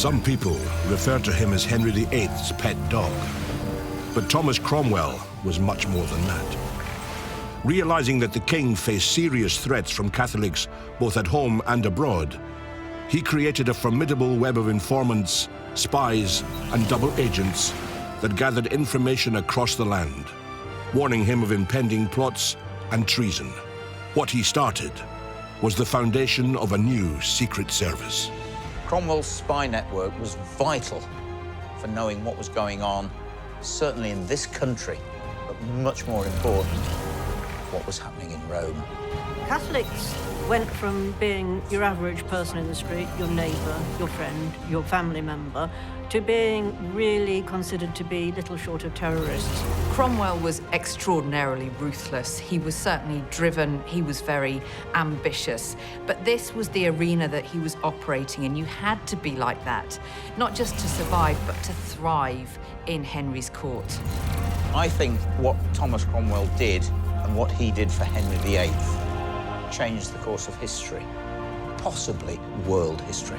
Some people refer to him as Henry VIII's pet dog. But Thomas Cromwell was much more than that. Realizing that the king faced serious threats from Catholics both at home and abroad, he created a formidable web of informants, spies, and double agents that gathered information across the land, warning him of impending plots and treason. What he started was the foundation of a new secret service. Cromwell's spy network was vital for knowing what was going on, certainly in this country, but much more important, what was happening in Rome. Catholics went from being your average person in the street, your neighbour, your friend, your family member, to being really considered to be little short of terrorists. Cromwell was extraordinarily ruthless. He was certainly driven, he was very ambitious, but this was the arena that he was operating in. You had to be like that, not just to survive, but to thrive in Henry's court. I think what Thomas Cromwell did and what he did for Henry VIII changed the course of history, possibly world history.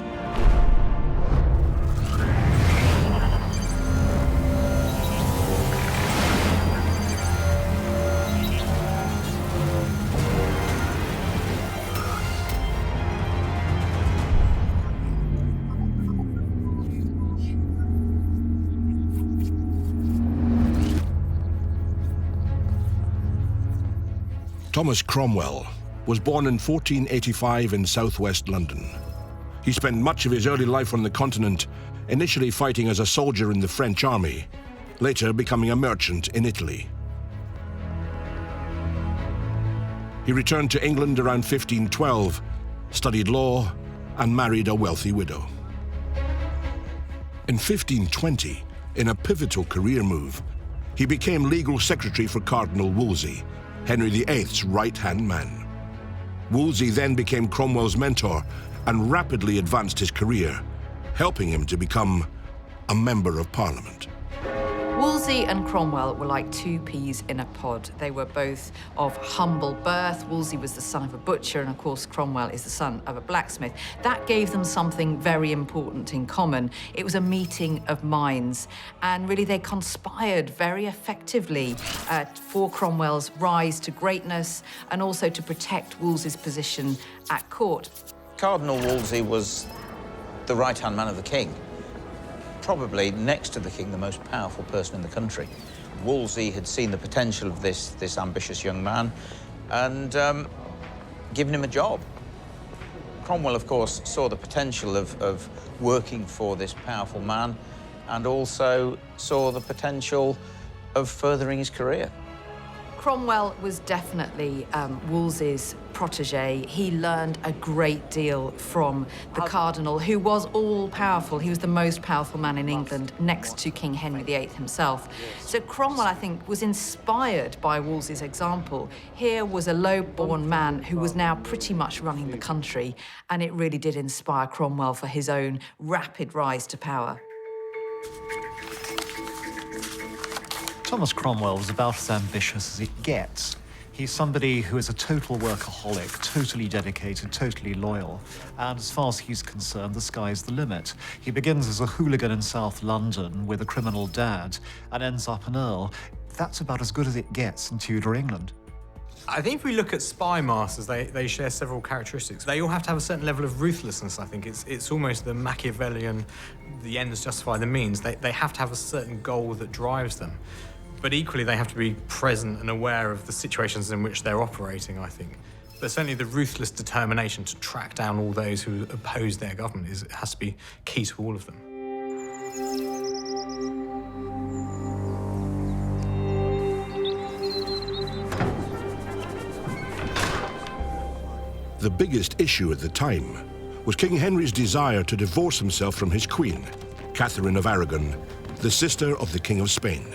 Thomas Cromwell was born in 1485 in southwest London. He spent much of his early life on the continent, initially fighting as a soldier in the French army, later becoming a merchant in Italy. He returned to England around 1512, studied law, and married a wealthy widow. In 1520, in a pivotal career move, he became legal secretary for Cardinal Wolsey, Henry VIII's right-hand man. Wolsey then became Cromwell's mentor and rapidly advanced his career, helping him to become a member of Parliament. Wolsey and Cromwell were like two peas in a pod. They were both of humble birth. Wolsey was the son of a butcher, and of course Cromwell is the son of a blacksmith. That gave them something very important in common. It was a meeting of minds, and really they conspired very effectively for Cromwell's rise to greatness and also to protect Wolsey's position at court. Cardinal Wolsey was the right-hand man of the king. Probably, next to the king, the most powerful person in the country. Wolsey had seen the potential of this ambitious young man and given him a job. Cromwell, of course, saw the potential of working for this powerful man and also saw the potential of furthering his career. Cromwell was definitely Wolsey's protege. He learned a great deal from the Cardinal, who was all-powerful. He was the most powerful man in England, next to King Henry VIII himself. So Cromwell, I think, was inspired by Wolsey's example. Here was a low-born man who was now pretty much running the country, and it really did inspire Cromwell for his own rapid rise to power. Thomas Cromwell was about as ambitious as it gets. He's somebody who is a total workaholic, totally dedicated, totally loyal. And as far as he's concerned, the sky's the limit. He begins as a hooligan in South London with a criminal dad and ends up an earl. That's about as good as it gets in Tudor England. I think if we look at spy masters, they share several characteristics. They all have to have a certain level of ruthlessness, I think. It's almost the Machiavellian, the ends justify the means. They have to have a certain goal that drives them. But equally, they have to be present and aware of the situations in which they're operating, I think. But certainly the ruthless determination to track down all those who oppose their government has to be key to all of them. The biggest issue at the time was King Henry's desire to divorce himself from his queen, Catherine of Aragon, the sister of the King of Spain.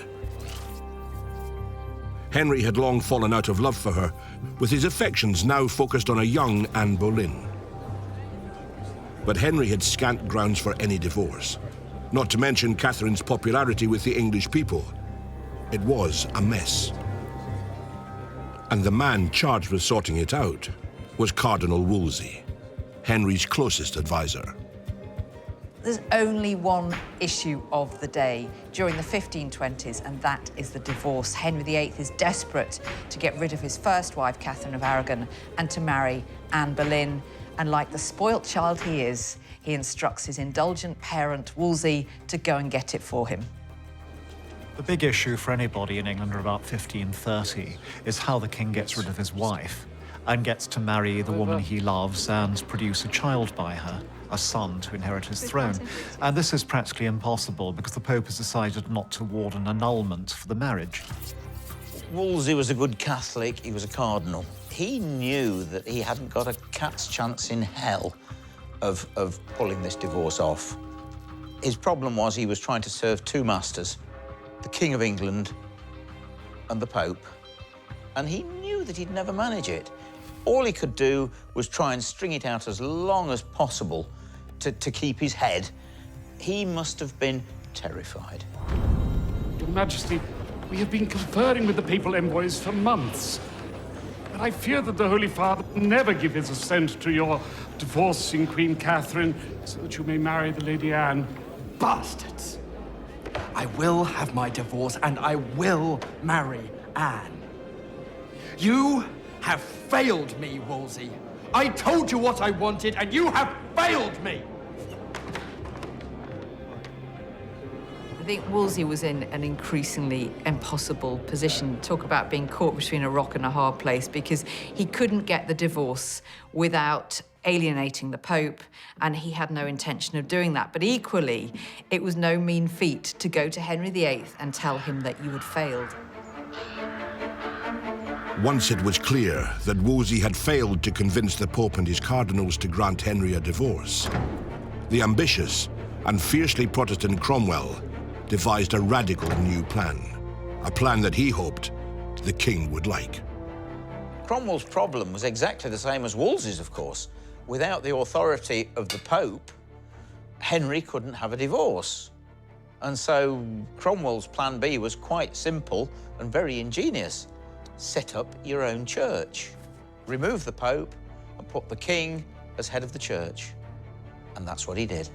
Henry had long fallen out of love for her, with his affections now focused on a young Anne Boleyn. But Henry had scant grounds for any divorce, not to mention Catherine's popularity with the English people. It was a mess. And the man charged with sorting it out was Cardinal Wolsey, Henry's closest advisor. There's only one issue of the day during the 1520s, and that is the divorce. Henry VIII is desperate to get rid of his first wife, Catherine of Aragon, and to marry Anne Boleyn. And like the spoilt child he is, he instructs his indulgent parent, Wolsey, to go and get it for him. The big issue for anybody in England around 1530 is how the king gets rid of his wife and gets to marry the woman he loves and produce a child by her, a son to inherit his throne. And this is practically impossible because the Pope has decided not to award an annulment for the marriage. Wolsey was a good Catholic, he was a cardinal. He knew that he hadn't got a cat's chance in hell of pulling this divorce off. His problem was he was trying to serve two masters, the King of England and the Pope, and he knew that he'd never manage it. All he could do was try and string it out as long as possible to keep his head. He must have been terrified. Your Majesty, we have been conferring with the papal envoys for months. But I fear that the Holy Father will never give his assent to your divorcing Queen Catherine so that you may marry the Lady Anne. Bastards! I will have my divorce and I will marry Anne. You have failed me, Wolsey. I told you what I wanted and you have failed me! I think Wolsey was in an increasingly impossible position. Talk about being caught between a rock and a hard place, because he couldn't get the divorce without alienating the Pope, and he had no intention of doing that. But equally, it was no mean feat to go to Henry VIII and tell him that you had failed. Once it was clear that Wolsey had failed to convince the Pope and his cardinals to grant Henry a divorce, the ambitious and fiercely Protestant Cromwell devised a radical new plan, a plan that he hoped the king would like. Cromwell's problem was exactly the same as Wolsey's, of course. Without the authority of the Pope, Henry couldn't have a divorce. And so Cromwell's plan B was quite simple and very ingenious. Set up your own church. Remove the Pope and put the king as head of the church. And that's what he did.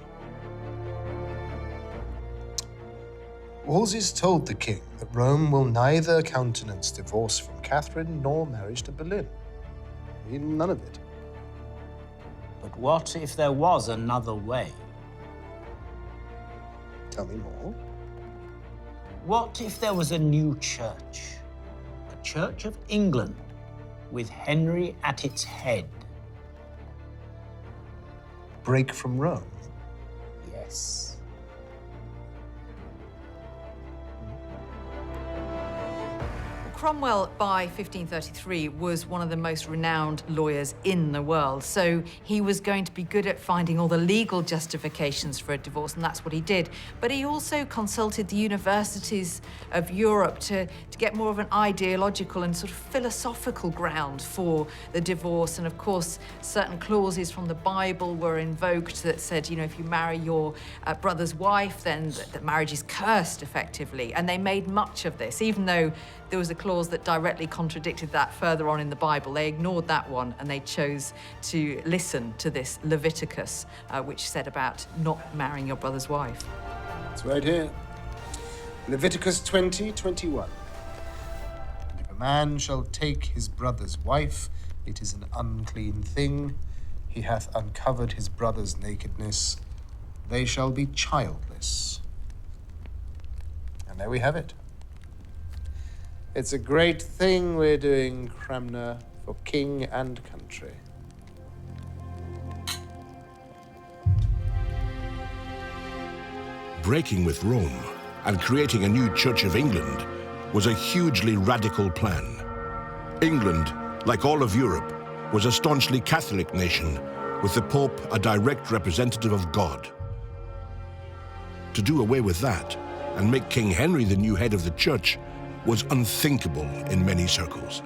Wolsey's told the king that Rome will neither countenance divorce from Catherine nor marriage to Boleyn. None of it. But what if there was another way? Tell me more. What if there was a new church? A Church of England, with Henry at its head? Break from Rome? Yes. Cromwell, by 1533, was one of the most renowned lawyers in the world, so he was going to be good at finding all the legal justifications for a divorce, and that's what he did. But he also consulted the universities of Europe to get more of an ideological and sort of philosophical ground for the divorce. And of course, certain clauses from the Bible were invoked that said, you know, if you marry your brother's wife, then the marriage is cursed, effectively. And they made much of this, even though there was a clause that directly contradicted that further on in the Bible. They ignored that one and they chose to listen to this Leviticus, which said about not marrying your brother's wife. It's right here. Leviticus 20:21. If a man shall take his brother's wife, it is an unclean thing. He hath uncovered his brother's nakedness. They shall be childless. And there we have it. It's a great thing we're doing, Cranmer, for king and country. Breaking with Rome and creating a new Church of England was a hugely radical plan. England, like all of Europe, was a staunchly Catholic nation, with the Pope a direct representative of God. To do away with that and make King Henry the new head of the Church was unthinkable in many circles.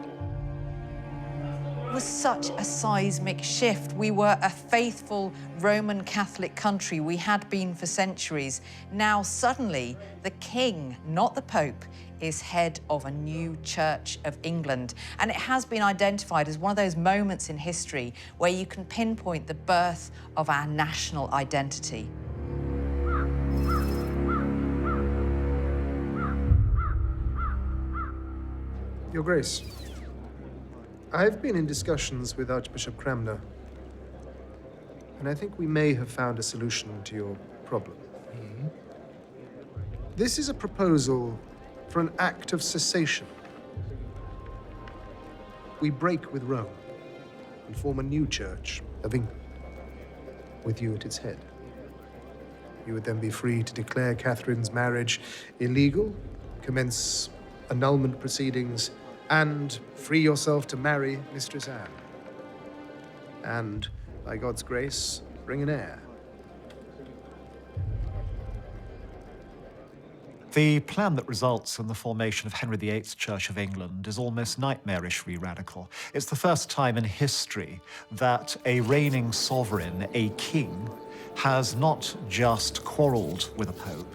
It was such a seismic shift. We were a faithful Roman Catholic country. We had been for centuries. Now suddenly the king, not the Pope, is head of a new Church of England. And it has been identified as one of those moments in history where you can pinpoint the birth of our national identity. Your Grace, I've been in discussions with Archbishop Cranmer, and I think we may have found a solution to your problem. This is a proposal for an act of cessation. We break with Rome and form a new Church of England, with you at its head. You would then be free to declare Catherine's marriage illegal, commence annulment proceedings, and free yourself to marry Mistress Anne. And, by God's grace, bring an heir. The plan that results in the formation of Henry VIII's Church of England is almost nightmarishly radical. It's the first time in history that a reigning sovereign, a king, has not just quarrelled with a pope,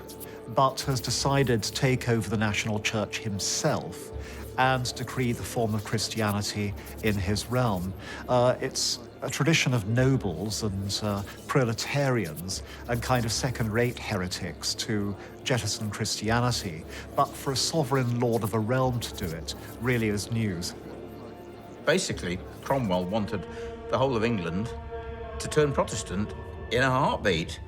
but has decided to take over the national church himself and decree the form of Christianity in his realm. It's a tradition of nobles and proletarians and kind of second-rate heretics to jettison Christianity, but for a sovereign lord of a realm to do it really is news. Basically, Cromwell wanted the whole of England to turn Protestant in a heartbeat,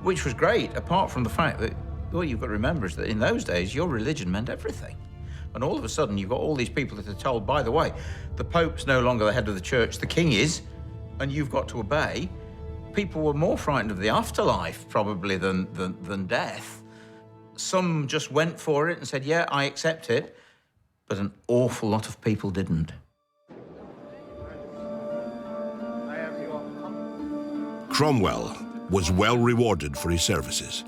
which was great, apart from the fact that what you've got to remember is that in those days, your religion meant everything. And all of a sudden, you've got all these people that are told, by the way, the Pope's no longer the head of the church, the king is, and you've got to obey. People were more frightened of the afterlife, probably, than death. Some just went for it and said, yeah, I accept it, but an awful lot of people didn't. Cromwell was well rewarded for his services.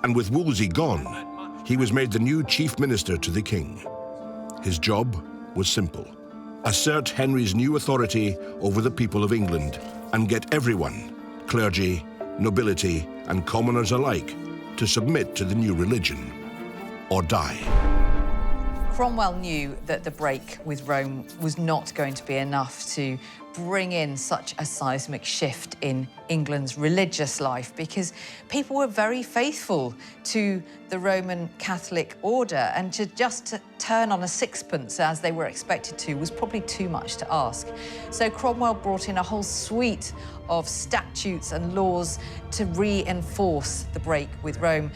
And with Wolsey gone, he was made the new chief minister to the king. His job was simple: assert Henry's new authority over the people of England and get everyone, clergy, nobility, and commoners alike, to submit to the new religion or die. Cromwell knew that the break with Rome was not going to be enough to bring in such a seismic shift in England's religious life, because people were very faithful to the Roman Catholic order, and to turn on a sixpence as they were expected to was probably too much to ask. So Cromwell brought in a whole suite of statutes and laws to reinforce the break with Rome,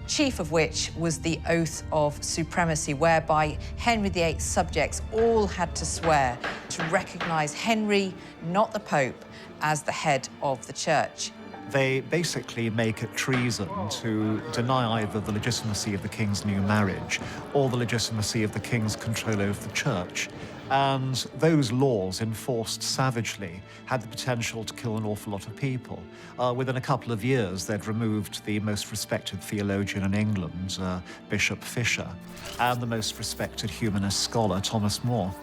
chief of which was the Oath of Supremacy, whereby Henry VIII's subjects all had to swear to recognise Henry, not the Pope, as the head of the church. They basically make it treason to deny either the legitimacy of the king's new marriage or the legitimacy of the king's control over the church. And those laws, enforced savagely, had the potential to kill an awful lot of people. Within a couple of years, they'd removed the most respected theologian in England, Bishop Fisher, and the most respected humanist scholar, Thomas More.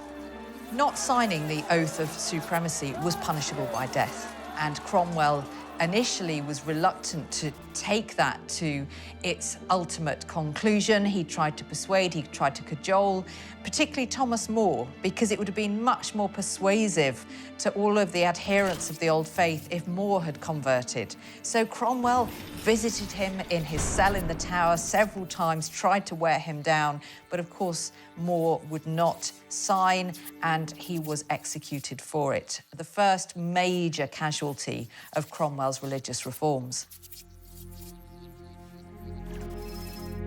Not signing the Oath of Supremacy was punishable by death, and Cromwell initially was reluctant to take that to its ultimate conclusion. He tried to persuade, he tried to cajole, particularly Thomas More, because it would have been much more persuasive to all of the adherents of the old faith if More had converted. So Cromwell visited him in his cell in the Tower several times, tried to wear him down, but of course More would not sign, and he was executed for it. The first major casualty of Cromwell's religious reforms.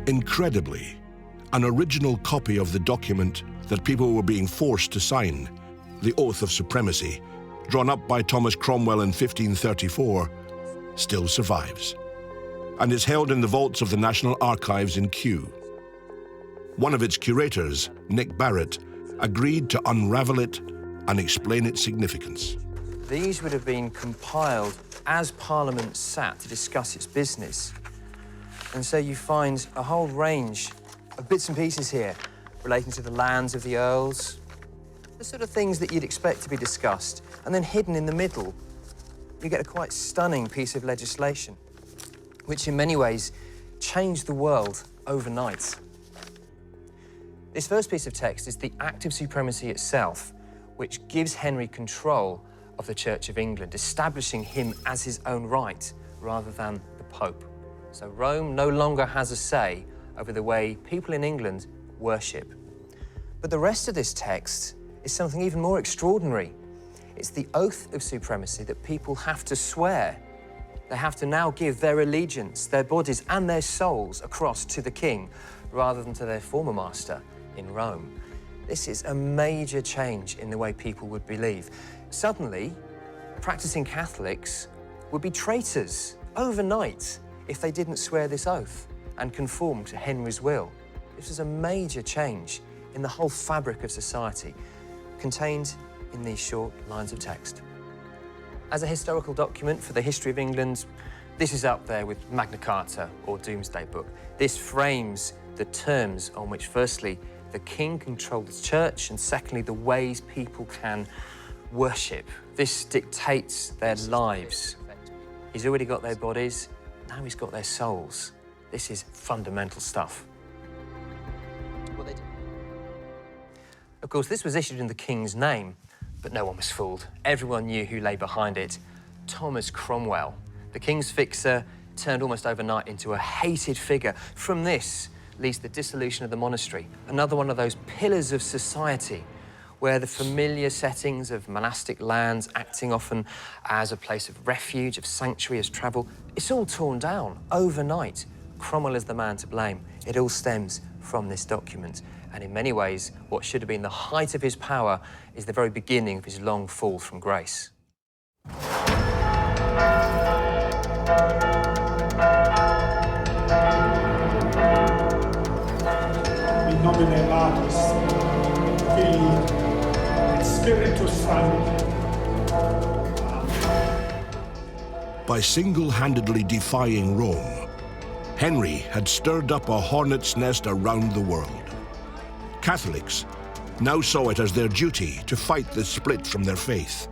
Incredibly, an original copy of the document that people were being forced to sign, the Oath of Supremacy, drawn up by Thomas Cromwell in 1534, still survives and is held in the vaults of the National Archives in Kew. One of its curators, Nick Barrett, agreed to unravel it and explain its significance. These would have been compiled as Parliament sat to discuss its business. And so you find a whole range of bits and pieces here relating to the lands of the earls, the sort of things that you'd expect to be discussed. And then hidden in the middle, you get a quite stunning piece of legislation, which in many ways changed the world overnight. This first piece of text is the Act of Supremacy itself, which gives Henry control of the Church of England, establishing him as his own right rather than the Pope. So Rome no longer has a say over the way people in England worship. But the rest of this text is something even more extraordinary. It's the oath of supremacy that people have to swear. They have to now give their allegiance, their bodies and their souls across to the king, rather than to their former master in Rome. This is a major change in the way people would believe. Suddenly, practicing Catholics would be traitors overnight if they didn't swear this oath and conform to Henry's will. This is a major change in the whole fabric of society, contained in these short lines of text. As a historical document for the history of England, this is up there with Magna Carta or Doomsday Book. This frames the terms on which, firstly, the king controls the church, and secondly, the ways people can worship. This dictates their lives. He's already got their bodies, now he's got their souls. This is fundamental stuff. Of course, this was issued in the king's name, but no one was fooled. Everyone knew who lay behind it. Thomas Cromwell, the king's fixer, turned almost overnight into a hated figure. From this leads the dissolution of the monastery, another one of those pillars of society where the familiar settings of monastic lands, acting often as a place of refuge, of sanctuary, as travel, it's all torn down overnight. Cromwell is the man to blame. It all stems from this document. And in many ways, what should have been the height of his power is the very beginning of his long fall from grace. In nomine Patris, Filii, et Spiritus Sancti. By single-handedly defying Rome, Henry had stirred up a hornet's nest around the world. Catholics now saw it as their duty to fight the split from their faith,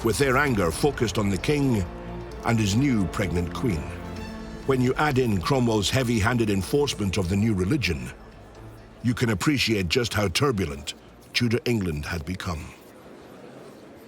with their anger focused on the king and his new pregnant queen. When you add in Cromwell's heavy-handed enforcement of the new religion, you can appreciate just how turbulent Tudor England had become.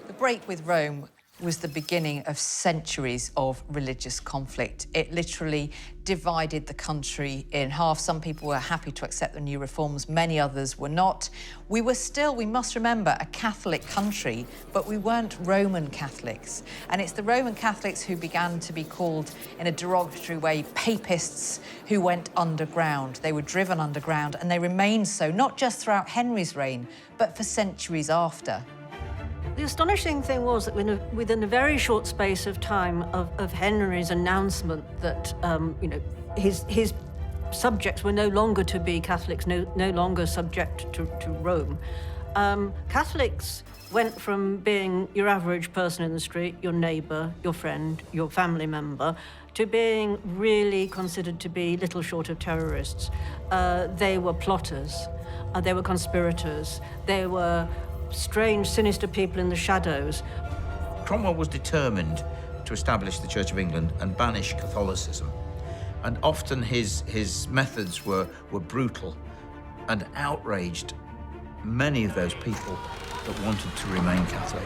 The break with Rome was the beginning of centuries of religious conflict. It literally divided the country in half. Some people were happy to accept the new reforms, many others were not. We were still, we must remember, a Catholic country, but we weren't Roman Catholics. And it's the Roman Catholics who began to be called, in a derogatory way, papists, who went underground. They were driven underground, and they remained so, not just throughout Henry's reign, but for centuries after. The astonishing thing was that within a very short space of time of Henry's announcement that his subjects were no longer to be Catholics, no longer subject to Rome, Catholics went from being your average person in the street, your neighbour, your friend, your family member, to being really considered to be little short of terrorists. They were plotters, they were conspirators, they were strange, sinister people in the shadows. Cromwell was determined to establish the Church of England and banish Catholicism. And often his methods were brutal and outraged many of those people that wanted to remain Catholic.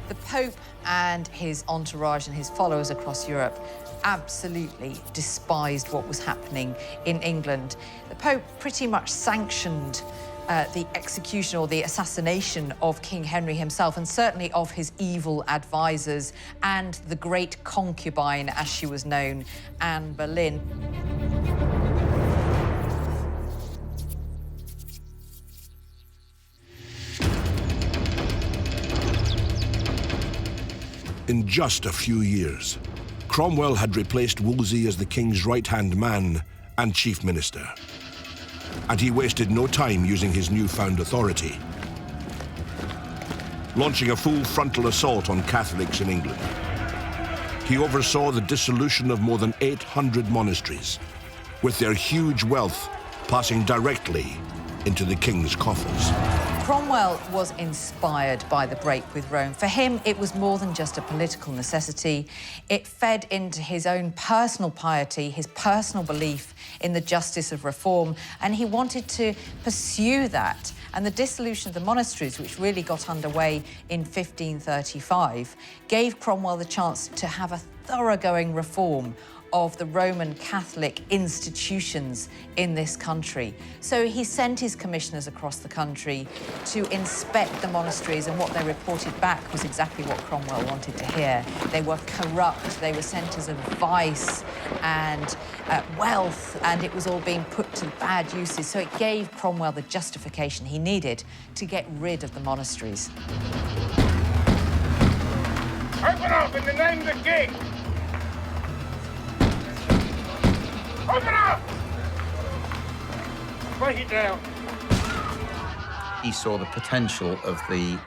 The Pope and his entourage and his followers across Europe absolutely despised what was happening in England. The Pope pretty much sanctioned the execution or the assassination of King Henry himself, and certainly of his evil advisors and the great concubine, as she was known, Anne Boleyn. In just a few years, Cromwell had replaced Wolsey as the king's right-hand man and chief minister. And he wasted no time using his newfound authority, launching a full frontal assault on Catholics in England. He oversaw the dissolution of more than 800 monasteries, with their huge wealth passing directly into the king's coffers. Cromwell was inspired by the break with Rome. For him, it was more than just a political necessity. It fed into his own personal piety, his personal belief in the justice of reform, and he wanted to pursue that. And the dissolution of the monasteries, which really got underway in 1535, gave Cromwell the chance to have a thoroughgoing reform of the Roman Catholic institutions in this country. So he sent his commissioners across the country to inspect the monasteries, and what they reported back was exactly what Cromwell wanted to hear. They were corrupt, they were centres of vice and wealth, and it was all being put to bad uses. So it gave Cromwell the justification he needed to get rid of the monasteries. Open up in the name of the king! Open up! Break it down. He saw the potential of the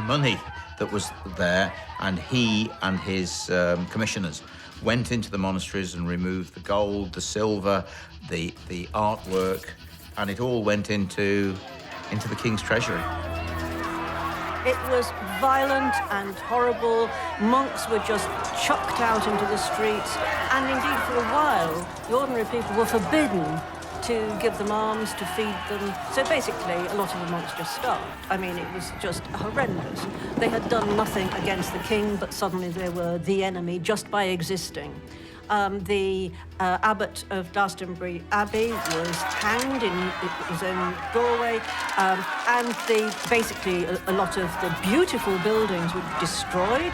money that was there, and he and his commissioners went into the monasteries and removed the gold, the silver, the artwork, and it all went into the king's treasury. It was violent and horrible. Monks were just chucked out into the streets, and indeed for a while the ordinary people were forbidden to give them alms, to feed them. So basically a lot of the monks just starved. I mean, it was just horrendous. They had done nothing against the king, but suddenly they were the enemy just by existing. The abbot of Glastonbury Abbey was hanged in his own doorway, and basically a lot of the beautiful buildings were destroyed.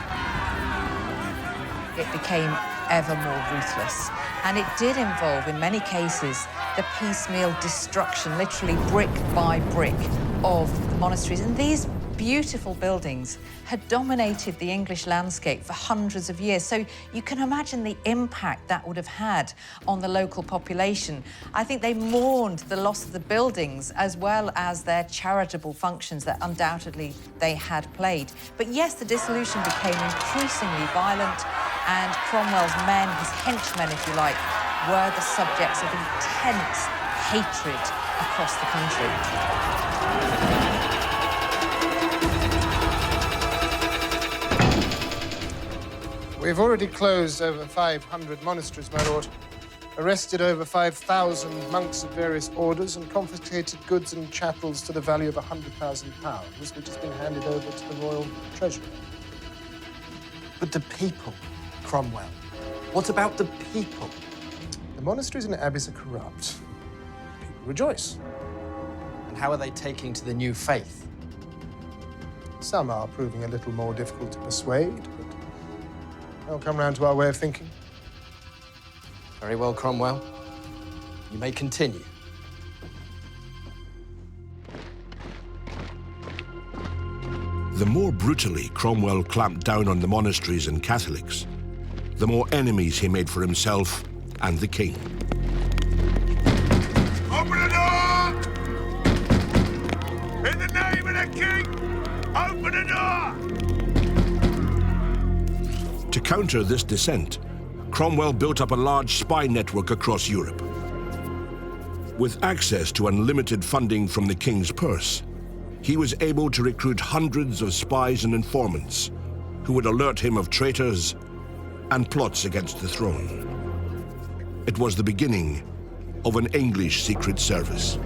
It became ever more ruthless, and it did involve, in many cases, the piecemeal destruction, literally brick by brick, of the monasteries. And these beautiful buildings had dominated the English landscape for hundreds of years. So you can imagine the impact that would have had on the local population. I think they mourned the loss of the buildings as well as their charitable functions that undoubtedly they had played. But yes, the dissolution became increasingly violent, and Cromwell's men, his henchmen, if you like, were the subjects of intense hatred across the country. We've already closed over 500 monasteries, my lord, arrested over 5,000 monks of various orders, and confiscated goods and chattels to the value of £100,000, which has been handed over to the royal treasury. But the people, Cromwell. What about the people? The monasteries and abbeys are corrupt. People rejoice. And how are they taking to the new faith? Some are proving a little more difficult to persuade, but they'll come round to our way of thinking. Very well, Cromwell. You may continue. The more brutally Cromwell clamped down on the monasteries and Catholics, the more enemies he made for himself and the king. Open the door! In the name of the king, open the door! To counter this dissent, Cromwell built up a large spy network across Europe. With access to unlimited funding from the king's purse, he was able to recruit hundreds of spies and informants who would alert him of traitors and plots against the throne. It was the beginning of an English secret service.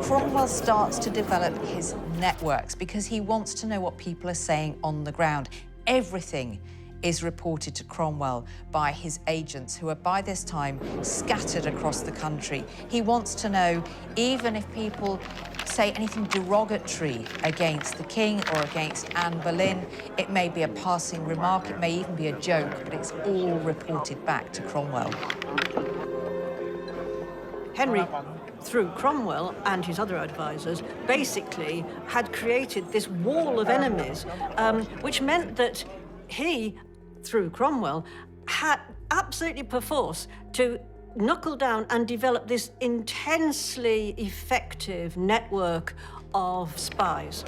Cromwell starts to develop his networks because he wants to know what people are saying on the ground. Everything is reported to Cromwell by his agents, who are by this time scattered across the country. He wants to know, even if people say anything derogatory against the king or against Anne Boleyn, it may be a passing remark, it may even be a joke, but it's all reported back to Cromwell. Henry, through Cromwell and his other advisors, basically had created this wall of enemies, which meant that he, through Cromwell, had absolutely perforce to knuckle down and develop this intensely effective network of spies.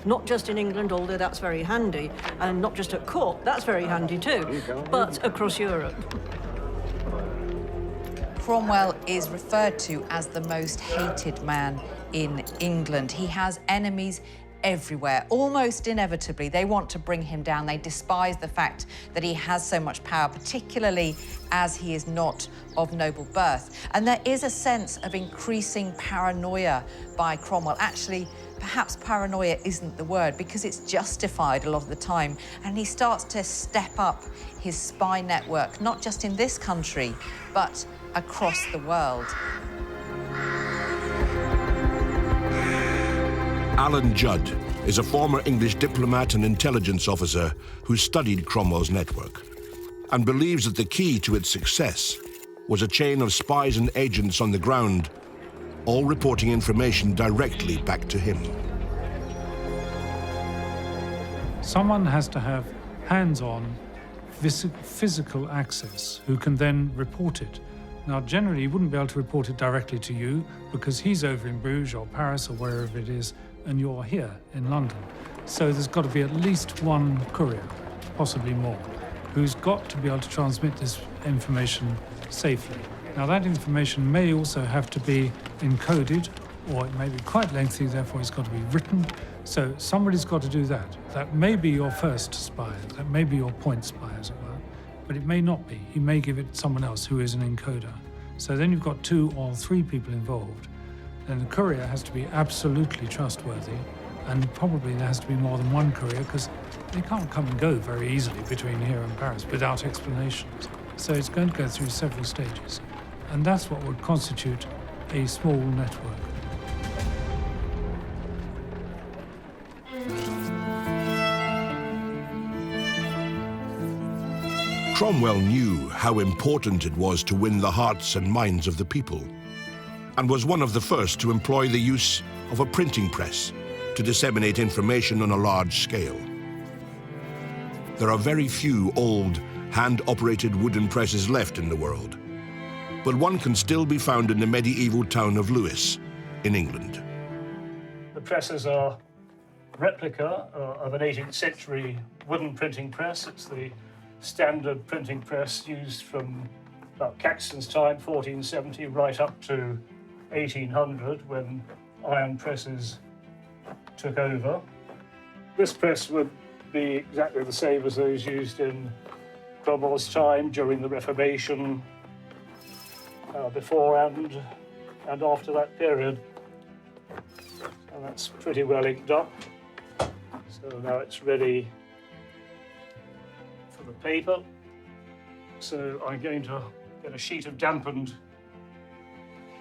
Not just in England, although that's very handy, and not just at court, that's very handy too, but across Europe. Cromwell is referred to as the most hated man in England. He has enemies everywhere, almost inevitably. They want to bring him down. They despise the fact that he has so much power, particularly as he is not of noble birth. And there is a sense of increasing paranoia by Cromwell. Actually, perhaps paranoia isn't the word, because it's justified a lot of the time. And he starts to step up his spy network, not just in this country, but across the world. Alan Judd is a former English diplomat and intelligence officer who studied Cromwell's network and believes that the key to its success was a chain of spies and agents on the ground, all reporting information directly back to him. Someone has to have hands-on physical access who can then report it. Now, generally, he wouldn't be able to report it directly to you because he's over in Bruges or Paris or wherever it is, and you're here in London. So there's got to be at least one courier, possibly more, who's got to be able to transmit this information safely. Now, that information may also have to be encoded, or it may be quite lengthy, therefore it's got to be written. So somebody's got to do that. That may be your first spy, that may be your point spy, as it were, but it may not be. He may give it to someone else who is an encoder. So then you've got 2 or 3 people involved. Then the courier has to be absolutely trustworthy, and probably there has to be more than one courier, because they can't come and go very easily between here and Paris without explanations. So it's going to go through several stages. And that's what would constitute a small network. Cromwell knew how important it was to win the hearts and minds of the people, and was one of the first to employ the use of a printing press to disseminate information on a large scale. There are very few old, hand-operated wooden presses left in the world, but one can still be found in the medieval town of Lewes in England. The presses are a replica of an 18th century wooden printing press. It's the standard printing press used from about Caxton's time, 1470, right up to 1800, when iron presses took over. This press would be exactly the same as those used in Cromwell's time during the Reformation, before and after that period. And that's pretty well inked up. So now it's ready for the paper. So I'm going to get a sheet of dampened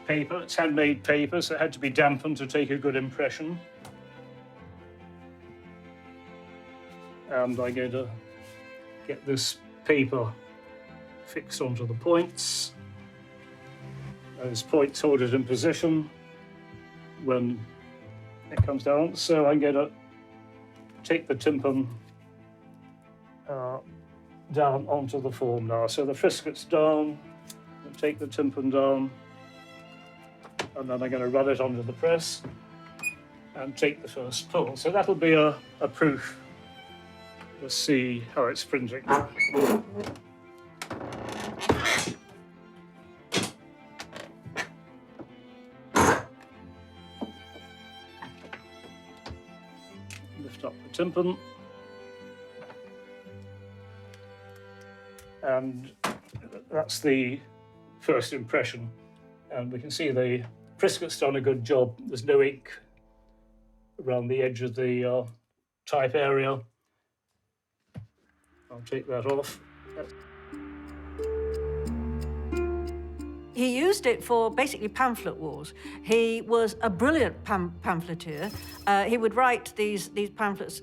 paper. It's handmade paper, so it had to be dampened to take a good impression. And I'm going to get this paper fixed onto the points. Those points hold it in position when it comes down. So I'm going to take the tympan down onto the form now. So the friscuit's down, and take the tympan down, and then I'm going to run it onto the press and take the first pull. So that'll be a proof to see how it's printing. Lift up the tympan. And that's the first impression. And we can see the friscuit's done a good job. There's no ink around the edge of the type area. I'll take that off. He used it for basically pamphlet wars. He was a brilliant pamphleteer. He would write these pamphlets,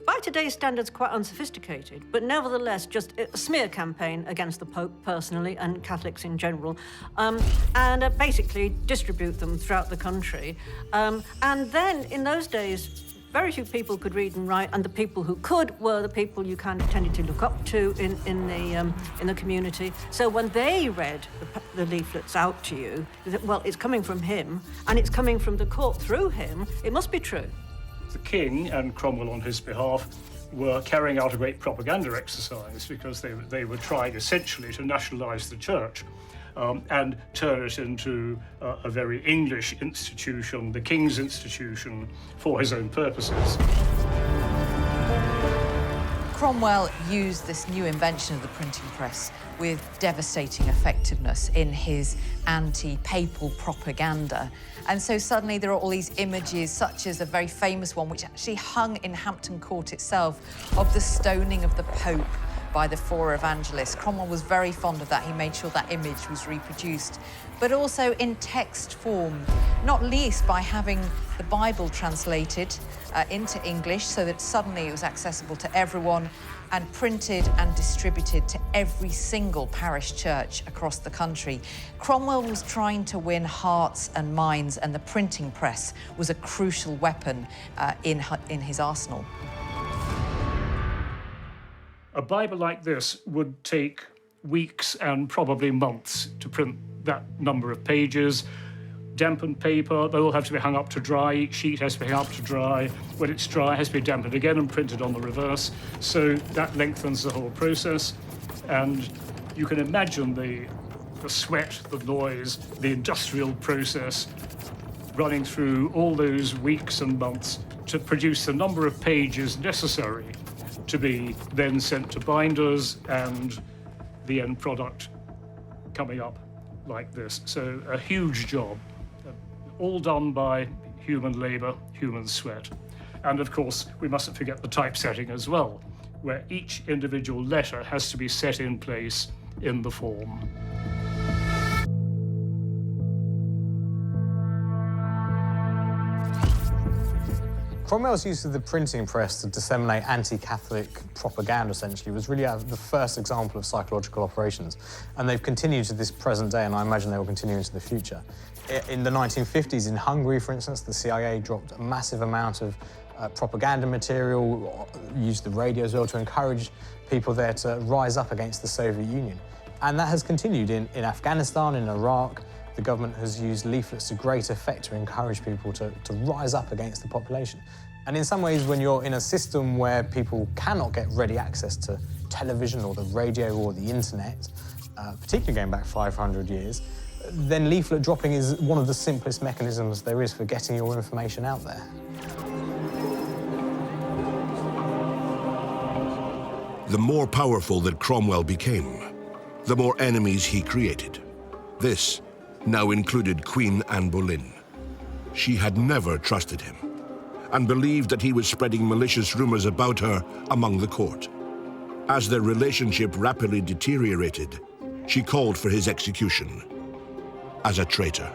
by today's standards, quite unsophisticated, but nevertheless just a smear campaign against the Pope personally and Catholics in general, and basically distribute them throughout the country. And then, in those days, very few people could read and write, and the people who could were the people you kind of tended to look up to in the community. So when they read the leaflets out to you, well, it's coming from him, and it's coming from the court through him. It must be true. The king and Cromwell on his behalf were carrying out a great propaganda exercise because they were trying essentially to nationalise the church. and turn it into a very English institution, the King's institution, for his own purposes. Cromwell used this new invention of the printing press with devastating effectiveness in his anti-papal propaganda. And so suddenly there are all these images, such as a very famous one, which actually hung in Hampton Court itself, of the stoning of the Pope by the four evangelists. Cromwell was very fond of that. He made sure that image was reproduced, but also in text form, not least by having the Bible translated into English so that suddenly it was accessible to everyone, and printed and distributed to every single parish church across the country. Cromwell was trying to win hearts and minds, and the printing press was a crucial weapon in his arsenal. A Bible like this would take weeks and probably months to print that number of pages. Dampened paper, they all have to be hung up to dry. Each sheet has to be hung up to dry. When it's dry, it has to be dampened again and printed on the reverse. So that lengthens the whole process. And you can imagine the sweat, the noise, the industrial process running through all those weeks and months to produce the number of pages necessary to be then sent to binders, and the end product coming up like this. So a huge job, all done by human labour, human sweat. And of course, we mustn't forget the typesetting as well, where each individual letter has to be set in place in the form. Cromwell's use of the printing press to disseminate anti-Catholic propaganda, essentially, was really the first example of psychological operations. And they've continued to this present day, and I imagine they will continue into the future. In the 1950s, in Hungary, for instance, the CIA dropped a massive amount of propaganda material, used the radio as well to encourage people there to rise up against the Soviet Union. And that has continued in Afghanistan, in Iraq. The government has used leaflets to great effect to encourage people to rise up against the population. And in some ways, when you're in a system where people cannot get ready access to television or the radio or the internet, particularly going back 500 years, then leaflet dropping is one of the simplest mechanisms there is for getting your information out there. The more powerful that Cromwell became, the more enemies he created. This now included Queen Anne Boleyn. She had never trusted him and believed that he was spreading malicious rumors about her among the court. As their relationship rapidly deteriorated, she called for his execution as a traitor.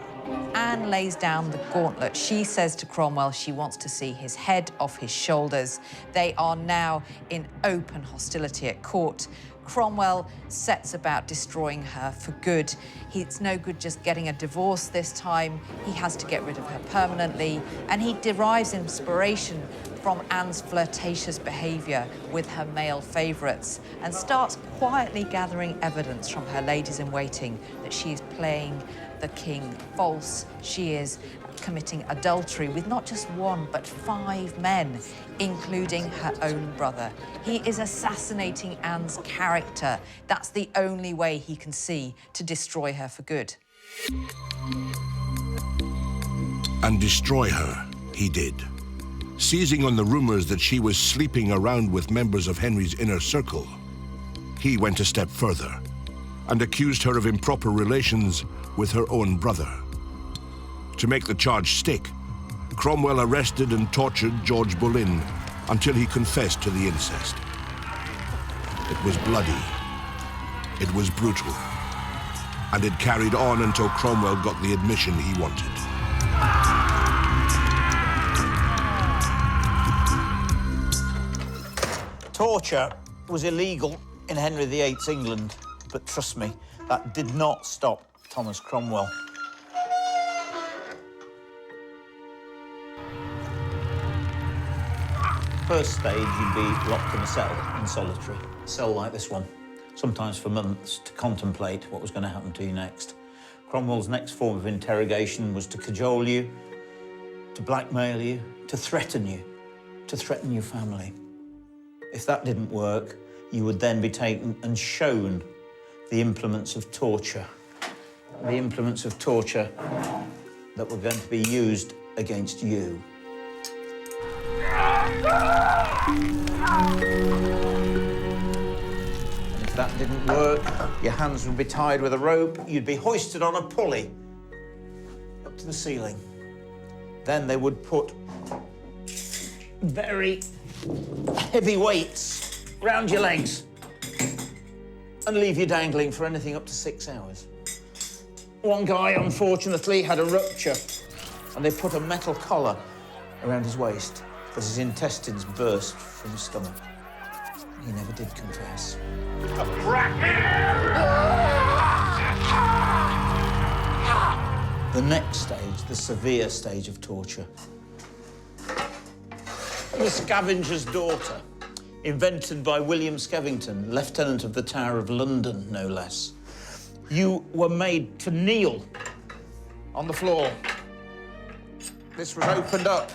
Anne lays down the gauntlet. She says to Cromwell she wants to see his head off his shoulders. They are now in open hostility at court. Cromwell sets about destroying her for good. It's no good just getting a divorce this time. He has to get rid of her permanently, and he derives inspiration from Anne's flirtatious behaviour with her male favourites, and starts quietly gathering evidence from her ladies-in-waiting that she is playing the king false. She is committing adultery with not just one, but 5 men, including her own brother. He is assassinating Anne's character. That's the only way he can see to destroy her for good. And destroy her he did. Seizing on the rumors that she was sleeping around with members of Henry's inner circle, he went a step further and accused her of improper relations with her own brother. To make the charge stick, Cromwell arrested and tortured George Boleyn until he confessed to the incest. It was bloody, it was brutal, and it carried on until Cromwell got the admission he wanted. Torture was illegal in Henry VIII's England, but trust me, that did not stop Thomas Cromwell. First stage, you'd be locked in a cell in solitary. A cell like this one, sometimes for months, to contemplate what was going to happen to you next. Cromwell's next form of interrogation was to cajole you, to blackmail you, to threaten your family. If that didn't work, you would then be taken and shown the implements of torture the implements of torture that were going to be used against you. And if that didn't work, your hands would be tied with a rope, you'd be hoisted on a pulley up to the ceiling. Then they would put very heavy weights round your legs and leave you dangling for anything up to 6 hours. One guy, unfortunately, had a rupture, and they put a metal collar around his waist as his intestines burst from his stomach. He never did confess. The next stage, the severe stage of torture. The Scavenger's Daughter, invented by William Skevington, Lieutenant of the Tower of London, no less. You were made to kneel on the floor. This was opened up.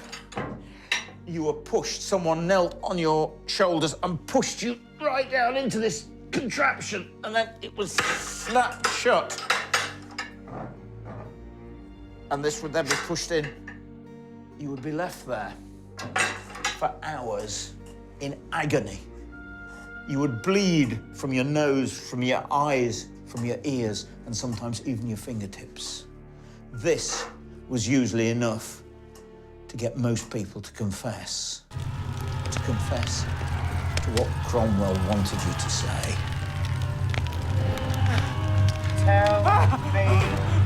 You were pushed. Someone knelt on your shoulders and pushed you right down into this contraption, and then it was snapped shut. And this would then be pushed in. You would be left there for hours in agony. You would bleed from your nose, from your eyes, from your ears, and sometimes even your fingertips. This was usually enough to get most people to confess to what Cromwell wanted you to say. Tell me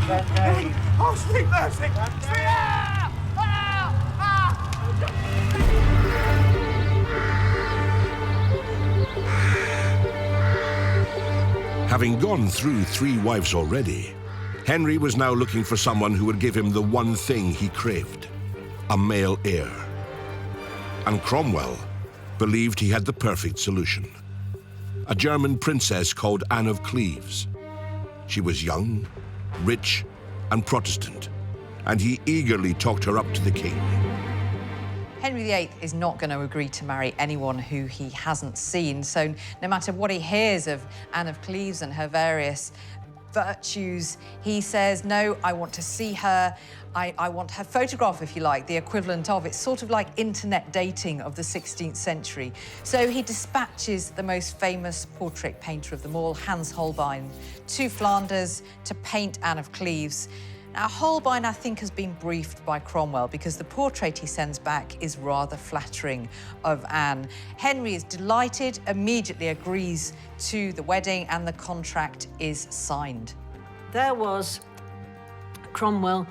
the name. Oh, sweet mercy! Having gone through 3 wives already, Henry was now looking for someone who would give him the one thing he craved, a male heir. And Cromwell believed he had the perfect solution. A German princess called Anne of Cleves. She was young, rich, and Protestant, and he eagerly talked her up to the king. Henry VIII is not going to agree to marry anyone who he hasn't seen, so no matter what he hears of Anne of Cleves and her various virtues, he says, no, I want to see her. I want her photograph, if you like, the equivalent of. It's sort of like internet dating of the 16th century. So he dispatches the most famous portrait painter of them all, Hans Holbein, to Flanders to paint Anne of Cleves. Now, Holbein, I think, has been briefed by Cromwell because the portrait he sends back is rather flattering of Anne. Henry is delighted, immediately agrees to the wedding, and the contract is signed. There was Cromwell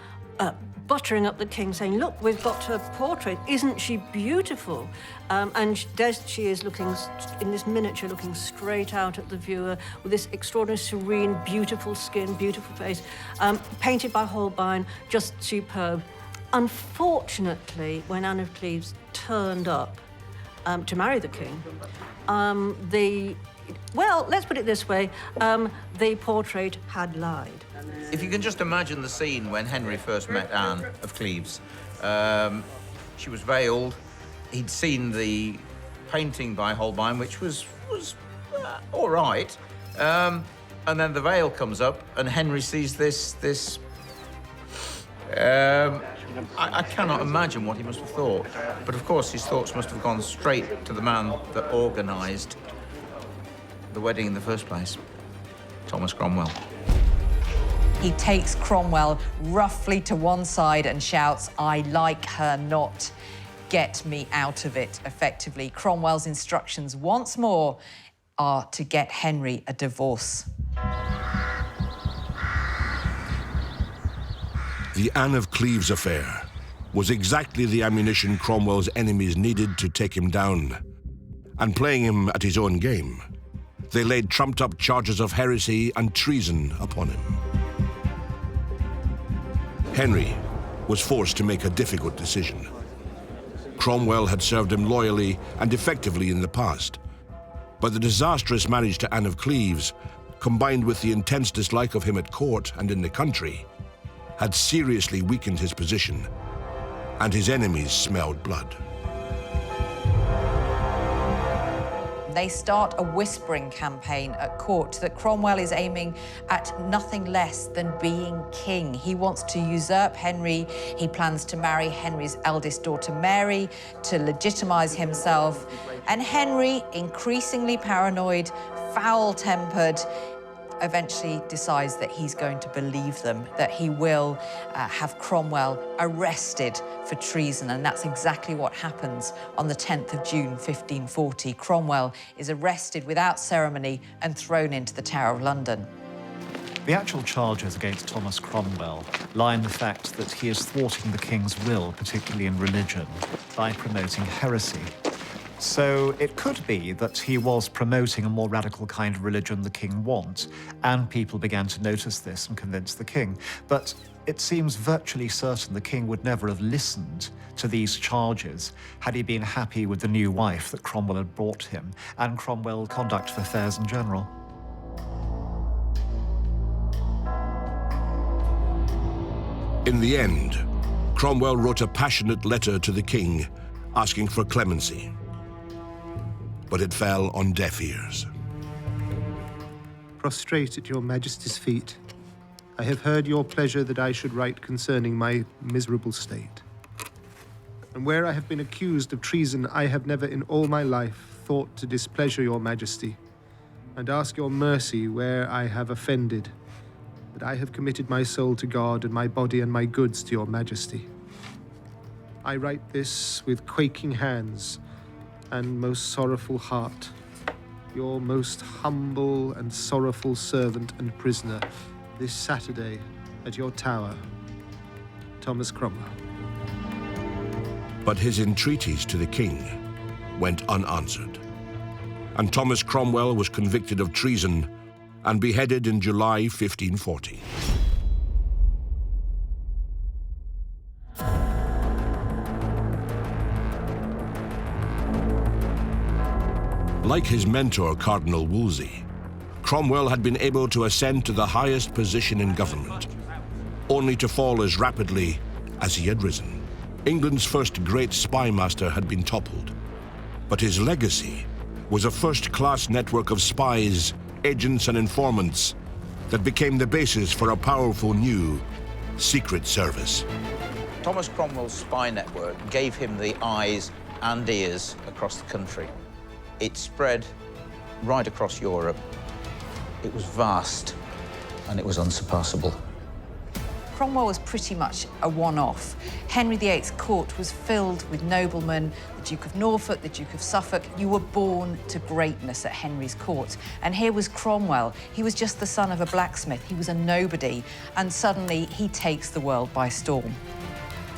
buttering up the king, saying, look, we've got her portrait. Isn't she beautiful? And there she is, looking in this miniature, looking straight out at the viewer with this extraordinary, serene, beautiful skin, beautiful face, painted by Holbein, just superb. Unfortunately, when Anne of Cleves turned up to marry the king, well, let's put it this way, the portrait had lied. If you can just imagine the scene when Henry first met Anne of Cleves. She was veiled. He'd seen the painting by Holbein, which was all right. And then the veil comes up, and Henry sees this. I cannot imagine what he must have thought. But of course, his thoughts must have gone straight to the man that organised the wedding in the first place, Thomas Cromwell. He takes Cromwell roughly to one side and shouts, I like her not. Get me out of it, effectively. Cromwell's instructions once more are to get Henry a divorce. The Anne of Cleves affair was exactly the ammunition Cromwell's enemies needed to take him down. And playing him at his own game, they laid trumped-up charges of heresy and treason upon him. Henry was forced to make a difficult decision. Cromwell had served him loyally and effectively in the past, but the disastrous marriage to Anne of Cleves, combined with the intense dislike of him at court and in the country, had seriously weakened his position, and his enemies smelled blood. They start a whispering campaign at court that Cromwell is aiming at nothing less than being king. He wants to usurp Henry. He plans to marry Henry's eldest daughter, Mary, to legitimise himself. And Henry, increasingly paranoid, foul-tempered, eventually decides that he's going to believe them, that he will have Cromwell arrested for treason, and that's exactly what happens on the 10th of June, 1540. Cromwell is arrested without ceremony and thrown into the Tower of London. The actual charges against Thomas Cromwell lie in the fact that he is thwarting the king's will, particularly in religion, by promoting heresy. So it could be that he was promoting a more radical kind of religion the king wants, and people began to notice this and convince the king. But it seems virtually certain the king would never have listened to these charges had he been happy with the new wife that Cromwell had brought him, and Cromwell's conduct of affairs in general. In the end, Cromwell wrote a passionate letter to the king asking for clemency. But it fell on deaf ears. Prostrate at your majesty's feet, I have heard your pleasure that I should write concerning my miserable state. And where I have been accused of treason, I have never in all my life thought to displeasure your majesty, and ask your mercy where I have offended, that I have committed my soul to God and my body and my goods to your majesty. I write this with quaking hands and most sorrowful heart, your most humble and sorrowful servant and prisoner, this Saturday at your tower, Thomas Cromwell. But his entreaties to the king went unanswered, and Thomas Cromwell was convicted of treason and beheaded in July 1540. Like his mentor, Cardinal Wolsey, Cromwell had been able to ascend to the highest position in government, only to fall as rapidly as he had risen. England's first great spy master had been toppled, but his legacy was a first-class network of spies, agents, and informants that became the basis for a powerful new secret service. Thomas Cromwell's spy network gave him the eyes and ears across the country. It spread right across Europe. It was vast, and it was unsurpassable. Cromwell was pretty much a one-off. Henry VIII's court was filled with noblemen, the Duke of Norfolk, the Duke of Suffolk. You were born to greatness at Henry's court. And here was Cromwell. He was just the son of a blacksmith. He was a nobody. And suddenly, he takes the world by storm.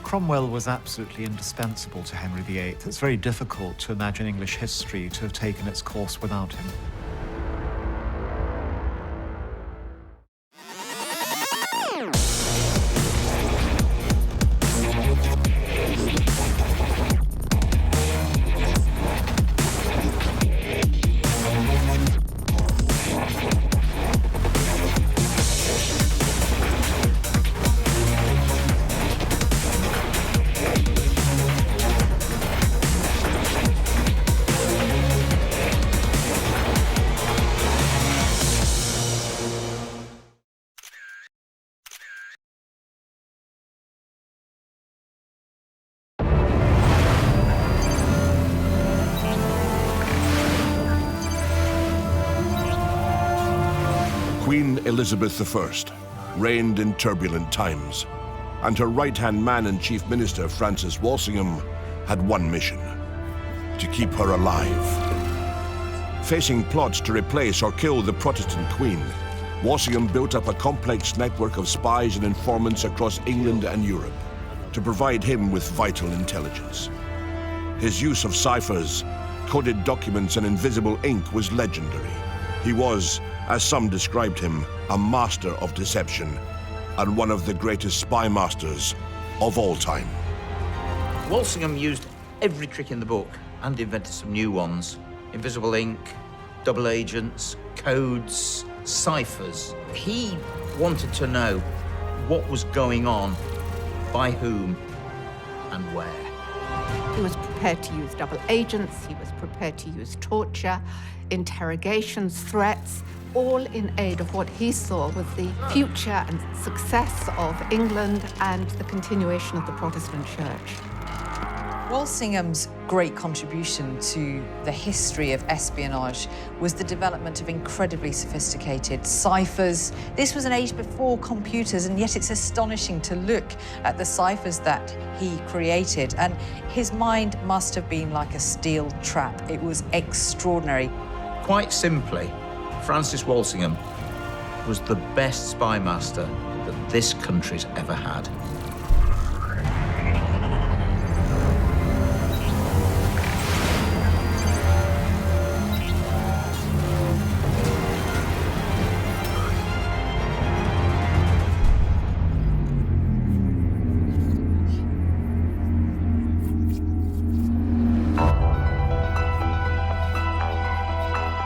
Cromwell was absolutely indispensable to Henry VIII. It's very difficult to imagine English history to have taken its course without him. Queen Elizabeth I reigned in turbulent times, and her right-hand man and chief minister, Francis Walsingham, had one mission: to keep her alive. Facing plots to replace or kill the Protestant queen, Walsingham built up a complex network of spies and informants across England and Europe to provide him with vital intelligence. His use of ciphers, coded documents, and invisible ink was legendary. He was, as some described him, a master of deception and one of the greatest spy masters of all time. Walsingham used every trick in the book and invented some new ones. Invisible ink, double agents, codes, ciphers. He wanted to know what was going on, by whom, and where. He was prepared to use double agents, he was prepared to use torture, interrogations, threats, all in aid of what he saw was the future and success of England and the continuation of the Protestant Church. Walsingham's great contribution to the history of espionage was the development of incredibly sophisticated ciphers. This was an age before computers, and yet it's astonishing to look at the ciphers that he created. And his mind must have been like a steel trap. It was extraordinary. Quite simply, Francis Walsingham was the best spy master that this country's ever had.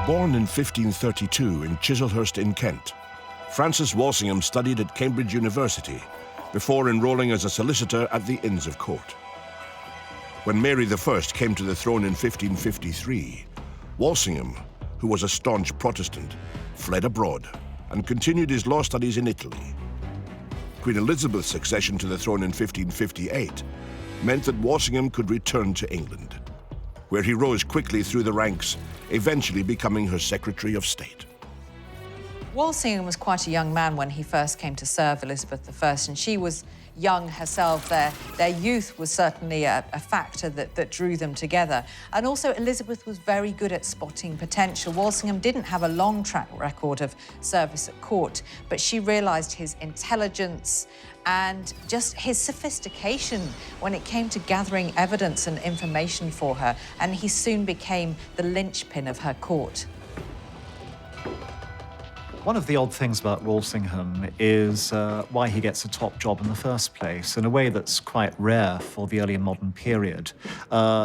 Born in 1532 in Chislehurst in Kent, Francis Walsingham studied at Cambridge University before enrolling as a solicitor at the Inns of Court. When Mary I came to the throne in 1553, Walsingham, who was a staunch Protestant, fled abroad and continued his law studies in Italy. Queen Elizabeth's succession to the throne in 1558 meant that Walsingham could return to England, where he rose quickly through the ranks, eventually becoming her Secretary of State. Walsingham was quite a young man when he first came to serve Elizabeth I, and she was young herself. Their youth was certainly a factor that drew them together. And also, Elizabeth was very good at spotting potential. Walsingham didn't have a long track record of service at court, but she realised his intelligence and just his sophistication when it came to gathering evidence and information for her, and he soon became the linchpin of her court. One of the odd things about Walsingham is why he gets a top job in the first place, in a way that's quite rare for the early modern period.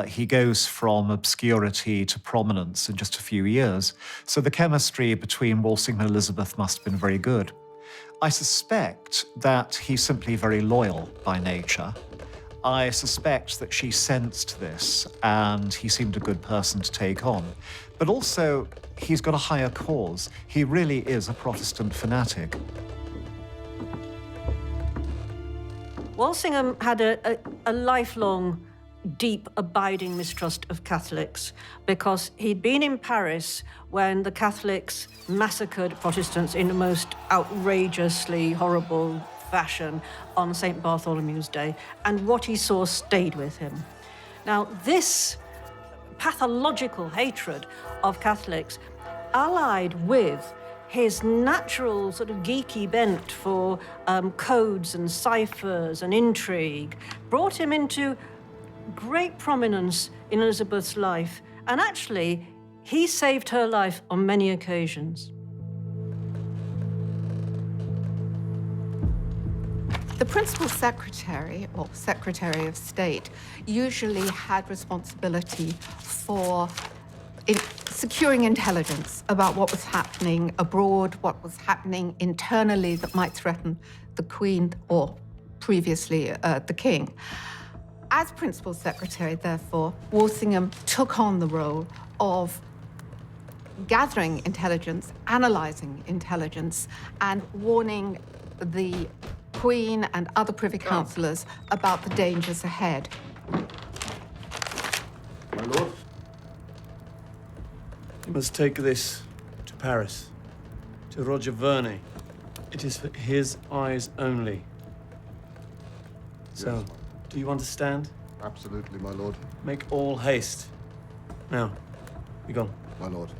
He goes from obscurity to prominence in just a few years, so the chemistry between Walsingham and Elizabeth must have been very good. I suspect that he's simply very loyal by nature. I suspect that she sensed this, and he seemed a good person to take on. But also, he's got a higher cause. He really is a Protestant fanatic. Walsingham had a lifelong, deep, abiding mistrust of Catholics because he'd been in Paris when the Catholics massacred Protestants in the most outrageously horrible fashion on St. Bartholomew's Day, and what he saw stayed with him. Now, this pathological hatred of Catholics, allied with his natural sort of geeky bent for codes and ciphers and intrigue, brought him into great prominence in Elizabeth's life, and actually, he saved her life on many occasions. The principal secretary, or Secretary of State, usually had responsibility for securing intelligence about what was happening abroad, what was happening internally that might threaten the Queen or previously the King. As principal secretary, therefore, Walsingham took on the role of gathering intelligence, analysing intelligence, and warning the Queen and other Privy Councillors about the dangers ahead. My lord, you must take this to Paris, to Roger Verney. It is for his eyes only. So, do you understand? Absolutely, my lord. Make all haste. Now, be gone. My lord.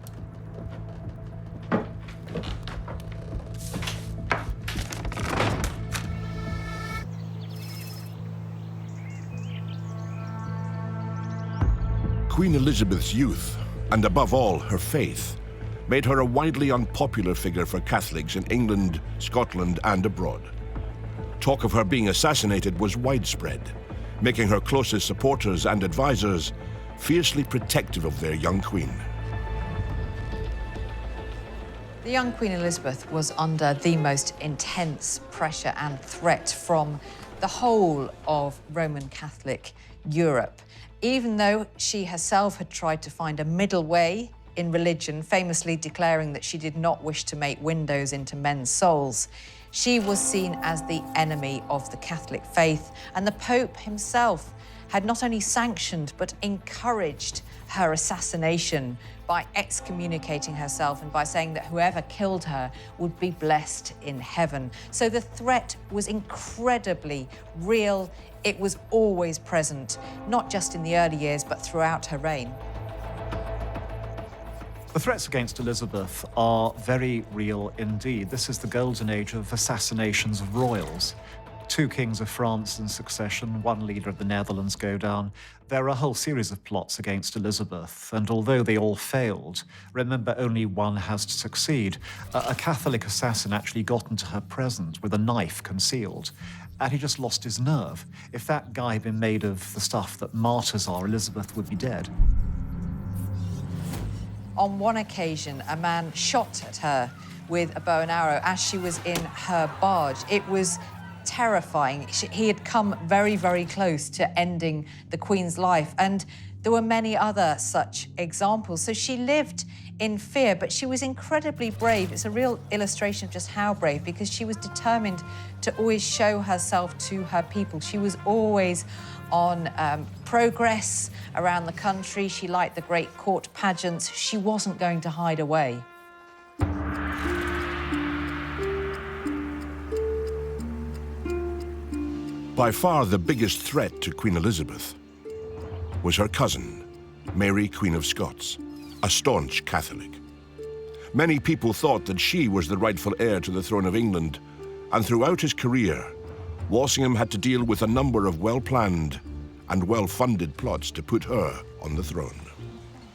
Queen Elizabeth's youth, and above all, her faith, made her a widely unpopular figure for Catholics in England, Scotland, and abroad. Talk of her being assassinated was widespread, making her closest supporters and advisors fiercely protective of their young queen. The young Queen Elizabeth was under the most intense pressure and threat from the whole of Roman Catholic Europe. even though she herself had tried to find a middle way in religion, famously declaring that she did not wish to make windows into men's souls, she was seen as the enemy of the Catholic faith, and the Pope himself had not only sanctioned but encouraged her assassination by excommunicating herself and by saying that whoever killed her would be blessed in heaven. So the threat was incredibly real. It was always present, not just in the early years, but throughout her reign. The threats against Elizabeth are very real indeed. This is the golden age of assassinations of royals. 2 kings of France in succession, 1 leader of the Netherlands go down. There are a whole series of plots against Elizabeth, and although they all failed, remember only one has to succeed. A Catholic assassin actually got into her presence with a knife concealed, and he just lost his nerve. If that guy had been made of the stuff that martyrs are, Elizabeth would be dead. On one occasion, a man shot at her with a bow and arrow as she was in her barge. It was terrifying. He had come very, very close to ending the Queen's life, and there were many other such examples. So she lived in fear, but she was incredibly brave. It's a real illustration of just how brave, because she was determined to always show herself to her people. She was always on progress around the country. She liked the great court pageants. She wasn't going to hide away. By far the biggest threat to Queen Elizabeth was her cousin, Mary, Queen of Scots, a staunch Catholic. Many people thought that she was the rightful heir to the throne of England, and throughout his career, Walsingham had to deal with a number of well-planned and well-funded plots to put her on the throne.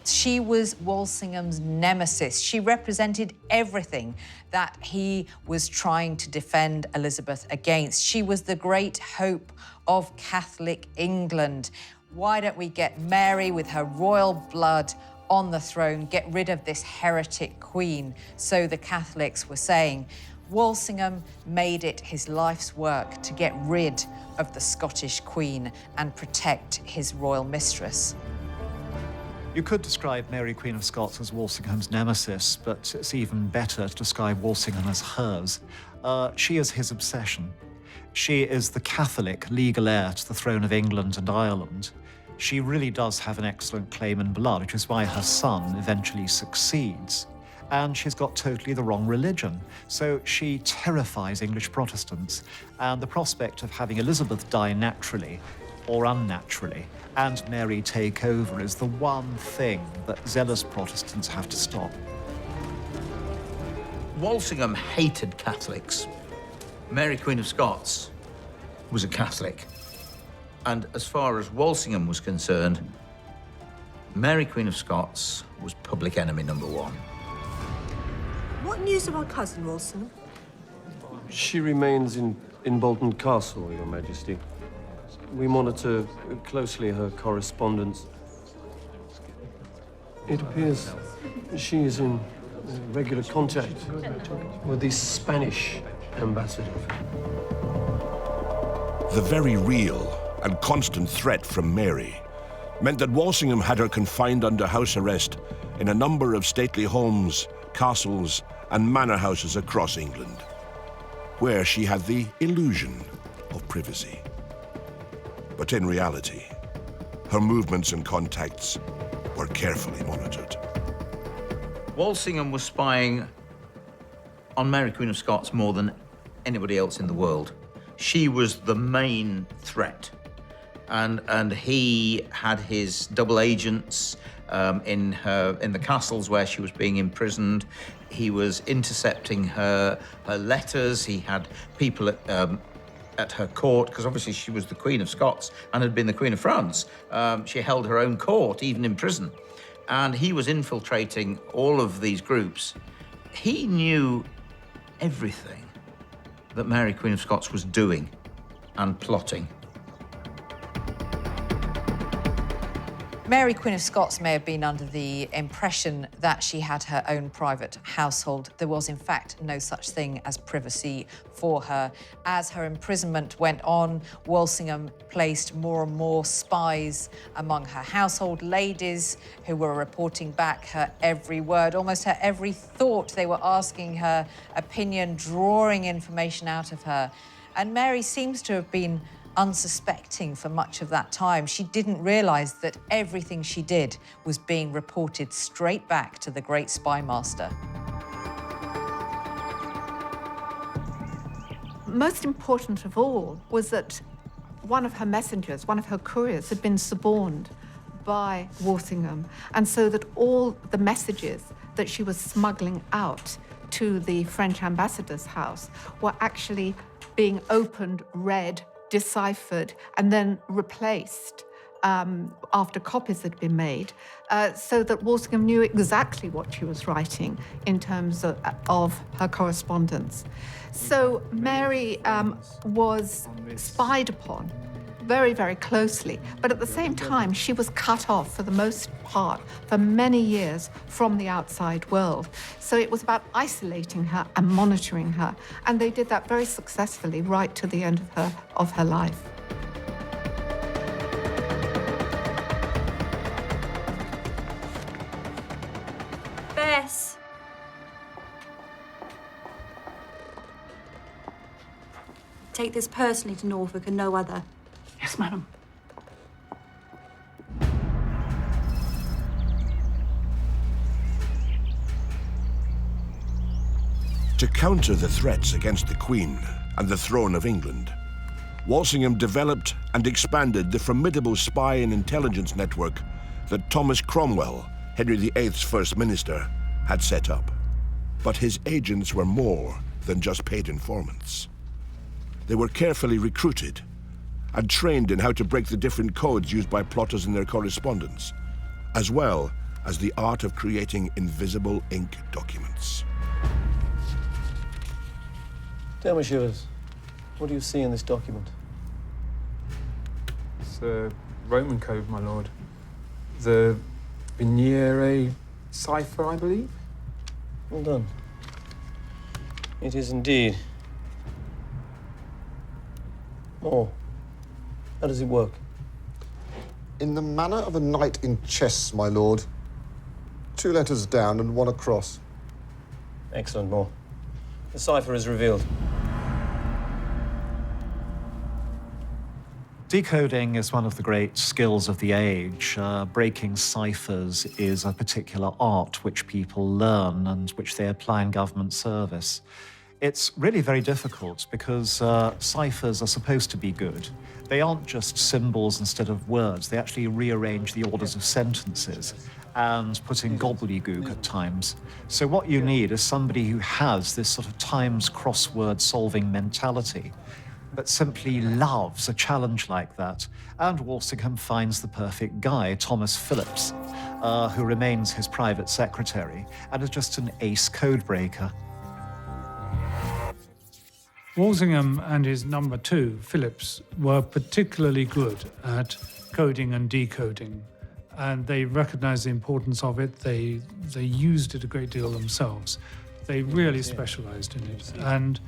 She was Walsingham's nemesis. She represented everything that he was trying to defend Elizabeth against. She was the great hope of Catholic England. Why don't we get Mary with her royal blood on the throne, get rid of this heretic queen? So the Catholics were saying. Walsingham made it his life's work to get rid of the Scottish queen and protect his royal mistress. You could describe Mary, Queen of Scots, as Walsingham's nemesis, but it's even better to describe Walsingham as hers. She is his obsession. She is the Catholic legal heir to the throne of England and Ireland. She really does have an excellent claim in blood, which is why her son eventually succeeds. And she's got totally the wrong religion. So she terrifies English Protestants. And the prospect of having Elizabeth die naturally or unnaturally and Mary take over is the one thing that zealous Protestants have to stop. Walsingham hated Catholics. Mary, Queen of Scots, was a Catholic. And as far as Walsingham was concerned, Mary, Queen of Scots, was public enemy number 1. What news of our cousin, Walsingham? She remains in Bolton Castle, Your Majesty. We monitor closely her correspondence. It appears she is in regular contact with the Spanish ambassador. The very real and constant threat from Mary meant that Walsingham had her confined under house arrest in a number of stately homes, castles, and manor houses across England, where she had the illusion of privacy. But in reality, her movements and contacts were carefully monitored. Walsingham was spying on Mary, Queen of Scots, more than anybody else in the world. She was the main threat. And he had his double agents in the castles where she was being imprisoned. He was intercepting her letters. He had people at her court, because obviously she was the Queen of Scots and had been the Queen of France. She held her own court, even in prison. And he was infiltrating all of these groups. He knew everything that Mary, Queen of Scots, was doing and plotting. Mary, Queen of Scots, may have been under the impression that she had her own private household. There was, in fact, no such thing as privacy for her. As her imprisonment went on, Walsingham placed more and more spies among her household ladies who were reporting back her every word, almost her every thought. They were asking her opinion, drawing information out of her. And Mary seems to have been unsuspecting for much of that time. She didn't realise that everything she did was being reported straight back to the great spy master. Most important of all was that one of her messengers, one of her couriers, had been suborned by Walsingham, and so that all the messages that she was smuggling out to the French ambassador's house were actually being opened, read, deciphered, and then replaced after copies had been made, so that Walsingham knew exactly what she was writing in terms of her correspondence. So Mary was spied upon very, very closely, but at the same time, she was cut off for the most part for many years from the outside world. So it was about isolating her and monitoring her, and they did that very successfully right to the end of her life. Bess! Take this personally to Norfolk and no other. Yes, madam. To counter the threats against the Queen and the throne of England, Walsingham developed and expanded the formidable spy and intelligence network that Thomas Cromwell, Henry VIII's First Minister, had set up. But his agents were more than just paid informants. They were carefully recruited and trained in how to break the different codes used by plotters in their correspondence, as well as the art of creating invisible ink documents. Tell me, Ciphers, what do you see in this document? It's a Roman code, my lord. The Banijay cipher, I believe. Well done. It is indeed. Oh. How does it work? In the manner of a knight in chess, my lord. 2 letters down and 1 across. Excellent, More. The cipher is revealed. Decoding is one of the great skills of the age. Breaking ciphers is a particular art which people learn and which they apply in government service. It's really very difficult because ciphers are supposed to be good. They aren't just symbols instead of words. They actually rearrange the orders of sentences and put in gobbledygook at times. So what you need is somebody who has this sort of Times crossword solving mentality, but simply loves a challenge like that. And Walsingham finds the perfect guy, Thomas Phillips, who remains his private secretary and is just an ace codebreaker. Walsingham and his number 2, Phillips, were particularly good at coding and decoding, and they recognized the importance of it. They used it a great deal themselves. They really specialized in it, and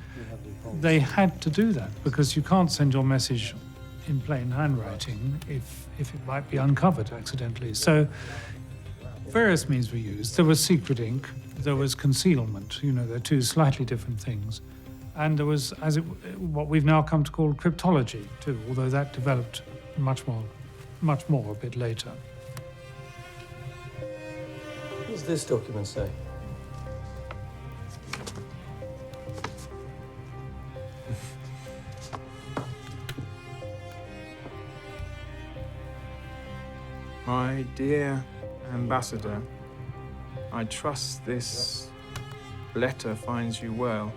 they had to do that because you can't send your message in plain handwriting if it might be uncovered accidentally. So various means were used. There was secret ink, there was concealment. You know, they're 2 slightly different things. And there was, what we've now come to call cryptology, too, although that developed much more a bit later. What does this document say? My dear Ambassador, I trust this letter finds you well.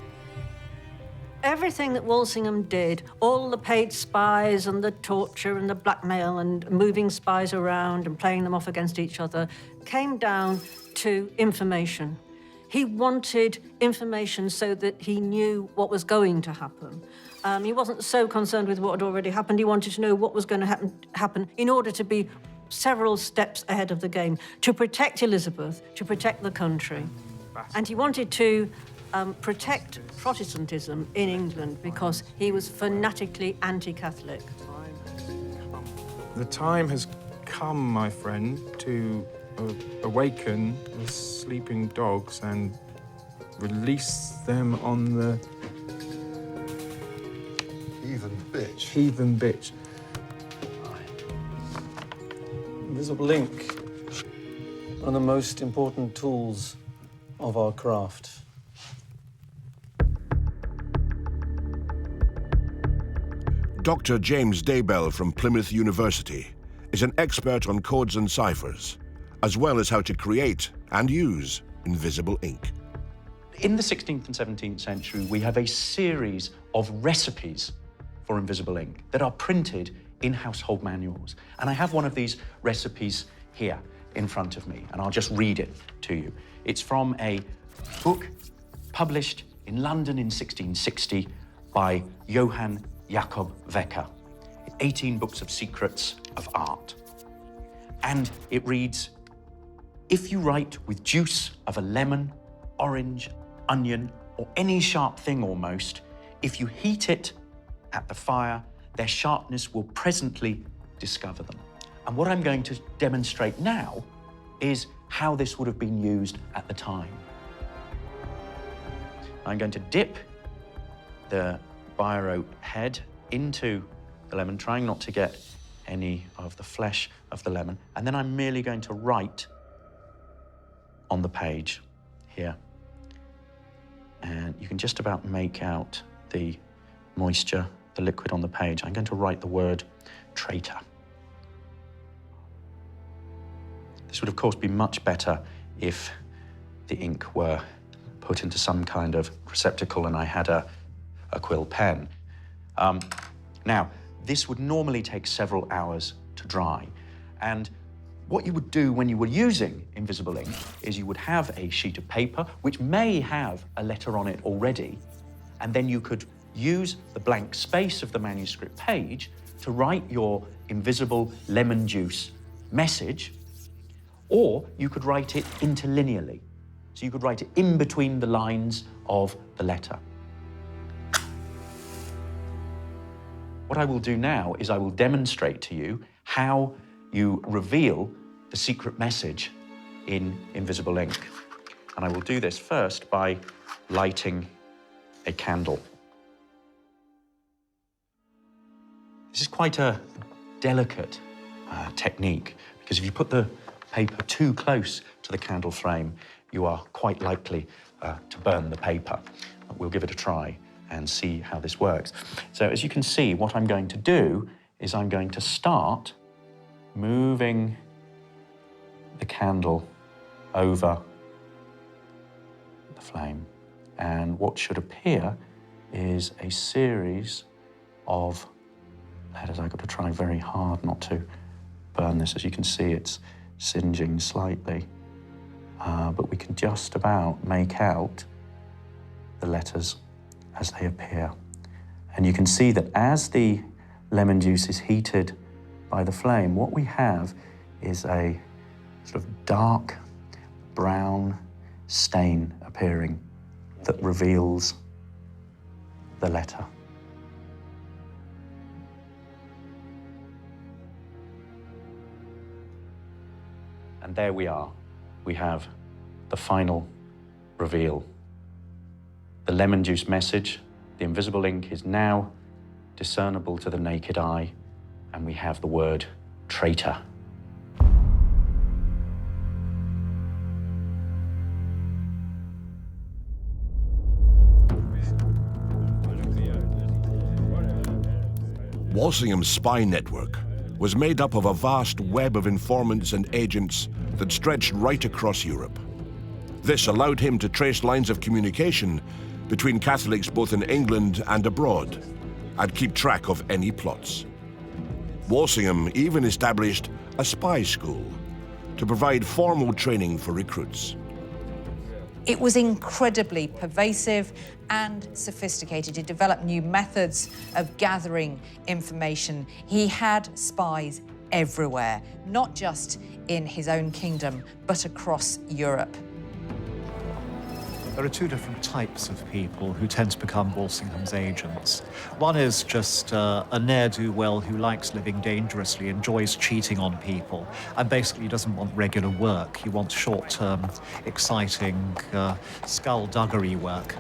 Everything that Walsingham did, all the paid spies and the torture and the blackmail and moving spies around and playing them off against each other, came down to information. He wanted information so that he knew what was going to happen. He wasn't so concerned with what had already happened. He wanted to know what was going to happen in order to be several steps ahead of the game to protect Elizabeth, to protect the country. And he wanted to protect Protestantism in England because he was fanatically anti-Catholic. The time has come, my friend, to awaken the sleeping dogs and release them on the... Heathen bitch. Heathen bitch. Invisible ink, one of the most important tools of our craft. Dr. James Daybell from Plymouth University is an expert on codes and ciphers, as well as how to create and use invisible ink. In the 16th and 17th century, we have a series of recipes for invisible ink that are printed in household manuals. And I have one of these recipes here in front of me, and I'll just read it to you. It's from a book published in London in 1660 by Johann Jakob Wecker, 18 Books of Secrets of Art. And it reads, if you write with juice of a lemon, orange, onion, or any sharp thing almost, if you heat it at the fire, their sharpness will presently discover them. And what I'm going to demonstrate now is how this would have been used at the time. I'm going to dip the biro head into the lemon, trying not to get any of the flesh of the lemon, and then I'm merely going to write on the page here. And you can just about make out the moisture, the liquid on the page. I'm going to write the word traitor. This would, of course, be much better if the ink were put into some kind of receptacle and I had a quill pen. Now, this would normally take several hours to dry. And what you would do when you were using invisible ink is you would have a sheet of paper, which may have a letter on it already, and then you could use the blank space of the manuscript page to write your invisible lemon juice message, or you could write it interlinearly. So you could write it in between the lines of the letter. What I will do now is I will demonstrate to you how you reveal the secret message in invisible ink. And I will do this first by lighting a candle. This is quite a delicate technique, because if you put the paper too close to the candle flame, you are quite likely to burn the paper. We'll give it a try and see how this works. So as you can see, what I'm going to do is I'm going to start moving the candle over the flame. And what should appear is a series of letters. I've got to try very hard not to burn this. As you can see, it's singeing slightly. But we can just about make out the letters as they appear. And you can see that as the lemon juice is heated by the flame, what we have is a sort of dark brown stain appearing that reveals the letter. And there we are. We have the final reveal. The lemon juice message, the invisible ink, is now discernible to the naked eye, and we have the word traitor. Walsingham's spy network was made up of a vast web of informants and agents that stretched right across Europe. This allowed him to trace lines of communication between Catholics both in England and abroad, and keep track of any plots. Walsingham even established a spy school to provide formal training for recruits. It was incredibly pervasive and sophisticated. He developed new methods of gathering information. He had spies everywhere, not just in his own kingdom, but across Europe. There are two different types of people who tend to become Walsingham's agents. One is just a ne'er-do-well who likes living dangerously, enjoys cheating on people, and basically doesn't want regular work. He wants short-term, exciting, skullduggery work.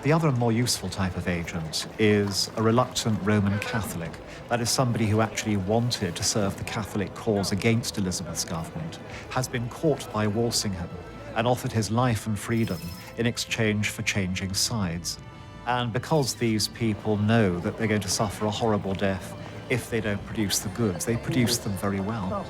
The other and more useful type of agent is a reluctant Roman Catholic. That is somebody who actually wanted to serve the Catholic cause against Elizabeth's government, has been caught by Walsingham and offered his life and freedom in exchange for changing sides. And because these people know that they're going to suffer a horrible death if they don't produce the goods, they produce them very well.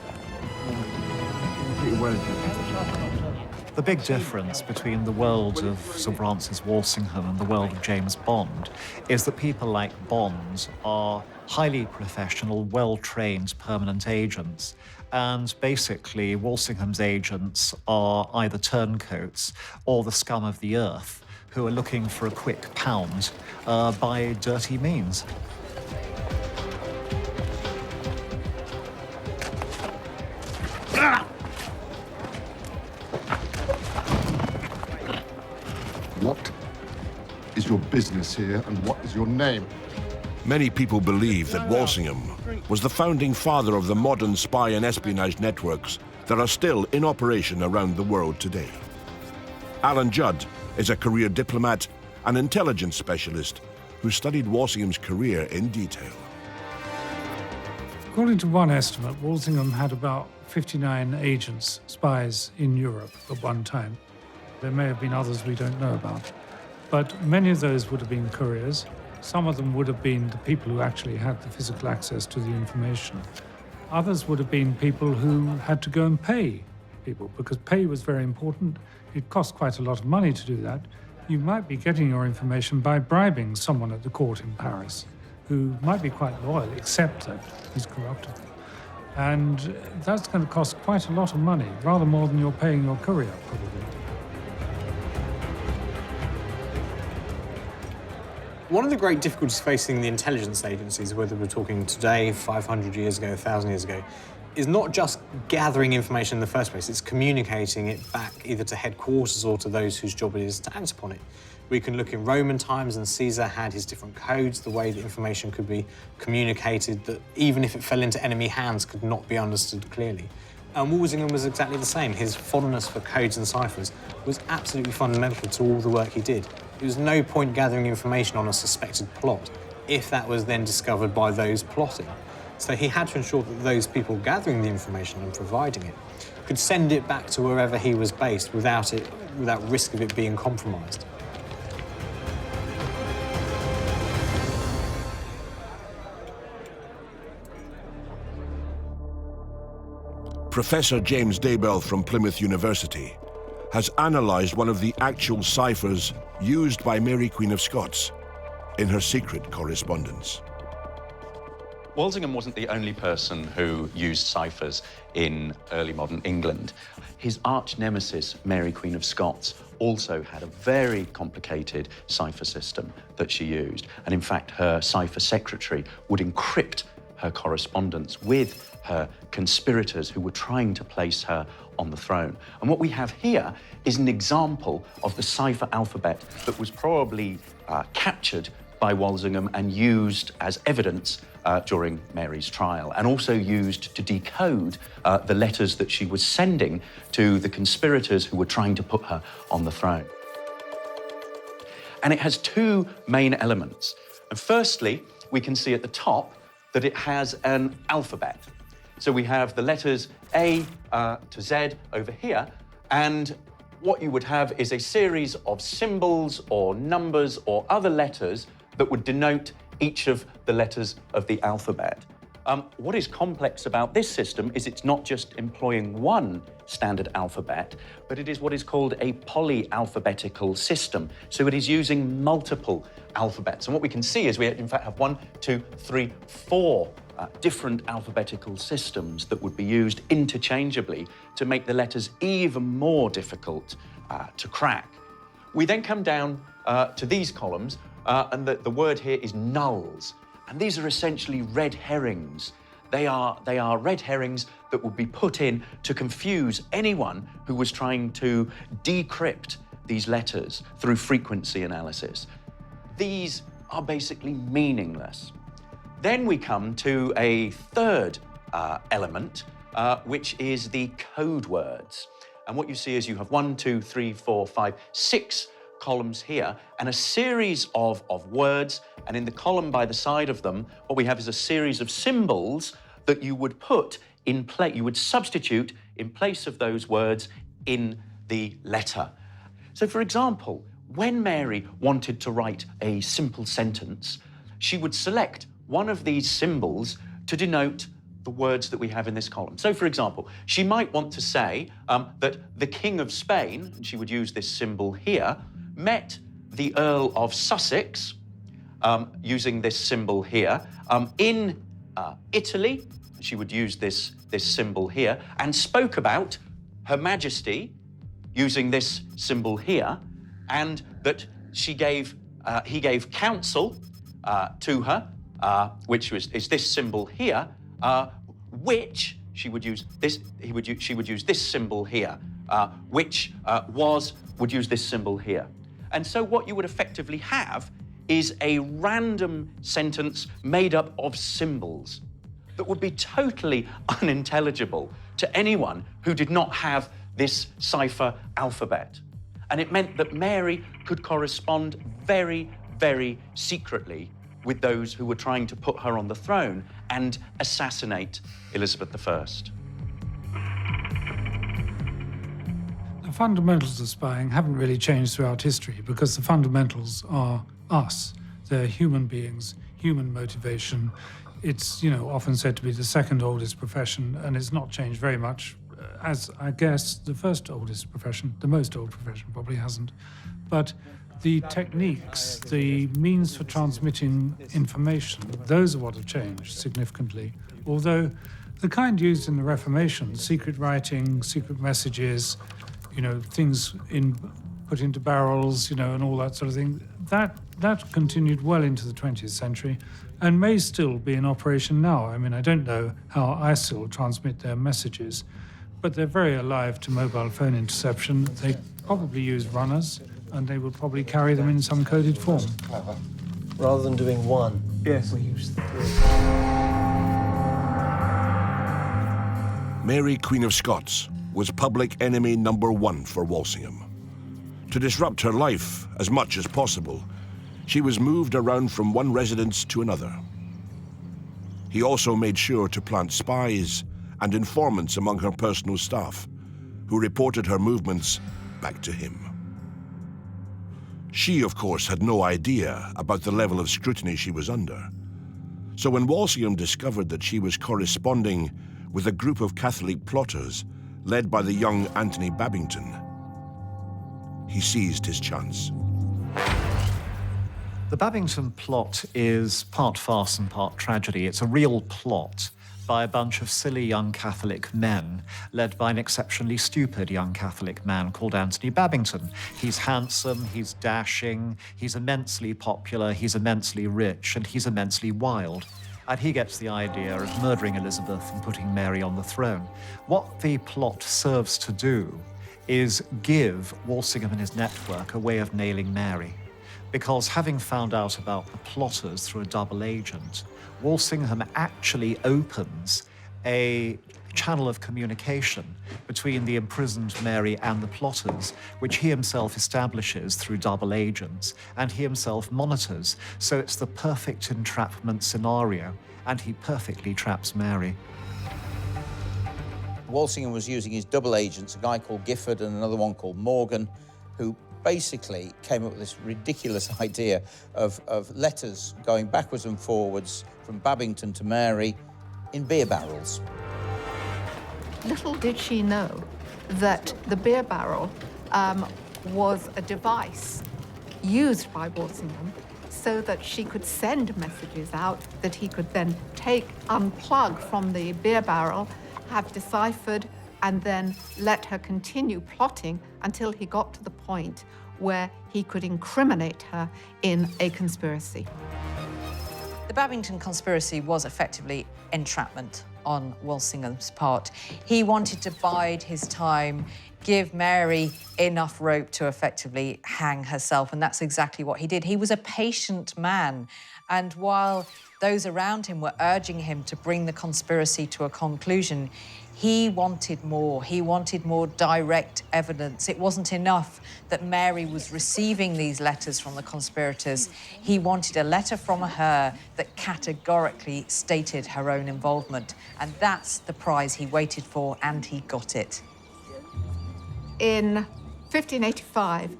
The big difference between the world of Sir Francis Walsingham and the world of James Bond is that people like Bond are highly professional, well-trained permanent agents. And basically, Walsingham's agents are either turncoats or the scum of the earth who are looking for a quick pound by dirty means. What is your business here, and what is your name? Many people believe that Walsingham was the founding father of the modern spy and espionage networks that are still in operation around the world today. Alan Judd is a career diplomat and intelligence specialist who studied Walsingham's career in detail. According to one estimate, Walsingham had about 59 agents, spies in Europe at one time. There may have been others we don't know about, but many of those would have been couriers. Some of them would have been the people who actually had the physical access to the information. Others would have been people who had to go and pay people, because pay was very important. It cost quite a lot of money to do that. You might be getting your information by bribing someone at the court in Paris, who might be quite loyal, except that he's corruptible. And that's going to cost quite a lot of money, rather more than you're paying your courier, probably. One of the great difficulties facing the intelligence agencies, whether we're talking today, 500 years ago, 1,000 years ago, is not just gathering information in the first place, it's communicating it back either to headquarters or to those whose job it is to act upon it. We can look in Roman times, and Caesar had his different codes, the way that information could be communicated, that even if it fell into enemy hands, could not be understood clearly. And Walsingham was exactly the same. His fondness for codes and ciphers was absolutely fundamental to all the work he did. There was no point gathering information on a suspected plot if that was then discovered by those plotting. So he had to ensure that those people gathering the information and providing it could send it back to wherever he was based without risk of it being compromised. Professor James Daybell from Plymouth University has analysed one of the actual ciphers used by Mary Queen of Scots in her secret correspondence. Walsingham wasn't the only person who used ciphers in early modern England. His arch nemesis, Mary Queen of Scots, also had a very complicated cipher system that she used. And in fact, her cipher secretary would encrypt her correspondence with her conspirators who were trying to place her on the throne. And what we have here is an example of the cipher alphabet that was probably captured by Walsingham and used as evidence during Mary's trial, and also used to decode the letters that she was sending to the conspirators who were trying to put her on the throne. And it has two main elements. And firstly, we can see at the top that it has an alphabet. So we have the letters A to Z over here, and what you would have is a series of symbols or numbers or other letters that would denote each of the letters of the alphabet. What is complex about this system is it's not just employing one standard alphabet, but it is what is called a polyalphabetical system. So it is using multiple alphabets. And what we can see is we in fact have 1, 2, 3, 4 different alphabetical systems that would be used interchangeably to make the letters even more difficult to crack. We then come down to these columns, and the word here is nulls. And these are essentially red herrings. They are red herrings that would be put in to confuse anyone who was trying to decrypt these letters through frequency analysis. These are basically meaningless. Then we come to a third element, which is the code words. And what you see is you have 1, 2, 3, 4, 5, 6 columns here, and a series of words, and in the column by the side of them, what we have is a series of symbols that you would put in place, you would substitute in place of those words in the letter. So, for example, when Mary wanted to write a simple sentence, she would select one of these symbols to denote the words that we have in this column. So, for example, she might want to say that the King of Spain, and she would use this symbol here, met the Earl of Sussex, using this symbol here, in Italy, she would use this symbol here, and spoke about Her Majesty using this symbol here, and that he gave counsel to her, which is this symbol here, which she would use this. She would use this symbol here, which would use this symbol here. And so what you would effectively have is a random sentence made up of symbols that would be totally unintelligible to anyone who did not have this cipher alphabet. And it meant that Mary could correspond very, very secretly with those who were trying to put her on the throne and assassinate Elizabeth I. The fundamentals of spying haven't really changed throughout history because the fundamentals are us. They're human beings, human motivation. It's, often said to be the second oldest profession, and it's not changed very much, as I guess the first oldest profession, the most old profession probably hasn't. But the techniques, the means for transmitting information, those are what have changed significantly. Although the kind used in the Reformation, secret writing, secret messages, things put into barrels, and all that sort of thing, that continued well into the 20th century and may still be in operation now. I mean, I don't know how ISIL transmit their messages, but they're very alive to mobile phone interception. They probably use runners, and they will probably carry them in some coded form. Clever. Rather than doing one, yes, we use 3. Mary, Queen of Scots, was public enemy number 1 for Walsingham. To disrupt her life as much as possible, she was moved around from one residence to another. He also made sure to plant spies and informants among her personal staff, who reported her movements back to him. She, of course, had no idea about the level of scrutiny she was under. So when Walsingham discovered that she was corresponding with a group of Catholic plotters led by the young Anthony Babington, he seized his chance. The Babington plot is part farce and part tragedy. It's a real plot by a bunch of silly young Catholic men, led by an exceptionally stupid young Catholic man called Anthony Babington. He's handsome, he's dashing, he's immensely popular, he's immensely rich, and he's immensely wild. And he gets the idea of murdering Elizabeth and putting Mary on the throne. What the plot serves to do is give Walsingham and his network a way of nailing Mary. Because having found out about the plotters through a double agent, Walsingham actually opens a channel of communication between the imprisoned Mary and the plotters, which he himself establishes through double agents, and he himself monitors. So it's the perfect entrapment scenario, and he perfectly traps Mary. Walsingham was using his double agents, a guy called Gifford and another one called Morgan, who basically came up with this ridiculous idea of letters going backwards and forwards from Babington to Mary in beer barrels. Little did she know that the beer barrel was a device used by Walsingham so that she could send messages out that he could then unplug from the beer barrel, have deciphered, and then let her continue plotting until he got to the point where he could incriminate her in a conspiracy. The Babington conspiracy was effectively entrapment on Walsingham's part. He wanted to bide his time, give Mary enough rope to effectively hang herself, and that's exactly what he did. He was a patient man, and while those around him were urging him to bring the conspiracy to a conclusion, he wanted more. He wanted more direct evidence. It wasn't enough that Mary was receiving these letters from the conspirators. He wanted a letter from her that categorically stated her own involvement. And that's the prize he waited for, and he got it. In 1585,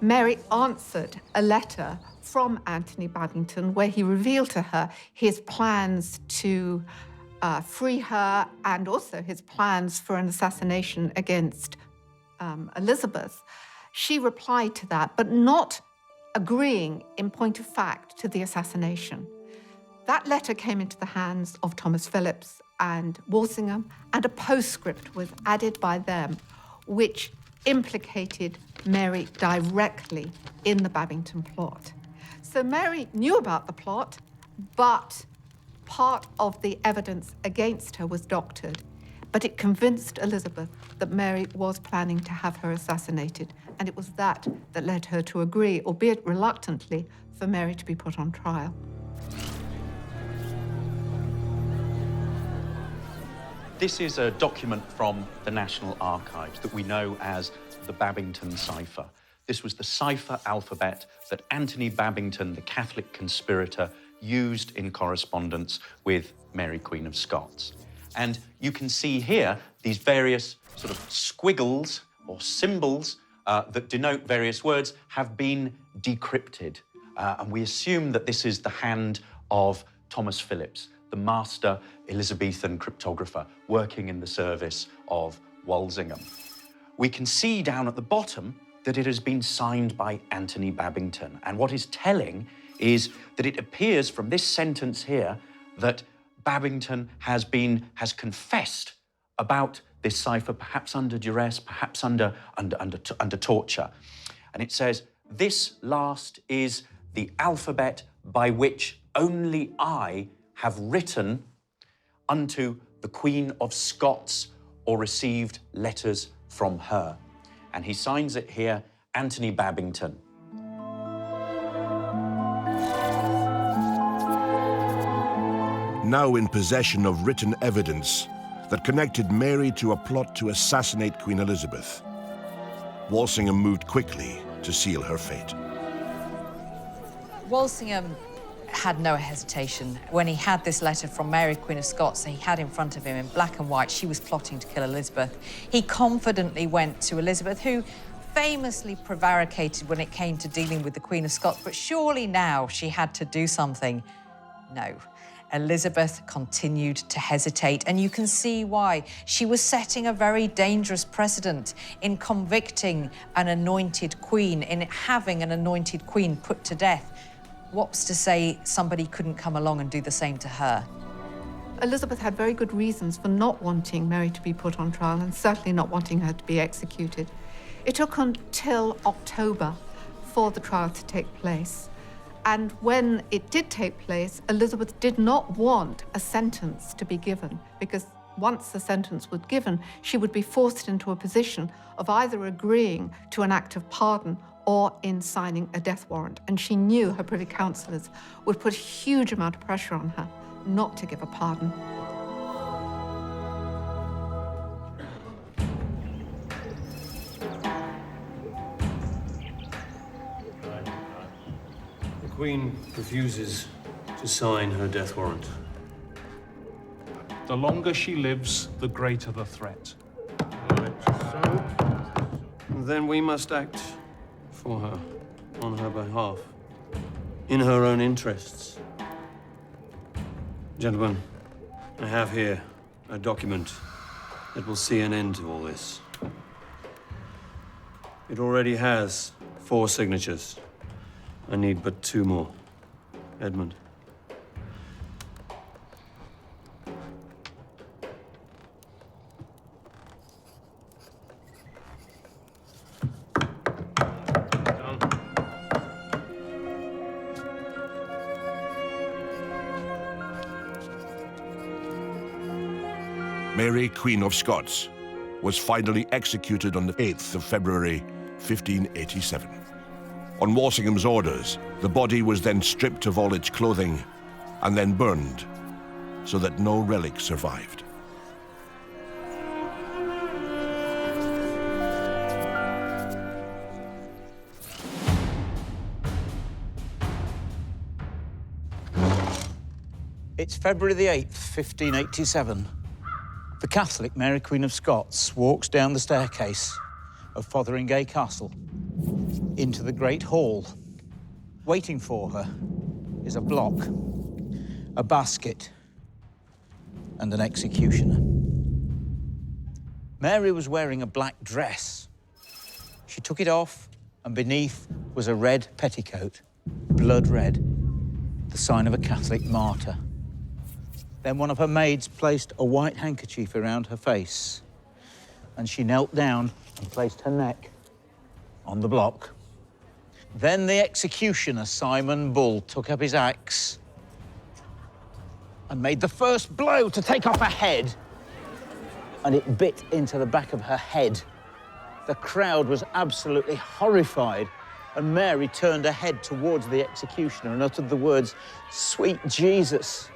Mary answered a letter from Anthony Babington where he revealed to her his plans to free her and also his plans for an assassination against Elizabeth. She replied to that, but not agreeing in point of fact to the assassination. That letter came into the hands of Thomas Phillips and Walsingham, and a postscript was added by them, which implicated Mary directly in the Babington plot. So Mary knew about the plot, but part of the evidence against her was doctored, but it convinced Elizabeth that Mary was planning to have her assassinated, and it was that that led her to agree, albeit reluctantly, for Mary to be put on trial. This is a document from the National Archives that we know as the Babington cipher. This was the cipher alphabet that Anthony Babington, the Catholic conspirator, used in correspondence with Mary, Queen of Scots. And you can see here these various sort of squiggles or symbols that denote various words have been decrypted. And we assume that this is the hand of Thomas Phillips, the master Elizabethan cryptographer working in the service of Walsingham. We can see down at the bottom that it has been signed by Anthony Babington. And what is telling is that it appears from this sentence here that Babington has confessed about this cipher, perhaps under duress, perhaps under torture. And it says, "This last is the alphabet by which only I have written unto the Queen of Scots or received letters from her." And he signs it here, Anthony Babington. Now in possession of written evidence that connected Mary to a plot to assassinate Queen Elizabeth, Walsingham moved quickly to seal her fate. Walsingham had no hesitation. When he had this letter from Mary, Queen of Scots, he had in front of him in black and white, she was plotting to kill Elizabeth. He confidently went to Elizabeth, who famously prevaricated when it came to dealing with the Queen of Scots, but surely now she had to do something. No. Elizabeth continued to hesitate, and you can see why. She was setting a very dangerous precedent in convicting an anointed queen, in having an anointed queen put to death. What's to say somebody couldn't come along and do the same to her? Elizabeth had very good reasons for not wanting Mary to be put on trial and certainly not wanting her to be executed. It took until October for the trial to take place. And when it did take place, Elizabeth did not want a sentence to be given, because once the sentence was given, she would be forced into a position of either agreeing to an act of pardon or in signing a death warrant. And she knew her privy councillors would put a huge amount of pressure on her not to give a pardon. The Queen refuses to sign her death warrant. The longer she lives, the greater the threat. Then we must act for her, on her behalf, in her own interests. Gentlemen, I have here a document that will see an end to all this. It already has 4 signatures. I need but 2 more. Edmund. Mary, Queen of Scots, was finally executed on the 8th of February, 1587. On Walsingham's orders, the body was then stripped of all its clothing and then burned so that no relic survived. It's February the 8th, 1587. The Catholic Mary Queen of Scots walks down the staircase of Fotheringay Castle into the Great Hall. Waiting for her is a block, a basket, and an executioner. Mary was wearing a black dress. She took it off, and beneath was a red petticoat, blood red, the sign of a Catholic martyr. Then one of her maids placed a white handkerchief around her face, and she knelt down and placed her neck on the block. Then the executioner, Simon Bull, took up his axe and made the first blow to take off her head, and it bit into the back of her head. The crowd was absolutely horrified, and Mary turned her head towards the executioner and uttered the words, "Sweet Jesus."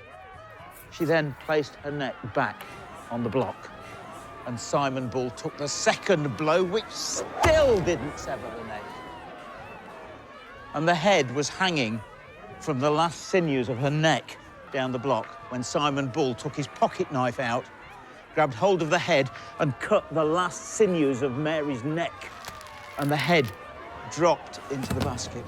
She then placed her neck back on the block, and Simon Bull took the second blow, which still didn't sever the neck. And the head was hanging from the last sinews of her neck down the block when Simon Bull took his pocket knife out, grabbed hold of the head and cut the last sinews of Mary's neck, and the head dropped into the basket.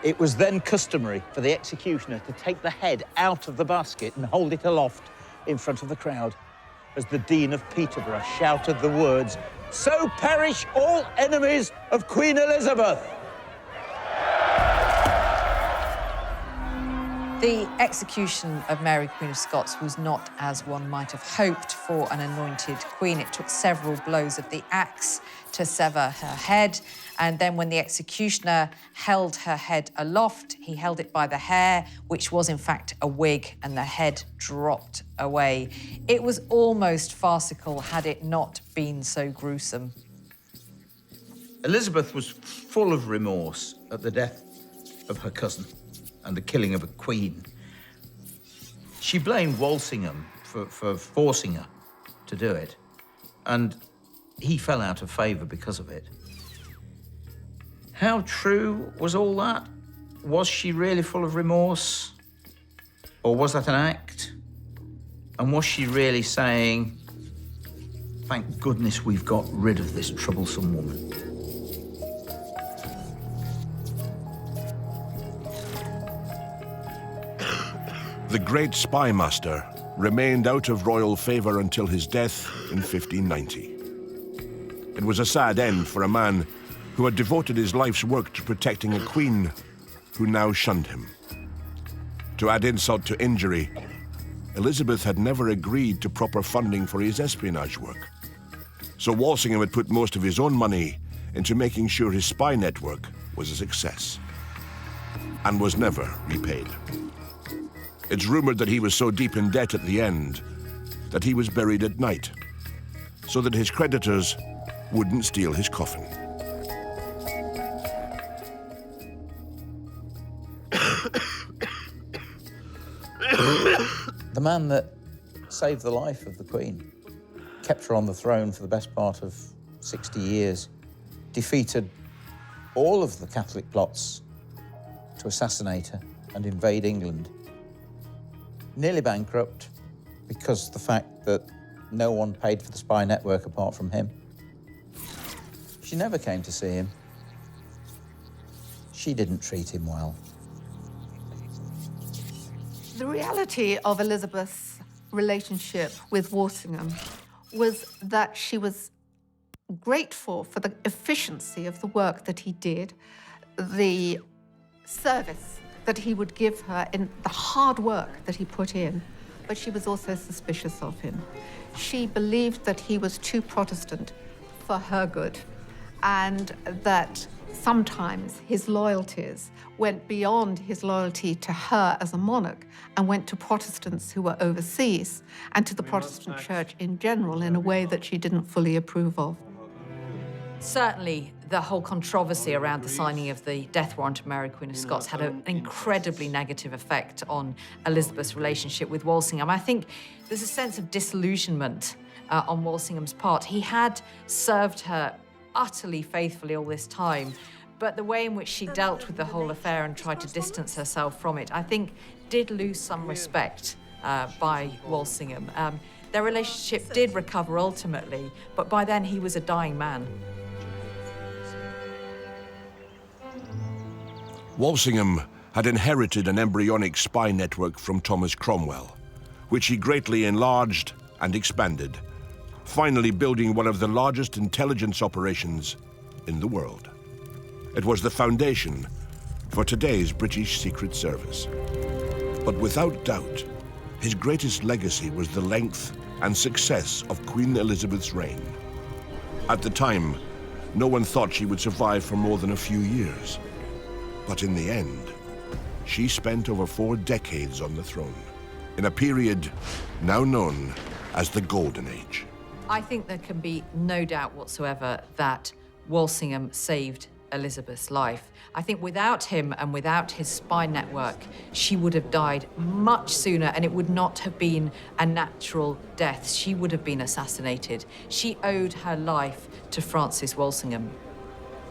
It was then customary for the executioner to take the head out of the basket and hold it aloft in front of the crowd as the Dean of Peterborough shouted the words, "So perish all enemies of Queen Elizabeth." The execution of Mary, Queen of Scots, was not as one might have hoped for an anointed queen. It took several blows of the axe to sever her head, and then when the executioner held her head aloft, he held it by the hair, which was in fact a wig, and the head dropped away. It was almost farcical had it not been so gruesome. Elizabeth was full of remorse at the death of her cousin and the killing of a queen. She blamed Walsingham for forcing her to do it, and he fell out of favour because of it. How true was all that? Was she really full of remorse? Or was that an act? And was she really saying, "Thank goodness we've got rid of this troublesome woman"? The great spy master remained out of royal favour until his death in 1590. It was a sad end for a man who had devoted his life's work to protecting a queen who now shunned him. To add insult to injury, Elizabeth had never agreed to proper funding for his espionage work. So Walsingham had put most of his own money into making sure his spy network was a success, and was never repaid. It's rumored that he was so deep in debt at the end that he was buried at night, so that his creditors wouldn't steal his coffin. The man that saved the life of the Queen, kept her on the throne for the best part of 60 years, defeated all of the Catholic plots to assassinate her and invade England. Nearly bankrupt because of the fact that no one paid for the spy network apart from him. She never came to see him. She didn't treat him well. The reality of Elizabeth's relationship with Walsingham was that she was grateful for the efficiency of the work that he did, the service that he would give her in the hard work that he put in, but she was also suspicious of him. She believed that he was too Protestant for her good, and that sometimes his loyalties went beyond his loyalty to her as a monarch and went to Protestants who were overseas and to the Protestant church in general in a way that she didn't fully approve of. Certainly, the whole controversy around the signing of the death warrant of Mary, Queen of Scots had an incredibly negative effect on Elizabeth's relationship with Walsingham. I think there's a sense of disillusionment on Walsingham's part. He had served her utterly faithfully all this time, but the way in which she dealt with the whole affair and tried to distance herself from it, I think, did lose some respect by Walsingham. Their relationship did recover ultimately, but by then he was a dying man. Walsingham had inherited an embryonic spy network from Thomas Cromwell, which he greatly enlarged and expanded, finally building one of the largest intelligence operations in the world. It was the foundation for today's British Secret Service. But without doubt, his greatest legacy was the length and success of Queen Elizabeth's reign. At the time, no one thought she would survive for more than a few years. But in the end, she spent over 4 decades on the throne, in a period now known as the Golden Age. I think there can be no doubt whatsoever that Walsingham saved Elizabeth's life. I think without him and without his spy network, she would have died much sooner, and it would not have been a natural death. She would have been assassinated. She owed her life to Francis Walsingham.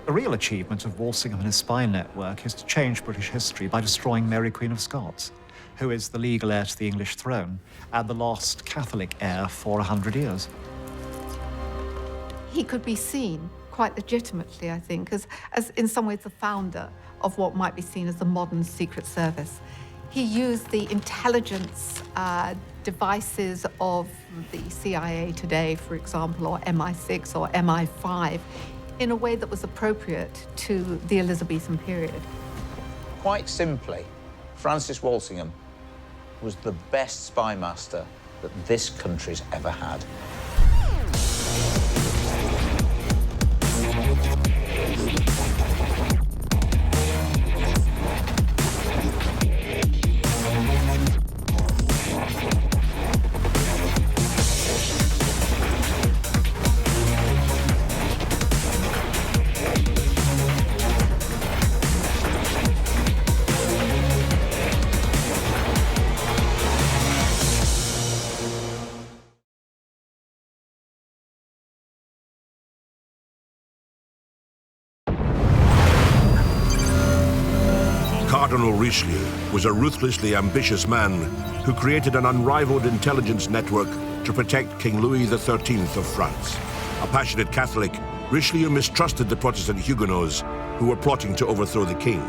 The real achievement of Walsingham and his spy network is to change British history by destroying Mary, Queen of Scots, who is the legal heir to the English throne and the last Catholic heir for 100 years. He could be seen quite legitimately, I think, as in some ways the founder of what might be seen as the modern Secret Service. He used the intelligence devices of the CIA today, for example, or MI6 or MI5, in a way that was appropriate to the Elizabethan period. Quite simply, Francis Walsingham was the best spy master that this country's ever had. Cardinal Richelieu was a ruthlessly ambitious man who created an unrivaled intelligence network to protect King Louis XIII of France. A passionate Catholic, Richelieu mistrusted the Protestant Huguenots who were plotting to overthrow the king,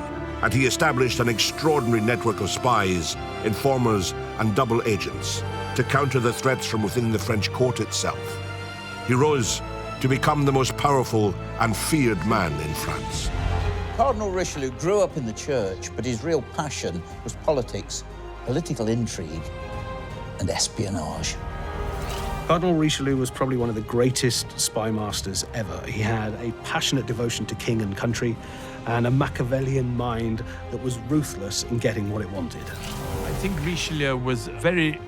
and he established an extraordinary network of spies, informers, and double agents to counter the threats from within the French court itself. He rose to become the most powerful and feared man in France. Cardinal Richelieu grew up in the church, but his real passion was politics, political intrigue, and espionage. Cardinal Richelieu was probably one of the greatest spy masters ever. He had a passionate devotion to king and country and a Machiavellian mind that was ruthless in getting what it wanted. I think Richelieu was very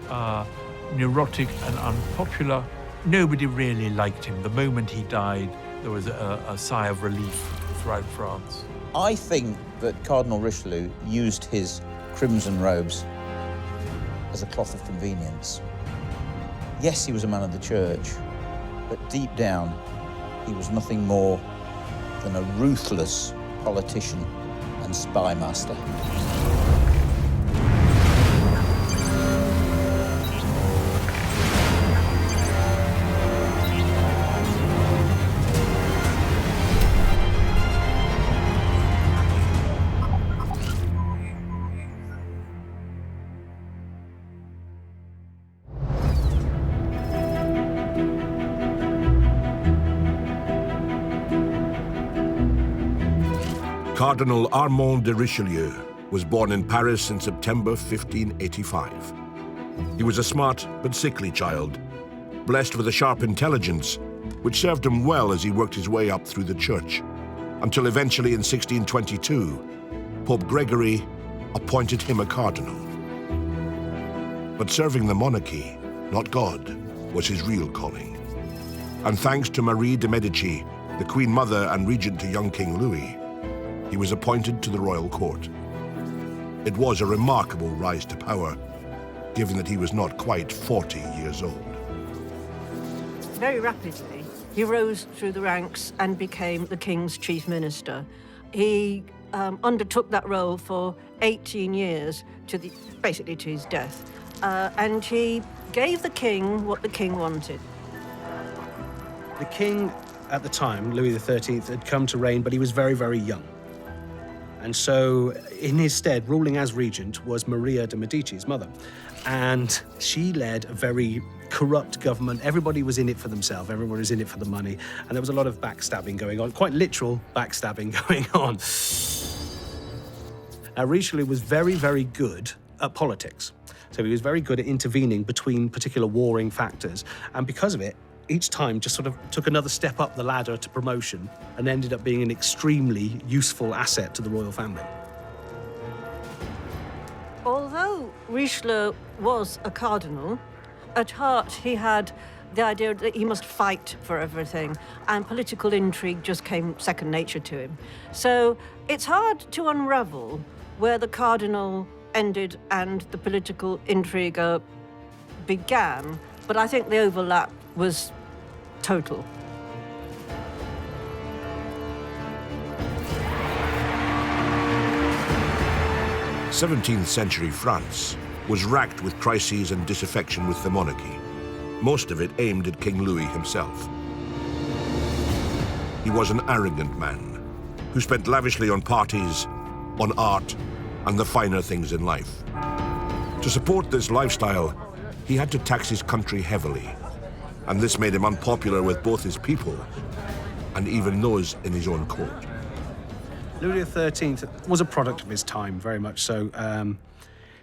neurotic and unpopular. Nobody really liked him. The moment he died, there was a sigh of relief throughout France. I think that Cardinal Richelieu used his crimson robes as a cloth of convenience. Yes, he was a man of the church, but deep down, he was nothing more than a ruthless politician and spy master. Cardinal Armand de Richelieu was born in Paris in September 1585. He was a smart but sickly child, blessed with a sharp intelligence, which served him well as he worked his way up through the church. until eventually in 1622, Pope Gregory appointed him a cardinal. But serving the monarchy, not God, was his real calling. And thanks to Marie de Medici, the Queen Mother and regent to young King Louis, he was appointed to the royal court. It was a remarkable rise to power, given that he was not quite 40 years old. Very rapidly, he rose through the ranks and became the king's chief minister. He undertook that role for 18 years, basically to his death. And he gave the king what the king wanted. The king, at the time, Louis XIII, had come to reign, but he was very, very young. And so, in his stead, ruling as regent was Maria de Medici, his mother. And she led a very corrupt government. Everybody was in it for themselves. Everybody was in it for the money. And there was a lot of backstabbing going on, quite literal backstabbing going on. Now, Richelieu was very, very good at politics. So he was very good at intervening between particular warring factors. And because of it, each time just sort of took another step up the ladder to promotion and ended up being an extremely useful asset to the royal family. Although Richelieu was a cardinal, at heart he had the idea that he must fight for everything, and political intrigue just came second nature to him. So it's hard to unravel where the cardinal ended and the political intrigue began, but I think the overlap was total. '17th century France was racked with crises and disaffection with the monarchy, most of it aimed at King Louis himself. He was an arrogant man who spent lavishly on parties, on art, and the finer things in life. To support this lifestyle, he had to tax his country heavily, and this made him unpopular with both his people and even those in his own court. Louis XIII was a product of his time, very much so.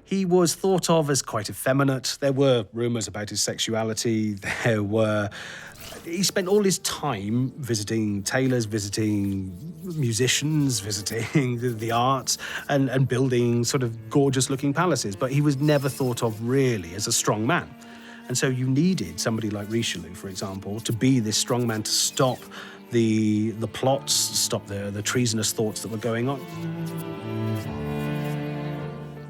He was thought of as quite effeminate. There were rumours about his sexuality. He spent all his time visiting tailors, visiting musicians, visiting the arts, and building sort of gorgeous-looking palaces. But he was never thought of really as a strong man. And so you needed somebody like Richelieu, for example, to be this strong man to stop the plots, stop the treasonous thoughts that were going on.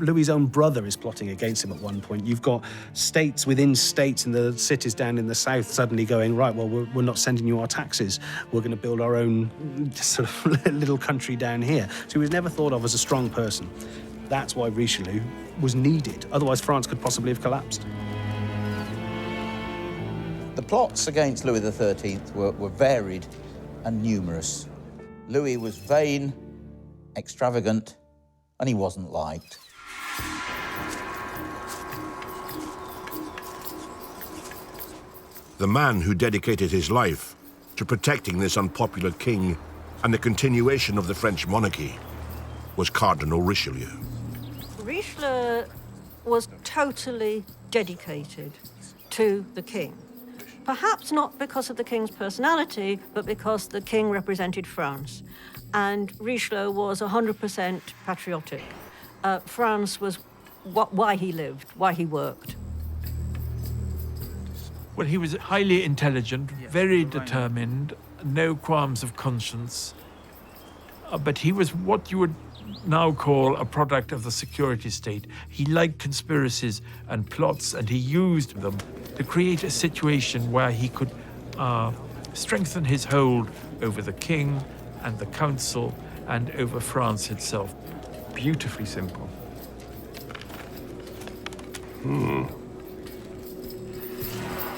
Louis's own brother is plotting against him at one point. You've got states within states in the cities down in the south suddenly going, right, well, we're not sending you our taxes. We're going to build our own sort of little country down here. So he was never thought of as a strong person. That's why Richelieu was needed. Otherwise, France could possibly have collapsed. The plots against Louis XIII were varied and numerous. Louis was vain, extravagant, and he wasn't liked. The man who dedicated his life to protecting this unpopular king and the continuation of the French monarchy was Cardinal Richelieu. Richelieu was totally dedicated to the king. Perhaps not because of the king's personality, but because the king represented France. And Richelieu was 100% patriotic. France was why he lived, why he worked. Well, he was highly intelligent, very determined, no qualms of conscience. But he was what you would now call a product of the security state. He liked conspiracies and plots, and he used them to create a situation where he could strengthen his hold over the king and the council and over France itself. Beautifully simple.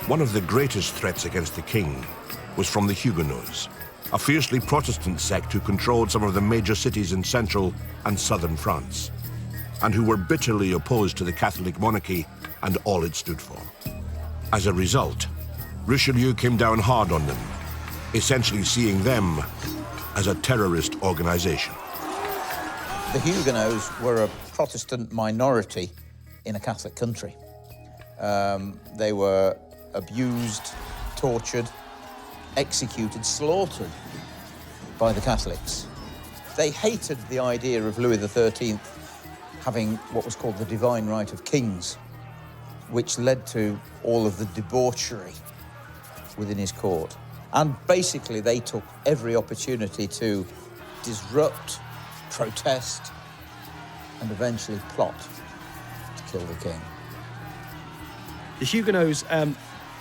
One of the greatest threats against the king was from the Huguenots, a fiercely Protestant sect who controlled some of the major cities in central and southern France, and who were bitterly opposed to the Catholic monarchy and all it stood for. As a result, Richelieu came down hard on them, essentially seeing them as a terrorist organization. The Huguenots were a Protestant minority in a Catholic country. They were abused, tortured, executed, slaughtered by the Catholics. They hated the idea of Louis XIII having what was called the divine right of kings, which led to all of the debauchery within his court. And basically, they took every opportunity to disrupt, protest, and eventually plot to kill the king. The Huguenots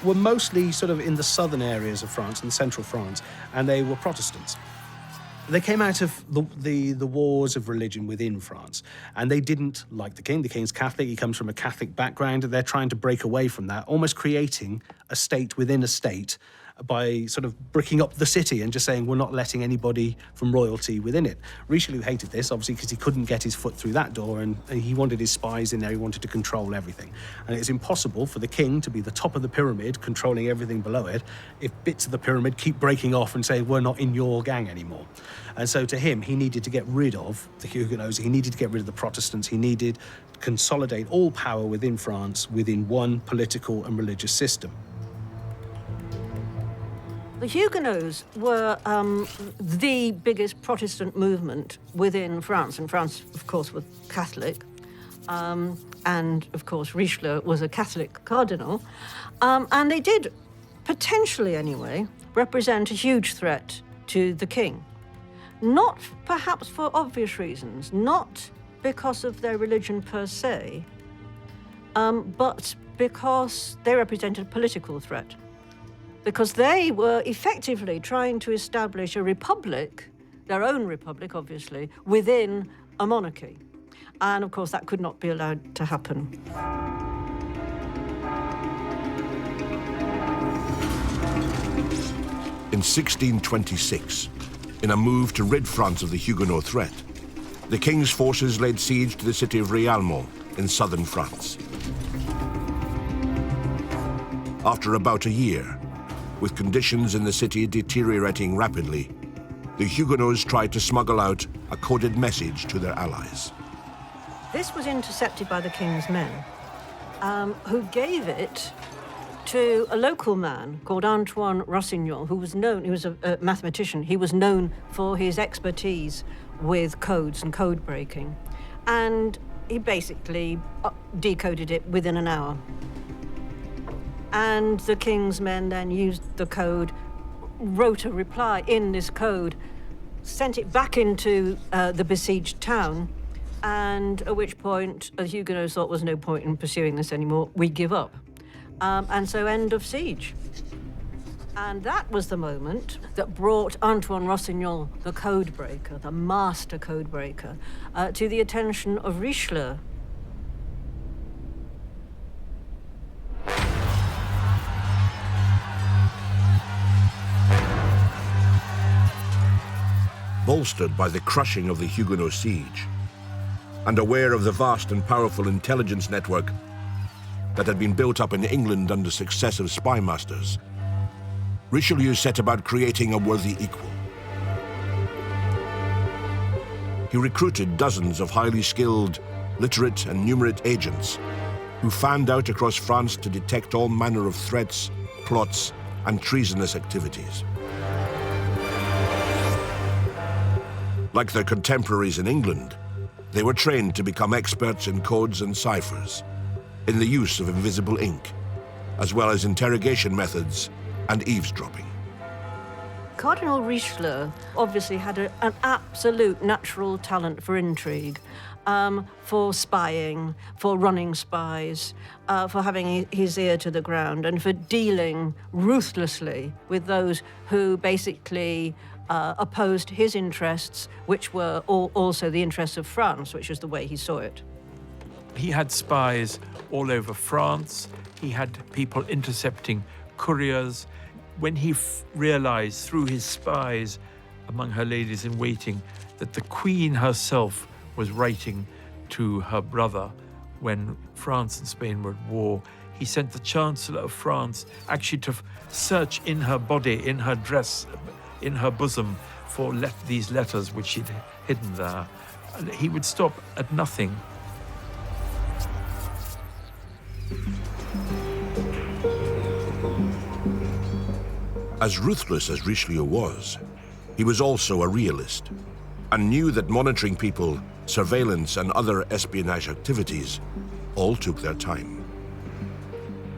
were mostly sort of in the southern areas of France, in central France, and they were Protestants. They came out of the wars of religion within France, and they didn't like the king. The king's Catholic. He comes from a Catholic background, and they're trying to break away from that, almost creating a state within a state by sort of bricking up the city and just saying, we're not letting anybody from royalty within it. Richelieu hated this, obviously, because he couldn't get his foot through that door, and he wanted his spies in there. He wanted to control everything. And it's impossible for the king to be the top of the pyramid, controlling everything below it, if bits of the pyramid keep breaking off and saying, we're not in your gang anymore. And so to him, he needed to get rid of the Huguenots. He needed to get rid of the Protestants. He needed to consolidate all power within France within one political and religious system. The Huguenots were the biggest Protestant movement within France, and France, of course, was Catholic, and, of course, Richelieu was a Catholic cardinal, and they did, potentially anyway, represent a huge threat to the king. Not perhaps for obvious reasons, not because of their religion per se, but because they represented a political threat. Because they were effectively trying to establish a republic, their own republic, obviously, within a monarchy. And, of course, that could not be allowed to happen. In 1626, in a move to rid France of the Huguenot threat, the king's forces laid siege to the city of Realmont in southern France. After about a year, with conditions in the city deteriorating rapidly, the Huguenots tried to smuggle out a coded message to their allies. This was intercepted by the king's men, who gave it to a local man called Antoine Rossignol, who was known, he was a mathematician, he was known for his expertise with codes and code breaking. And he basically decoded it within an hour. And the king's men then used the code, wrote a reply in this code, sent it back into the besieged town, and at which point the Huguenots thought there's no point in pursuing this anymore, we give up. And so end of siege. And that was the moment that brought Antoine Rossignol, the code breaker, the master code breaker, to the attention of Richelieu. Bolstered by the crushing of the Huguenot siege, and aware of the vast and powerful intelligence network that had been built up in England under successive spy masters, Richelieu set about creating a worthy equal. He recruited dozens of highly skilled, literate and numerate agents who fanned out across France to detect all manner of threats, plots and treasonous activities. Like their contemporaries in England, they were trained to become experts in codes and ciphers, in the use of invisible ink, as well as interrogation methods and eavesdropping. Cardinal Richelieu obviously had an absolute natural talent for intrigue, for spying, for running spies, for having his ear to the ground, and for dealing ruthlessly with those who basically opposed his interests, which were also the interests of France, which is the way he saw it. He had spies all over France. He had people intercepting couriers. When he realized through his spies among her ladies in waiting that the Queen herself was writing to her brother when France and Spain were at war, he sent the Chancellor of France actually to search in her body, in her dress, in her bosom for these letters which she'd hidden there. And he would stop at nothing. As ruthless as Richelieu was, He was also a realist and knew that monitoring people, surveillance and other espionage activities all took their time.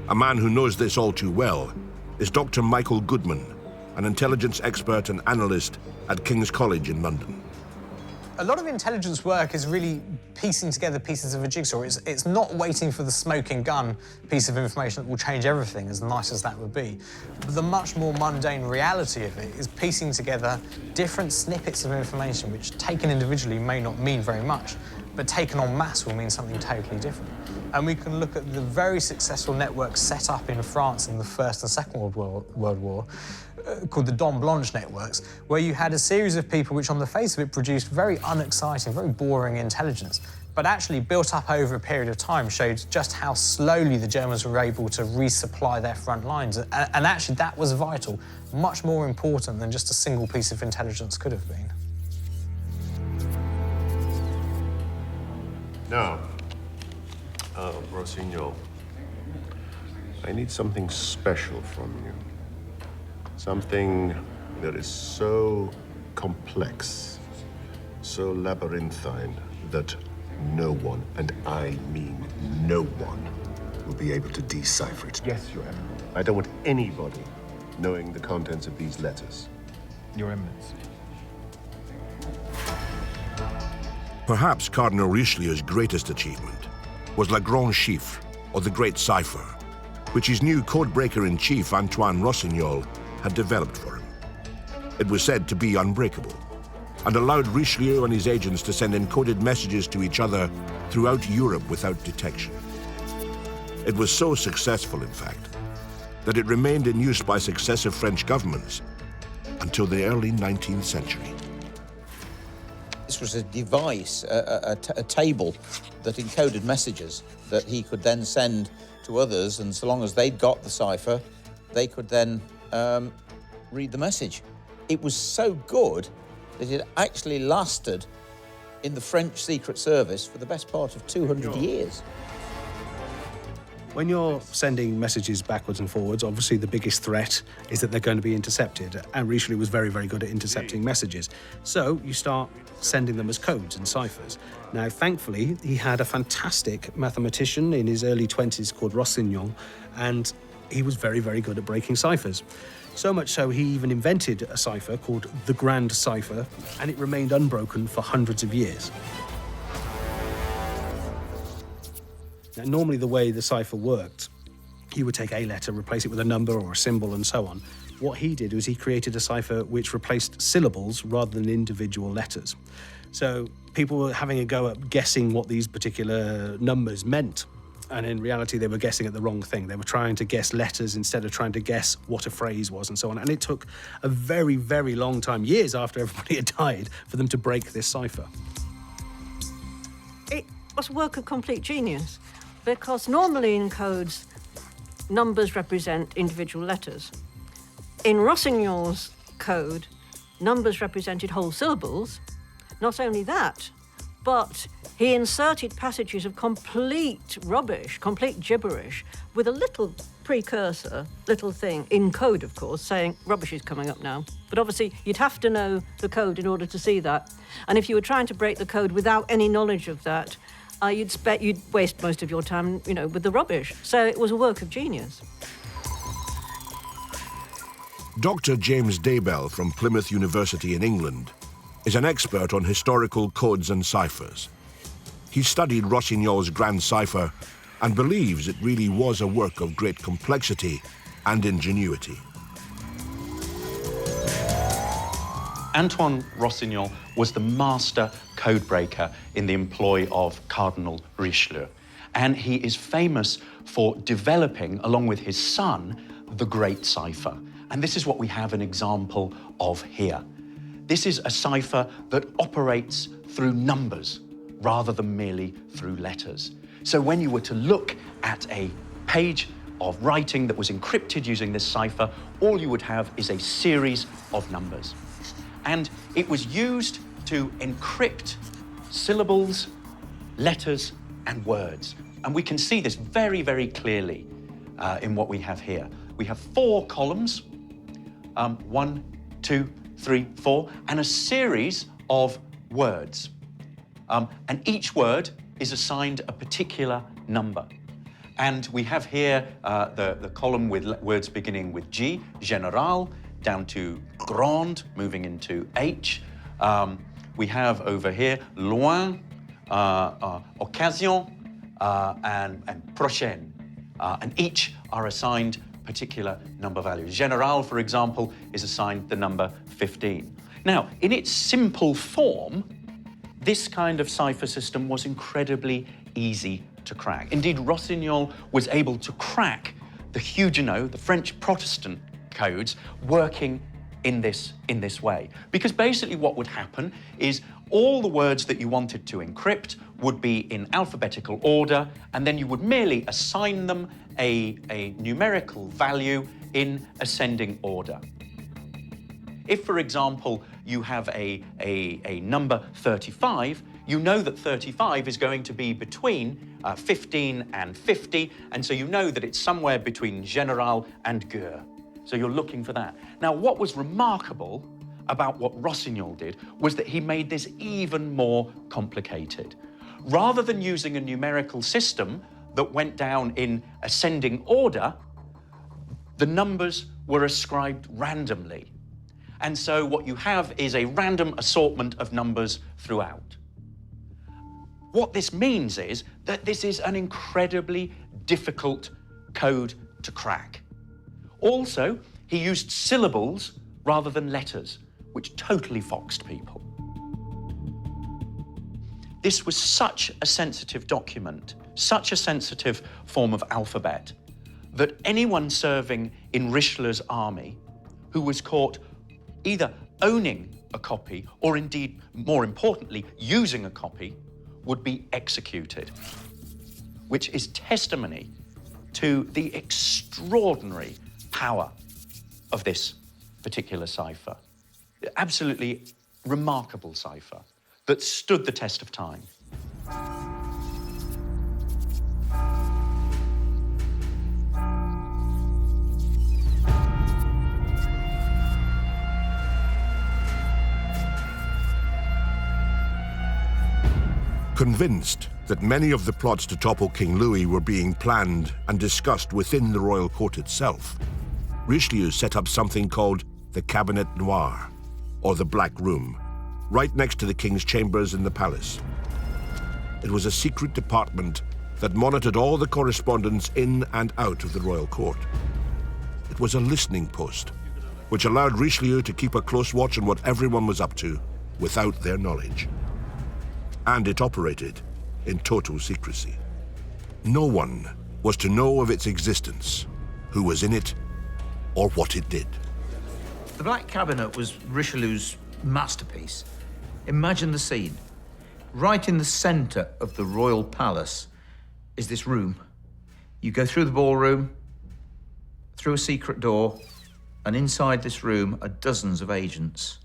A man who knows this all too well is Dr. Michael Goodman, an intelligence expert and analyst at King's College in London. A lot of intelligence work is really piecing together pieces of a jigsaw. It's not waiting for the smoking gun piece of information that will change everything, as nice as that would be. But the much more mundane reality of it is piecing together different snippets of information which, taken individually, may not mean very much, but taken en masse will mean something totally different. And we can look at the very successful network set up in France in the First and Second World War, called the Dom Blanche networks, where you had a series of people which on the face of it produced very unexciting, very boring intelligence, but actually built up over a period of time showed just how slowly the Germans were able to resupply their front lines. And actually that was vital, much more important than just a single piece of intelligence could have been. Now, Rossignol, I need something special from you. Something that is so complex, so labyrinthine, that no one, and I mean no one, will be able to decipher it. Yes, Your Eminence. I don't want anybody knowing the contents of these letters. Your Eminence. Perhaps Cardinal Richelieu's greatest achievement was Le Grand Chiffre, or the Great Cipher, which his new codebreaker-in-chief, Antoine Rossignol, had developed for him. It was said to be unbreakable and allowed Richelieu and his agents to send encoded messages to each other throughout Europe without detection. It was so successful, in fact, that it remained in use by successive French governments until the early 19th century. This was a device, a table that encoded messages that he could then send to others, and so long as they'd got the cipher, they could then read the message. It was so good that it actually lasted in the French Secret Service for the best part of 200 years. When you're sending messages backwards and forwards, obviously the biggest threat is that they're going to be intercepted, and Richelieu was very, very good at intercepting messages. So you start sending them as codes and ciphers. Now, thankfully, he had a fantastic mathematician in his early 20s called Rossignol, and he was very, very good at breaking ciphers. So much so, he even invented a cipher called the Grand Cipher, and it remained unbroken for hundreds of years. Now, normally the way the cipher worked, you would take a letter, replace it with a number or a symbol, and so on. What he did was he created a cipher which replaced syllables rather than individual letters. So people were having a go at guessing what these particular numbers meant. And in reality, they were guessing at the wrong thing. They were trying to guess letters instead of trying to guess what a phrase was and so on. And it took a very, very long time, years after everybody had died, for them to break this cipher. It was a work of complete genius, because normally in codes, numbers represent individual letters. In Rossignol's code, numbers represented whole syllables. Not only that, but he inserted passages of complete rubbish, complete gibberish, with a little precursor, little thing, in code, of course, saying rubbish is coming up now. But obviously, you'd have to know the code in order to see that. And if you were trying to break the code without any knowledge of that, you'd waste most of your time, with the rubbish. So it was a work of genius. Dr. James Daybell from Plymouth University in England is an expert on historical codes and ciphers. He studied Rossignol's Grand Cipher and believes it really was a work of great complexity and ingenuity. Antoine Rossignol was the master codebreaker in the employ of Cardinal Richelieu, and he is famous for developing, along with his son, the Great Cipher. And this is what we have an example of here. This is a cipher that operates through numbers rather than merely through letters. So when you were to look at a page of writing that was encrypted using this cipher, all you would have is a series of numbers. And it was used to encrypt syllables, letters, and words. And we can see this very, very clearly in what we have here. We have 4 columns, 1, 2, 3, 4, and a series of words. And each word is assigned a particular number. And we have here the column with words beginning with G, General, down to Grande, moving into H. We have over here Loin, Occasion, and Prochaine. And each are assigned particular number values. General, for example, is assigned the number 15. Now, in its simple form, this kind of cipher system was incredibly easy to crack. Indeed, Rossignol was able to crack the Huguenot, the French Protestant codes, working in this way. Because basically what would happen is all the words that you wanted to encrypt would be in alphabetical order, and then you would merely assign them a numerical value in ascending order. If, for example, you have a number 35, you know that 35 is going to be between 15 and 50, and so you know that it's somewhere between General and Gueux. So you're looking for that. Now, what was remarkable about what Rossignol did was that he made this even more complicated. Rather than using a numerical system that went down in ascending order, the numbers were ascribed randomly. And so what you have is a random assortment of numbers throughout. What this means is that this is an incredibly difficult code to crack. Also, he used syllables rather than letters, which totally foxed people. This was such a sensitive document, such a sensitive form of alphabet, that anyone serving in Richelieu's army who was caught either owning a copy or indeed, more importantly, using a copy would be executed, which is testimony to the extraordinary power of this particular cipher. Absolutely remarkable cipher that stood the test of time. Convinced that many of the plots to topple King Louis were being planned and discussed within the royal court itself, Richelieu set up something called the Cabinet Noir, or the Black Room, right next to the king's chambers in the palace. It was a secret department that monitored all the correspondence in and out of the royal court. It was a listening post, which allowed Richelieu to keep a close watch on what everyone was up to without their knowledge. And it operated in total secrecy. No one was to know of its existence, who was in it, or what it did. The Black Cabinet was Richelieu's masterpiece. Imagine the scene. Right in the centre of the royal palace is this room. You go through the ballroom, through a secret door, and inside this room are dozens of agents.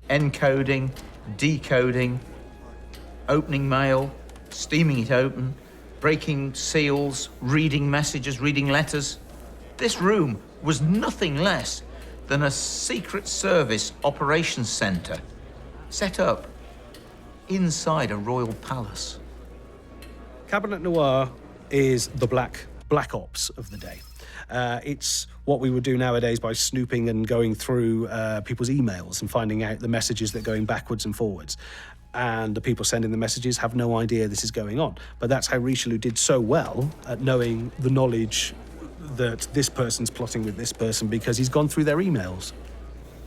Encoding, decoding, opening mail, steaming it open, breaking seals, reading messages, reading letters. This room was nothing less than a Secret Service operations centre set up inside a royal palace. Cabinet Noir is the black ops of the day. It's what we would do nowadays by snooping and going through people's emails and finding out the messages that are going backwards and forwards. And the people sending the messages have no idea this is going on. But that's how Richelieu did so well at knowing the knowledge that this person's plotting with this person because he's gone through their emails.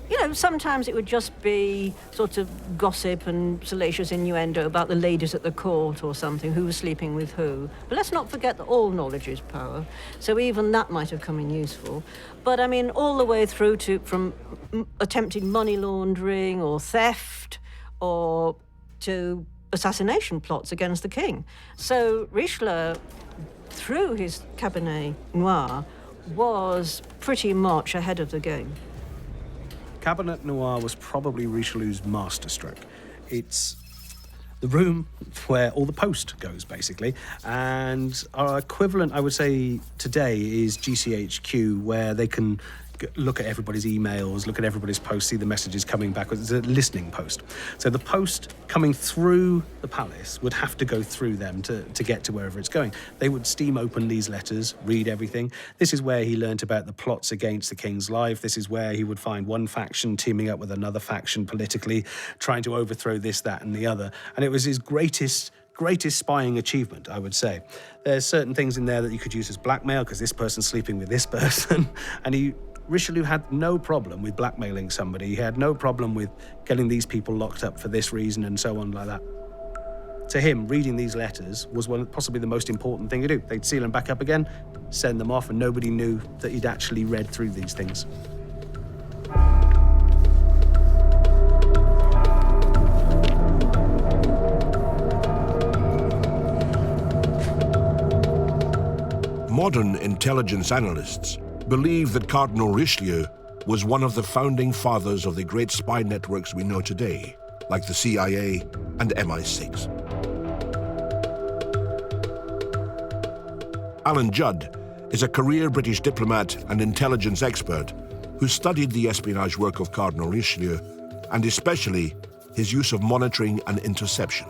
You know, sometimes it would just be sort of gossip and salacious innuendo about the ladies at the court or something, who was sleeping with who. But let's not forget that all knowledge is power, so even that might have come in useful. But I mean, all the way through to from attempted money laundering or theft or to assassination plots against the king. So Richelieu, through his Cabinet Noir, was pretty much ahead of the game. Cabinet Noir was probably Richelieu's masterstroke. It's the room where all the post goes, basically. And our equivalent, I would say, today is GCHQ, where they can look at everybody's emails, look at everybody's posts, see the messages coming back. It's a listening post. So the post coming through the palace would have to go through them to get to wherever it's going. They would steam open these letters, read everything. This is where he learnt about the plots against the king's life. This is where he would find one faction teaming up with another faction politically, trying to overthrow this, that, and the other. And it was his greatest spying achievement, I would say. There's certain things in there that you could use as blackmail, because this person's sleeping with this person. And Richelieu had no problem with blackmailing somebody. He had no problem with getting these people locked up for this reason and so on like that. To him, reading these letters was possibly the most important thing to do. They'd seal them back up again, send them off, and nobody knew that he'd actually read through these things. Modern intelligence analysts believe that Cardinal Richelieu was one of the founding fathers of the great spy networks we know today, like the CIA and MI6. Alan Judd is a career British diplomat and intelligence expert who studied the espionage work of Cardinal Richelieu, and especially his use of monitoring and interception.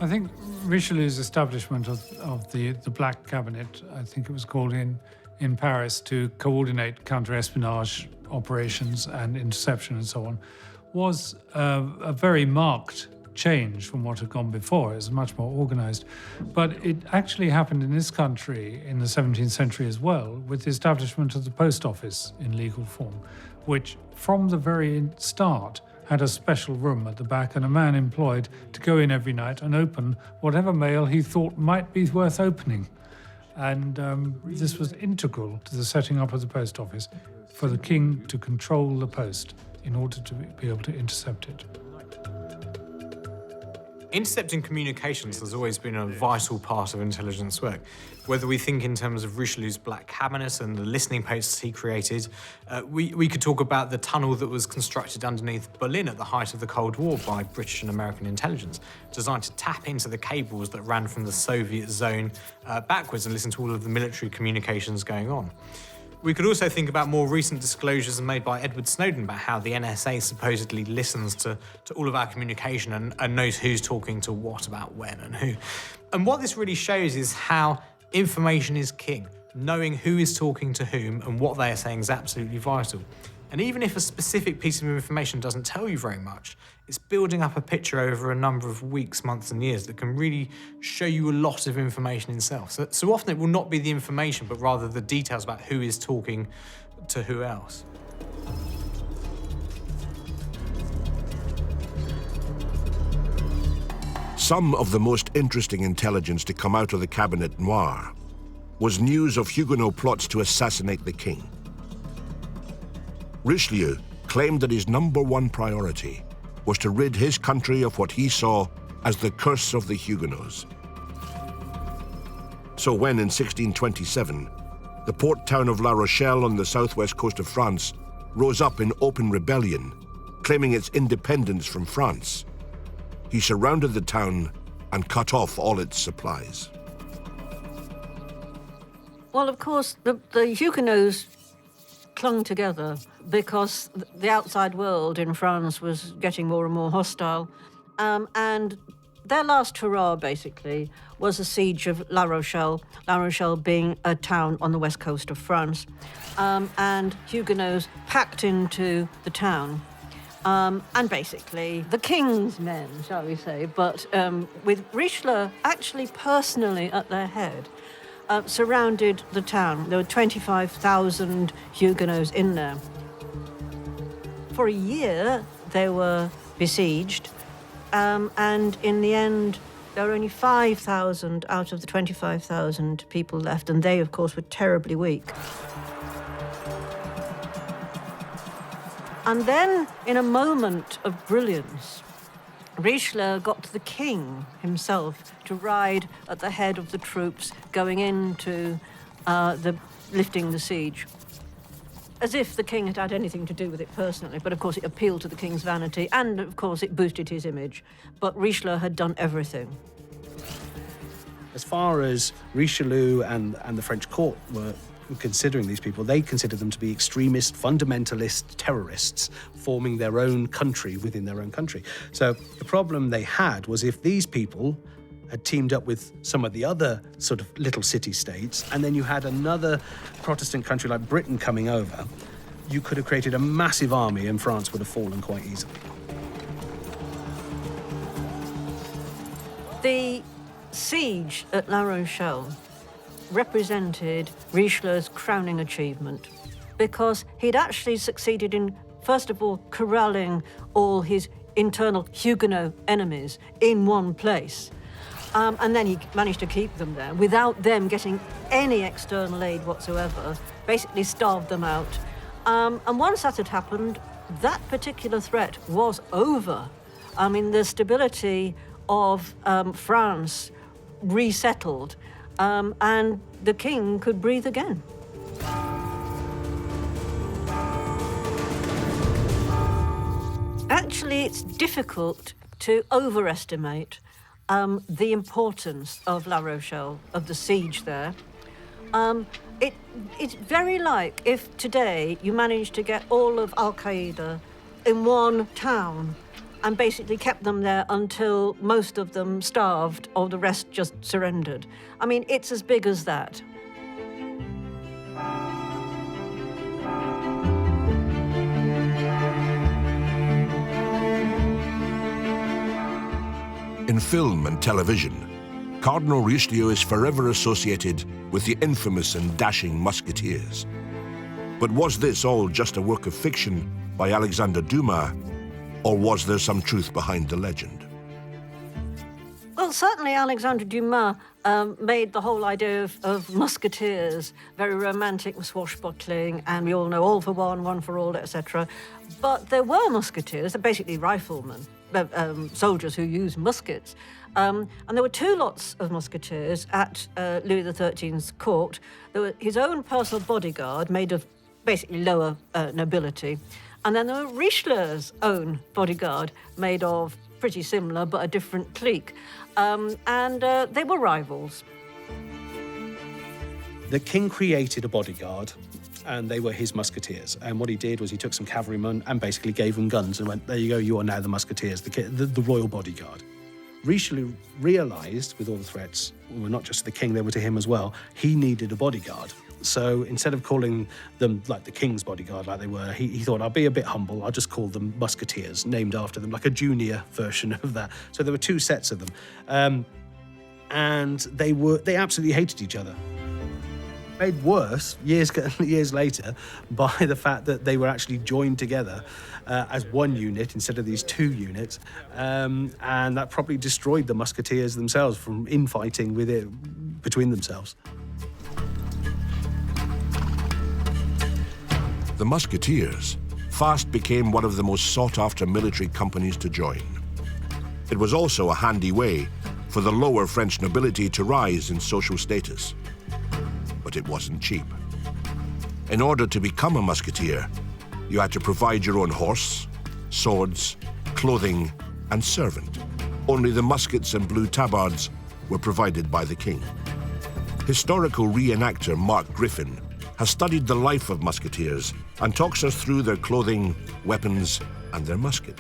I think Richelieu's establishment of the Black Cabinet, I think it was called in Paris, to coordinate counter-espionage operations and interception and so on, was a very marked change from what had gone before. It was much more organized. But it actually happened in this country in the 17th century as well, with the establishment of the post office in legal form, which from the very start had a special room at the back and a man employed to go in every night and open whatever mail he thought might be worth opening. And this was integral to the setting up of the post office, for the king to control the post in order to be able to intercept it. Intercepting communications has always been a vital part of intelligence work. Whether we think in terms of Richelieu's Black Cabinet and the listening posts he created, we could talk about the tunnel that was constructed underneath Berlin at the height of the Cold War by British and American intelligence, designed to tap into the cables that ran from the Soviet zone backwards and listen to all of the military communications going on. We could also think about more recent disclosures made by Edward Snowden about how the NSA supposedly listens to all of our communication and knows who's talking to what about when and who. And what this really shows is how information is king. Knowing who is talking to whom and what they are saying is absolutely vital. And even if a specific piece of information doesn't tell you very much, it's building up a picture over a number of weeks, months and years that can really show you a lot of information itself. So often it will not be the information, but rather the details about who is talking to who else. Some of the most interesting intelligence to come out of the Cabinet Noir was news of Huguenot plots to assassinate the king. Richelieu claimed that his #1 priority was to rid his country of what he saw as the curse of the Huguenots. So when, in 1627, the port town of La Rochelle on the southwest coast of France rose up in open rebellion, claiming its independence from France, he surrounded the town and cut off all its supplies. Well, of course, the Huguenots clung together because the outside world in France was getting more and more hostile. And their last hurrah, basically, was the siege of La Rochelle being a town on the west coast of France. And Huguenots packed into the town. And basically, the king's men, shall we say, but with Richelieu actually personally at their head, surrounded the town. There were 25,000 Huguenots in there. For a year, they were besieged, and in the end, there were only 5,000 out of the 25,000 people left, and they, of course, were terribly weak. And then, in a moment of brilliance, Richelieu got the king himself to ride at the head of the troops going into lifting the siege. As if the king had had anything to do with it personally, but of course it appealed to the king's vanity, and of course it boosted his image. But Richelieu had done everything. As far as Richelieu and the French court were considering these people, they considered them to be extremist, fundamentalist terrorists forming their own country within their own country. So the problem they had was if these people had teamed up with some of the other sort of little city-states, and then you had another Protestant country like Britain coming over, you could have created a massive army and France would have fallen quite easily. The siege at La Rochelle represented Richelieu's crowning achievement because he'd actually succeeded in, first of all, corralling all his internal Huguenot enemies in one place. And then he managed to keep them there without them getting any external aid whatsoever, basically starved them out. And once that had happened, that particular threat was over. I mean, the stability of France resettled, and the king could breathe again. Actually, it's difficult to overestimate the importance of La Rochelle, of the siege there. It's very like if today you managed to get all of Al-Qaeda in one town and basically kept them there until most of them starved or the rest just surrendered. I mean, it's as big as that. In film and television, Cardinal Richelieu is forever associated with the infamous and dashing musketeers. But was this all just a work of fiction by Alexandre Dumas, or was there some truth behind the legend? Well, certainly Alexandre Dumas made the whole idea of musketeers very romantic and swashbuckling, and we all know all for one for all, etc. But there were musketeers, they're basically riflemen, soldiers who used muskets. And there were two lots of musketeers at Louis XIII's court. There were his own personal bodyguard, made of basically lower nobility, and then there were Richelieu's own bodyguard, made of pretty similar but a different clique. And they were rivals. The king created a bodyguard, and they were his musketeers. And what he did was he took some cavalrymen and basically gave them guns and went, there you go, you are now the musketeers, the royal bodyguard. Richelieu realised, with all the threats, were not just to the king, they were to him as well, he needed a bodyguard. So instead of calling them like the king's bodyguard like they were, he thought, I'll be a bit humble, I'll just call them musketeers, named after them, like a junior version of that. So there were two sets of them. And they absolutely hated each other. Made worse years later by the fact that they were actually joined together as one unit instead of these two units, and that probably destroyed the musketeers themselves from infighting between themselves. The Musketeers fast became one of the most sought-after military companies to join. It was also a handy way for the lower French nobility to rise in social status. But it wasn't cheap. In order to become a musketeer, you had to provide your own horse, swords, clothing, and servant. Only the muskets and blue tabards were provided by the king. Historical reenactor Mark Griffin has studied the life of musketeers and talks us through their clothing, weapons, and their musket.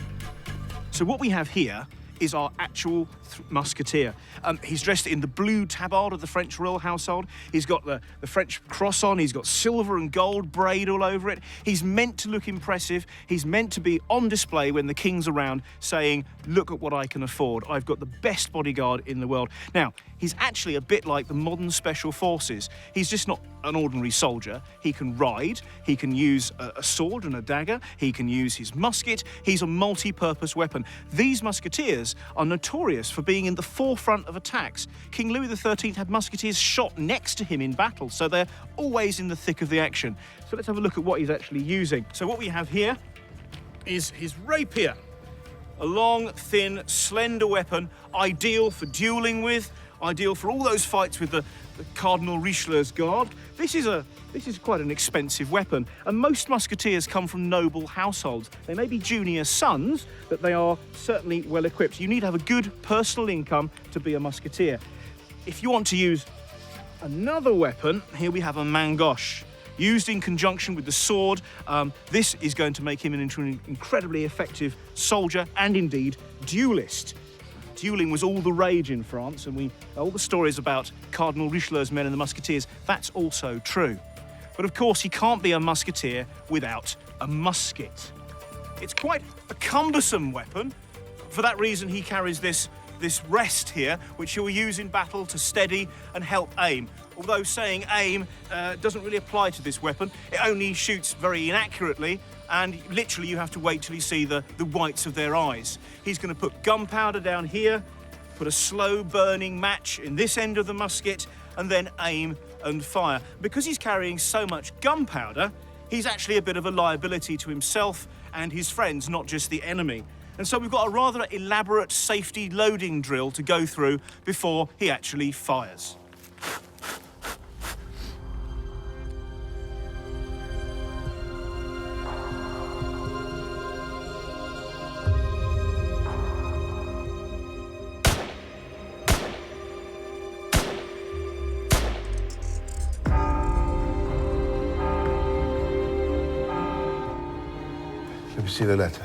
So what we have here is our actual musketeer. He's dressed in the blue tabard of the French royal household. He's got the French cross on. He's got silver and gold braid all over it. He's meant to look impressive. He's meant to be on display when the king's around, saying, look at what I can afford. I've got the best bodyguard in the world. Now, he's actually a bit like the modern special forces. He's just not an ordinary soldier. He can ride. He can use a sword and a dagger. He can use his musket. He's a multi-purpose weapon. These musketeers are notorious for being in the forefront of attacks. King Louis XIII had musketeers shot next to him in battle, so they're always in the thick of the action. So let's have a look at what he's actually using. So what we have here is his rapier, a long, thin, slender weapon, ideal for dueling with, ideal for all those fights with the Cardinal Richelieu's guard. This is quite an expensive weapon, and most musketeers come from noble households. They may be junior sons, but they are certainly well equipped. You need to have a good personal income to be a musketeer. If you want to use Another weapon, here we have a mangoche. Used in conjunction with the sword, this is going to make him into an incredibly effective soldier and indeed duelist. Dueling was all the rage in France, and all the stories about Cardinal Richelieu's men and the musketeers, that's also true. But of course, he can't be a musketeer without a musket. It's quite a cumbersome weapon. For that reason, he carries this rest here, which he'll use in battle to steady and help aim. Although saying aim doesn't really apply to this weapon. It only shoots very inaccurately, and literally you have to wait till you see the whites of their eyes. He's going to put gunpowder down here, put a slow-burning match in this end of the musket, and then aim and fire. Because he's carrying so much gunpowder, he's actually a bit of a liability to himself and his friends, not just the enemy. And so we've got a rather elaborate safety loading drill to go through before he actually fires. Let me see the letter.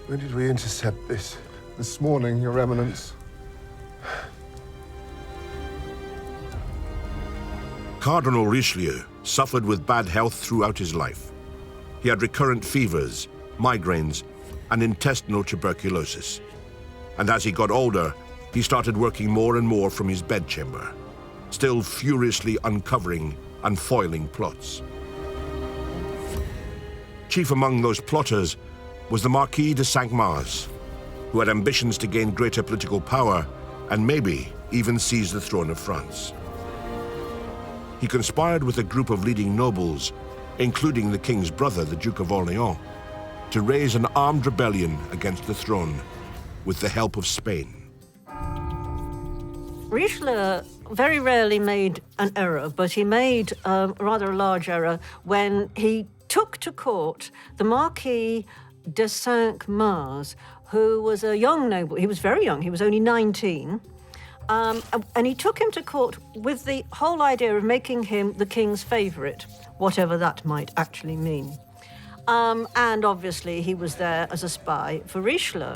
When did we intercept this? This morning, Your Eminence. Cardinal Richelieu suffered with bad health throughout his life. He had recurrent fevers, migraines, and intestinal tuberculosis. And as he got older, he started working more and more from his bedchamber, still furiously uncovering and foiling plots. Chief among those plotters was the Marquis de Cinq-Mars, who had ambitions to gain greater political power and maybe even seize the throne of France. He conspired with a group of leading nobles, including the king's brother, the Duke of Orleans, to raise an armed rebellion against the throne with the help of Spain. Richelieu very rarely made an error, but he made rather a large error when he took to court the Marquis de Cinq-Mars, who was a young noble. He was very young, he was only 19. And he took him to court with the whole idea of making him the king's favourite, whatever that might actually mean. And obviously he was there as a spy for Richelieu.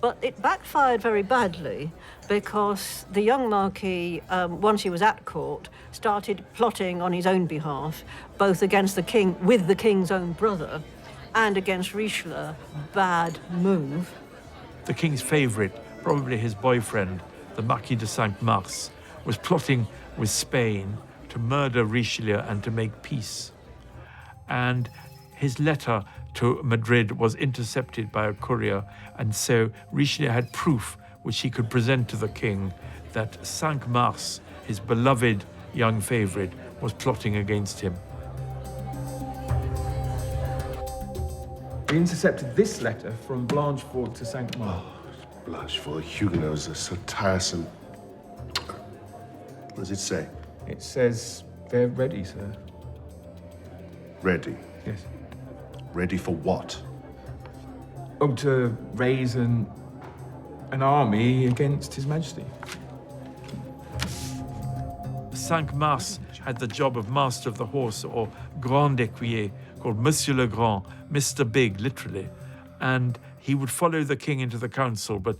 But it backfired very badly because the young Marquis, once he was at court, started plotting on his own behalf, both against the king, with the king's own brother, and against Richelieu. Bad move. The king's favourite, probably his boyfriend, the Marquis de Cinq-Mars, was plotting with Spain to murder Richelieu and to make peace. And his letter to Madrid was intercepted by a courier, and so Richelieu had proof which he could present to the king that Cinq-Mars, his beloved young favourite, was plotting against him. We intercepted this letter from Blanchefort to Cinq-Mars. Oh, Blanchefort, Huguenots are so tiresome. What does it say? It says they're ready, sir. Ready? Yes. Ready for what? Oh, to raise an army against His Majesty. Cinq-Mars had the job of master of the horse, or grand écuyer, called Monsieur le Grand, Mr. Big, literally. And he would follow the king into the council, but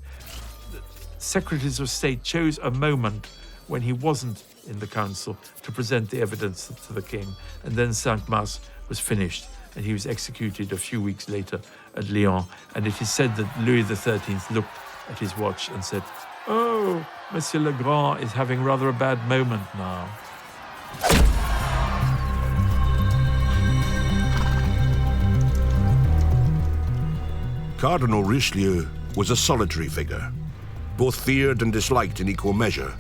the secretaries of state chose a moment when he wasn't in the council to present the evidence to the king. And then Cinq-Mars was finished, and he was executed a few weeks later at Lyon. And it is said that Louis XIII looked at his watch and said, "Oh, Monsieur le Grand is having rather a bad moment now." Cardinal Richelieu was a solitary figure, both feared and disliked in equal measure,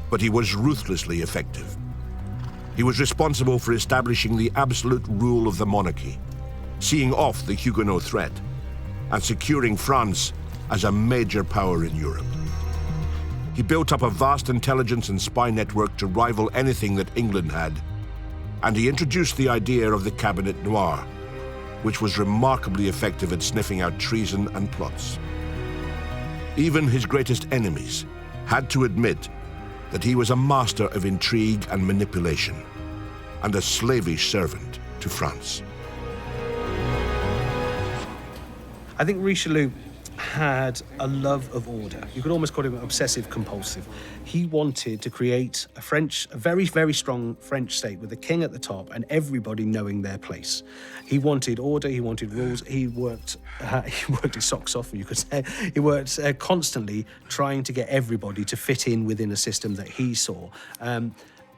but he was ruthlessly effective. He was responsible for establishing the absolute rule of the monarchy, seeing off the Huguenot threat, and securing France as a major power in Europe. He built up a vast intelligence and spy network to rival anything that England had, and he introduced the idea of the Cabinet Noir, which was remarkably effective at sniffing out treason and plots. Even his greatest enemies had to admit that he was a master of intrigue and manipulation, and a slavish servant to France. I think Richelieu had a love of order. You could almost call him obsessive compulsive. He wanted to create a very, very strong French state with the king at the top and everybody knowing their place. He wanted order, he wanted rules. He worked his socks off, you could say. He worked constantly trying to get everybody to fit in within a system that he saw. And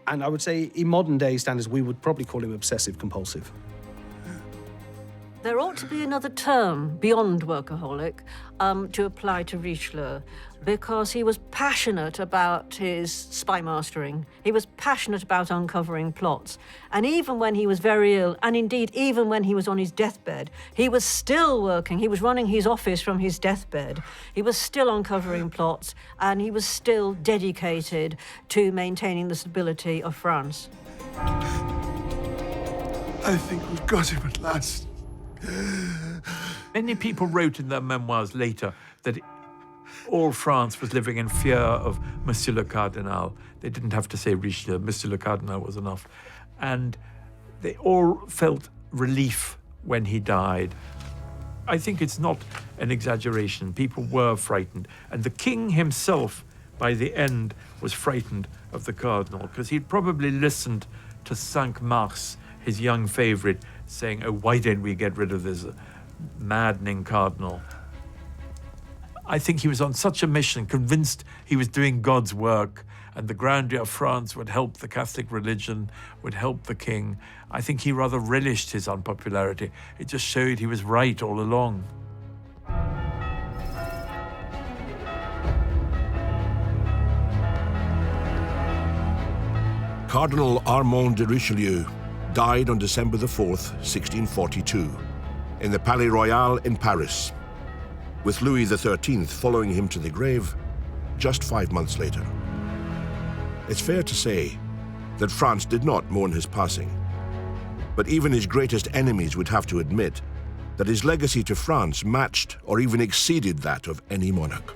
I would say in modern day standards, we would probably call him obsessive compulsive. There ought to be another term beyond workaholic to apply to Richelieu, because he was passionate about his spy mastering. He was passionate about uncovering plots. And even when he was very ill, and indeed even when he was on his deathbed, he was still working. He was running his office from his deathbed. He was still uncovering plots, and he was still dedicated to maintaining the stability of France. I think we've got him at last. Many people wrote in their memoirs later that all France was living in fear of Monsieur le Cardinal. They didn't have to say Richelieu, Monsieur le Cardinal was enough. And they all felt relief when he died. I think it's not an exaggeration. People were frightened. And the king himself, by the end, was frightened of the Cardinal, because he'd probably listened to Cinq-Mars, his young favorite, saying, oh, why don't we get rid of this maddening Cardinal? I think he was on such a mission, convinced he was doing God's work, and the grandeur of France would help the Catholic religion, would help the king. I think he rather relished his unpopularity. It just showed he was right all along. Cardinal Armand de Richelieu died on December the 4th, 1642, in the Palais Royal in Paris, with Louis XIII following him to the grave just 5 months later. It's fair to say that France did not mourn his passing, but even his greatest enemies would have to admit that his legacy to France matched or even exceeded that of any monarch.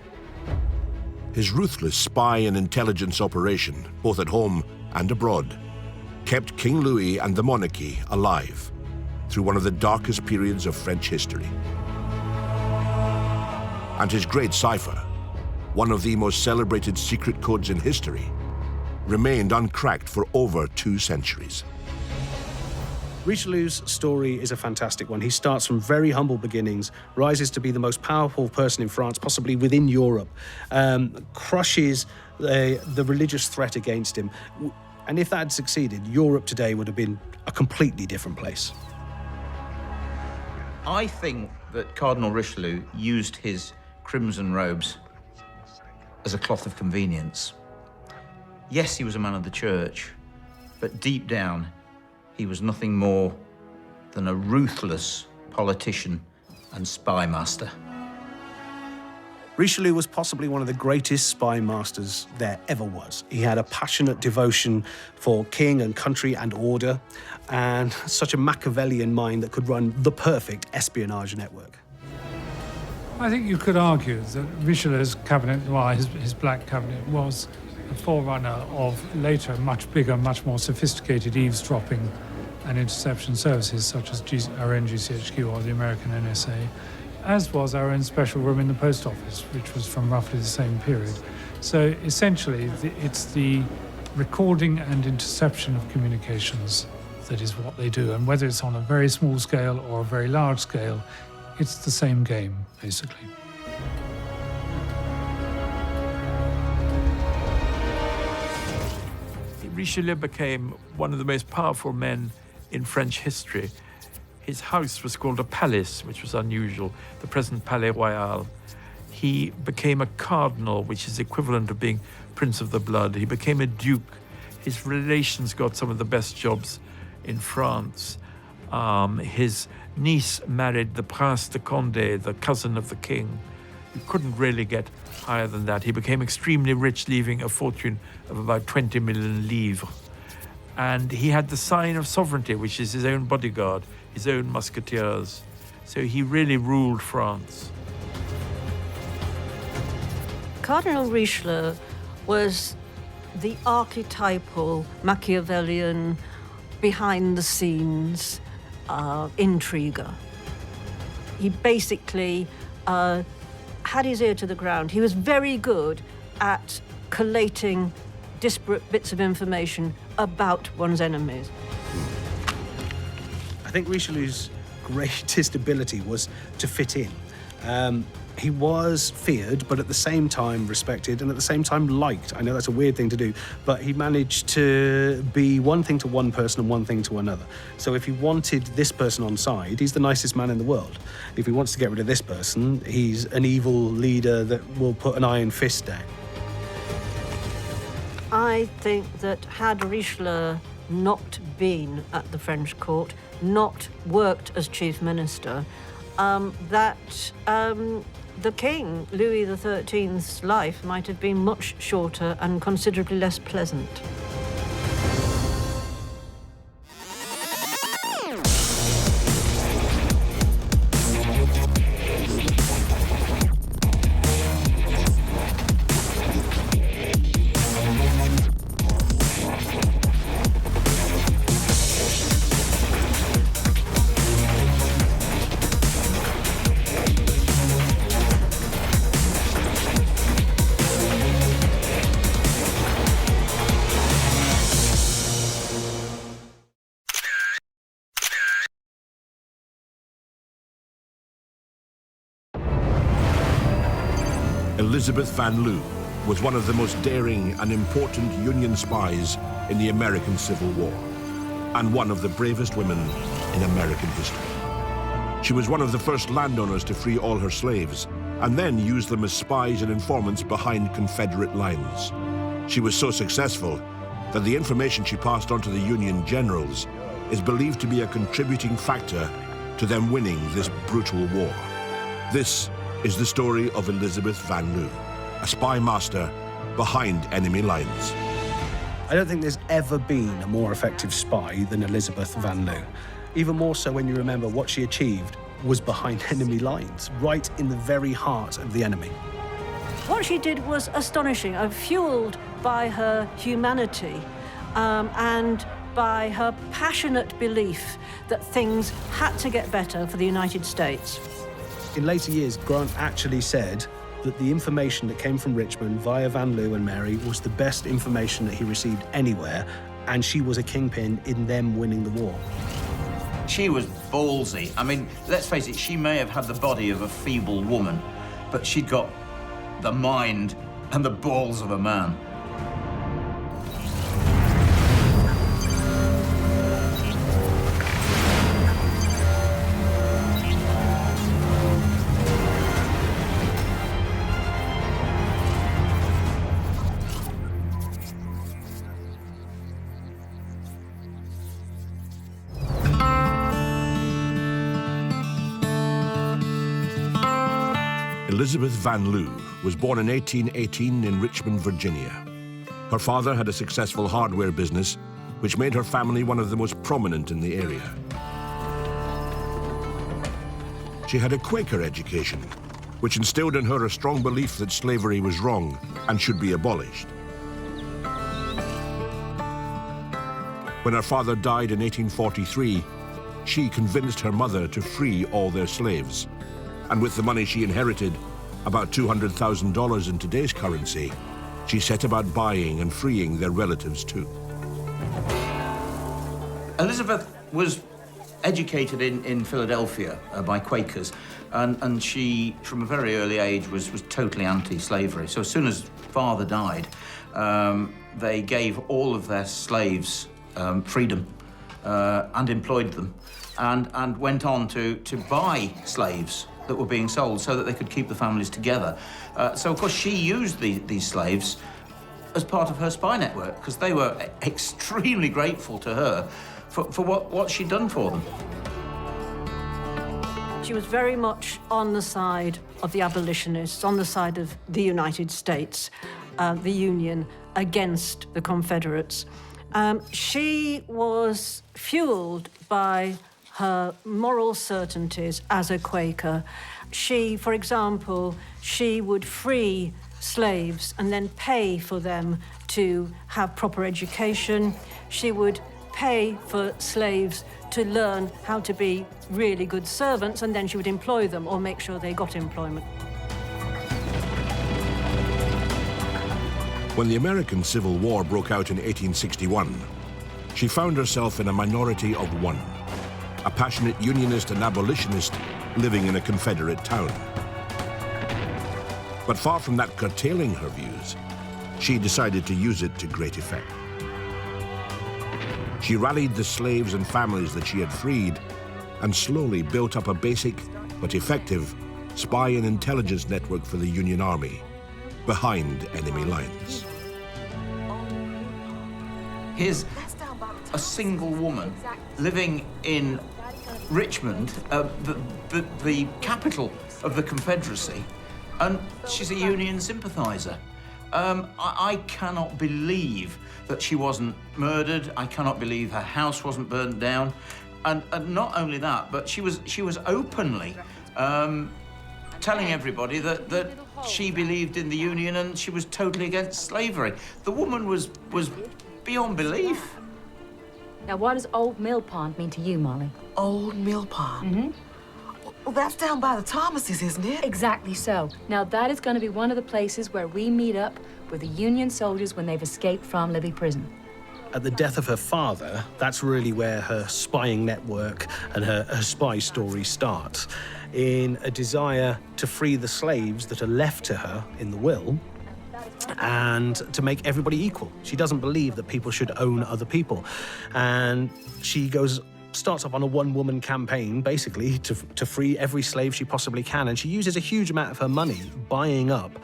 His ruthless spy and intelligence operation, both at home and abroad, kept King Louis and the monarchy alive through one of the darkest periods of French history. And his great cipher, one of the most celebrated secret codes in history, remained uncracked for over 2 centuries. Richelieu's story is a fantastic one. He starts from very humble beginnings, rises to be the most powerful person in France, possibly within Europe, crushes the religious threat against him. And if that had succeeded, Europe today would have been a completely different place. I think that Cardinal Richelieu used his crimson robes as a cloth of convenience. Yes, he was a man of the church, but deep down, he was nothing more than a ruthless politician and spy master. Richelieu was possibly one of the greatest spy masters there ever was. He had a passionate devotion for king and country and order, and such a Machiavellian mind that could run the perfect espionage network. I think you could argue that Richelieu's cabinet, well, his Black Cabinet, was a forerunner of later, much bigger, much more sophisticated eavesdropping and interception services, such as our own GCHQ or the American NSA, as was our own special room in the post office, which was from roughly the same period. So essentially, it's the recording and interception of communications that is what they do. And whether it's on a very small scale or a very large scale, it's the same game, basically. Richelieu became one of the most powerful men in French history. His house was called a palace, which was unusual, the present Palais Royal. He became a cardinal, which is equivalent of being Prince of the Blood. He became a duke. His relations got some of the best jobs in France. His niece married the Prince de Condé, the cousin of the king. You couldn't really get higher than that. He became extremely rich, leaving a fortune of about 20 million livres. And he had the sign of sovereignty, which is his own bodyguard. his own musketeers. So he really ruled France. Cardinal Richelieu was the archetypal Machiavellian, behind-the-scenes intriguer. He basically had his ear to the ground. He was very good at collating disparate bits of information about one's enemies. I think Richelieu's greatest ability was to fit in. He was feared, but at the same time respected, and at the same time liked. I know that's a weird thing to do, but he managed to be one thing to one person and one thing to another. So if he wanted this person on side, he's the nicest man in the world. If he wants to get rid of this person, he's an evil leader that will put an iron fist down. I think that had Richelieu not been at the French court, not worked as chief minister, the king, Louis XIII's life might have been much shorter and considerably less pleasant. Elizabeth Van Loo was one of the most daring and important Union spies in the American Civil War, and one of the bravest women in American history. She was one of the first landowners to free all her slaves, and then used them as spies and informants behind Confederate lines. She was so successful that the information she passed on to the Union generals is believed to be a contributing factor to them winning this brutal war. This is the story of Elizabeth Van Loo, a spy master behind enemy lines. I don't think there's ever been a more effective spy than Elizabeth Van Loo. Even more so when you remember what she achieved was behind enemy lines, right in the very heart of the enemy. What she did was astonishing, fueled by her humanity and by her passionate belief that things had to get better for the United States. In later years, Grant actually said that the information that came from Richmond via Van Loo and Mary was the best information that he received anywhere, and she was a kingpin in them winning the war. She was ballsy. I mean, let's face it, she may have had the body of a feeble woman, but she'd got the mind and the balls of a man. Elizabeth Van Loo was born in 1818 in Richmond, Virginia. Her father had a successful hardware business, which made her family one of the most prominent in the area. She had a Quaker education, which instilled in her a strong belief that slavery was wrong and should be abolished. When her father died in 1843, she convinced her mother to free all their slaves. And with the money she inherited, about $200,000 in today's currency, she set about buying and freeing their relatives too. Elizabeth was educated in Philadelphia by Quakers, and she, from a very early age, was totally anti-slavery. So as soon as father died, they gave all of their slaves freedom and employed them, and went on to buy slaves that were being sold so that they could keep the families together. So, of course, she used these slaves as part of her spy network, because they were extremely grateful to her for what she'd done for them. She was very much on the side of the abolitionists, on the side of the United States, the Union, against the Confederates. She was fueled by her moral certainties as a Quaker. She, for example, she would free slaves and then pay for them to have proper education. She would pay for slaves to learn how to be really good servants, and then she would employ them or make sure they got employment. When the American Civil War broke out in 1861, she found herself in a minority of one, a passionate Unionist and abolitionist living in a Confederate town. But far from that curtailing her views, she decided to use it to great effect. She rallied the slaves and families that she had freed and slowly built up a basic but effective spy and intelligence network for the Union Army behind enemy lines. Here's a single woman living in Richmond, the capital of the Confederacy, and she's a Union sympathizer. I cannot believe that she wasn't murdered. I cannot believe her house wasn't burned down. And not only that, but she was openly telling everybody that she believed in the Union and she was totally against slavery. The woman was beyond belief. Now, what does Old Mill Pond mean to you, Molly? Old Mill Pond? Mm-hmm. Well, that's down by the Thomases, isn't it? Exactly so. Now, that is going to be one of the places where we meet up with the Union soldiers when they've escaped from Libby Prison. At the death of her father, that's really where her spying network and her spy story starts. In a desire to free the slaves that are left to her in the will, and to make everybody equal. She doesn't believe that people should own other people. And she starts off on a one-woman campaign, basically, to free every slave she possibly can. And she uses a huge amount of her money buying up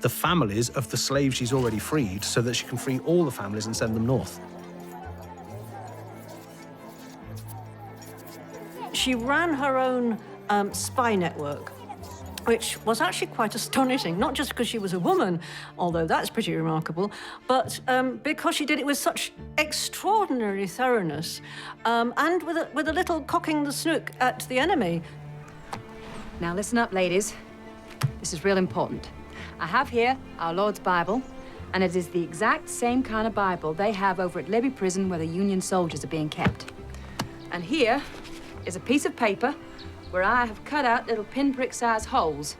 the families of the slaves she's already freed so that she can free all the families and send them north. She ran her own spy network, which was actually quite astonishing, not just because she was a woman, although that's pretty remarkable, but because she did it with such extraordinary thoroughness and with a little cocking the snook at the enemy. Now listen up, ladies. This is real important. I have here our Lord's Bible, and it is the exact same kind of Bible they have over at Libby Prison where the Union soldiers are being kept. And here is a piece of paper where I have cut out little pinprick-sized holes.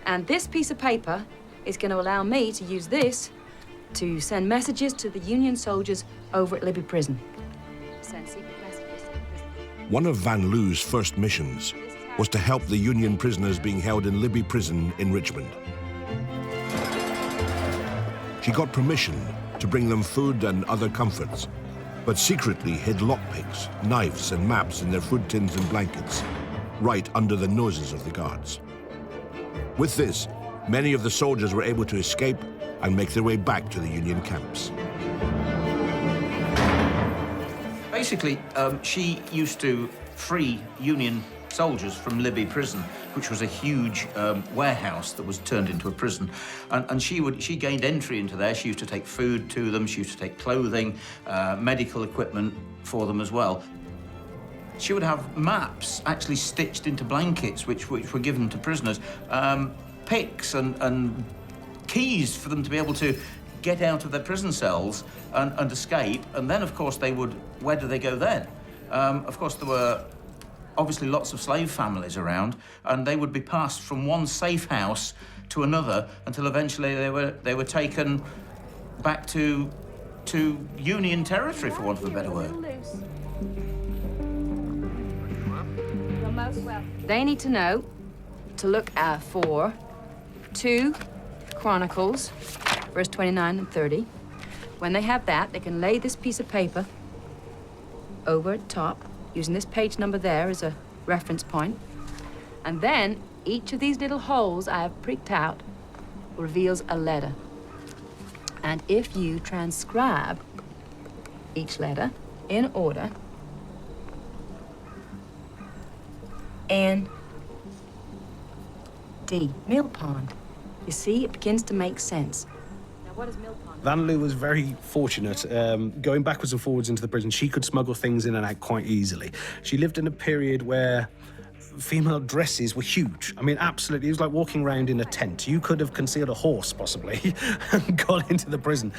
And this piece of paper is going to allow me to use this to send messages to the Union soldiers over at Libby Prison. Send secret messages. One of Van Loo's first missions was to help the Union prisoners being held in Libby Prison in Richmond. She got permission to bring them food and other comforts, but secretly hid lockpicks, knives, and maps in their food tins and blankets, right under the noses of the guards. With this, many of the soldiers were able to escape and make their way back to the Union camps. Basically, she used to free Union soldiers from Libby Prison, which was a huge warehouse that was turned into a prison. And she gained entry into there. She used to take food to them. She used to take clothing, medical equipment for them as well. She would have maps actually stitched into blankets, which were given to prisoners, picks and keys for them to be able to get out of their prison cells and escape. And then, of course, where do they go then? Of course, there were obviously lots of slave families around, and they would be passed from one safe house to another until eventually they were taken back to Union territory, for want of a better word. They need to know to look out for 2 Chronicles, verse 29 and 30. When they have that, they can lay this piece of paper over at top, using this page number there as a reference point. And then each of these little holes I have pricked out reveals a letter. And if you transcribe each letter in order, N, D, Mill Pond. You see, it begins to make sense. what is Mill Pond? Van Loo was very fortunate. Going backwards and forwards into the prison, she could smuggle things in and out quite easily. She lived in a period where female dresses were huge. I mean, absolutely. It was like walking around in a tent. You could have concealed a horse, possibly, and got into the prison.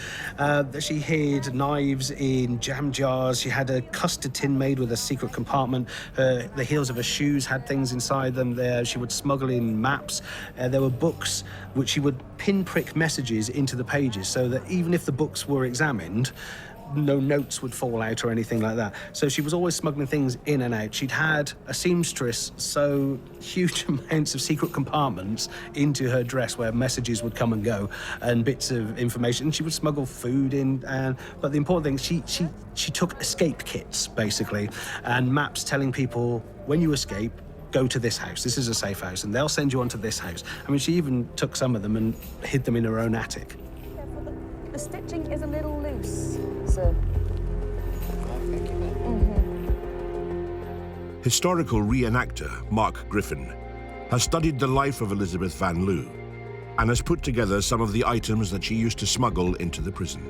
She hid knives in jam jars. She had a custard tin made with a secret compartment. The heels of her shoes had things inside them there. She would smuggle in maps. There were books which she would pinprick messages into the pages so that even if the books were examined, no notes would fall out or anything like that. So she was always smuggling things in and out. She'd had a seamstress sew huge amounts of secret compartments into her dress where messages would come and go and bits of information. She would smuggle food in, but the important thing, she took escape kits, basically, and maps telling people, when you escape, go to this house. This is a safe house, and they'll send you on to this house. I mean, she even took some of them and hid them in her own attic. The stitching is a little loose, sir. Historical reenactor Mark Griffin has studied the life of Elizabeth Van Loo and has put together some of the items that she used to smuggle into the prison.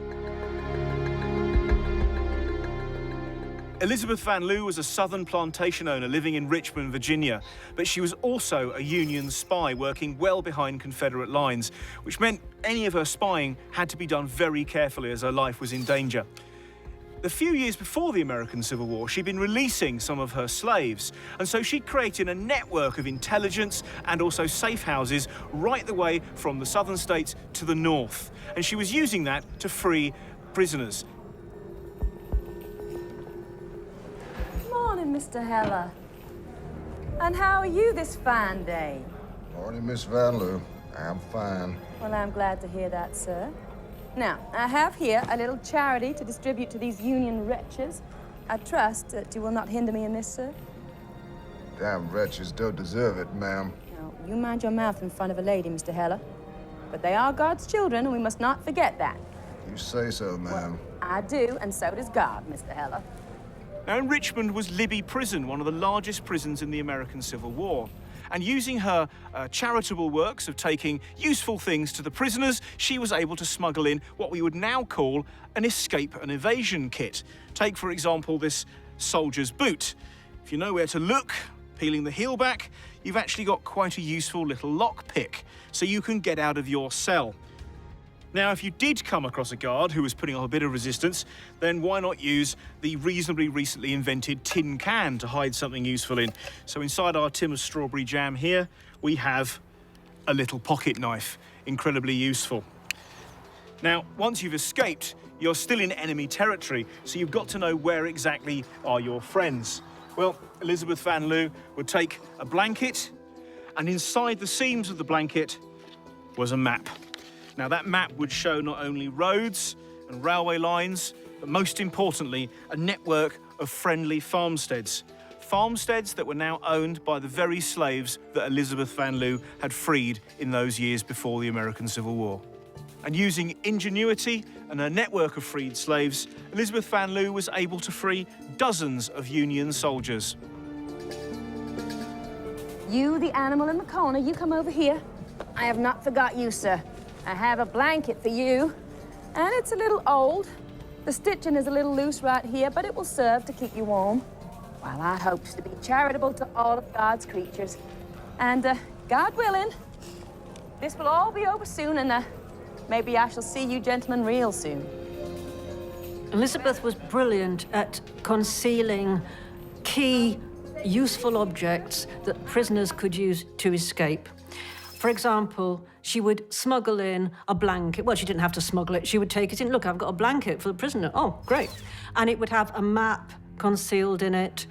Elizabeth Van Loo was a southern plantation owner living in Richmond, Virginia, but she was also a Union spy working well behind Confederate lines, which meant any of her spying had to be done very carefully as her life was in danger. The few years before the American Civil War, she'd been releasing some of her slaves, and so she created a network of intelligence and also safe houses right the way from the southern states to the north, and she was using that to free prisoners. Morning, Mr. Heller. And how are you this fine day? Morning, Miss Van Loo. I'm fine. Well, I'm glad to hear that, sir. Now, I have here a little charity to distribute to these Union wretches. I trust that you will not hinder me in this, sir. Damn wretches don't deserve it, ma'am. Now, you mind your mouth in front of a lady, Mr. Heller. But they are God's children, and we must not forget that. You say so, ma'am. Well, I do, and so does God, Mr. Heller. Now, in Richmond was Libby Prison, one of the largest prisons in the American Civil War. And using her charitable works of taking useful things to the prisoners, she was able to smuggle in what we would now call an escape and evasion kit. Take, for example, this soldier's boot. If you know where to look, peeling the heel back, you've actually got quite a useful little lockpick, so you can get out of your cell. Now, if you did come across a guard who was putting up a bit of resistance, then why not use the reasonably recently invented tin can to hide something useful in? So inside our tin of strawberry jam here, we have a little pocket knife, incredibly useful. Now, once you've escaped, you're still in enemy territory, so you've got to know where exactly are your friends. Well, Elizabeth Van Loo would take a blanket, and inside the seams of the blanket was a map. Now, that map would show not only roads and railway lines, but most importantly, a network of friendly farmsteads. Farmsteads that were now owned by the very slaves that Elizabeth Van Loo had freed in those years before the American Civil War. And using ingenuity and a network of freed slaves, Elizabeth Van Loo was able to free dozens of Union soldiers. You, the animal in the corner, you come over here. I have not forgot you, sir. I have a blanket for you, and it's a little old. The stitching is a little loose right here, but it will serve to keep you warm. While I hope to be charitable to all of God's creatures. And God willing, this will all be over soon, and maybe I shall see you gentlemen real soon. Elizabeth was brilliant at concealing key, useful objects that prisoners could use to escape. For example, she would smuggle in a blanket. Well, she didn't have to smuggle it. She would take it in. Look, I've got a blanket for the prisoner. Oh, great. And it would have a map concealed in it.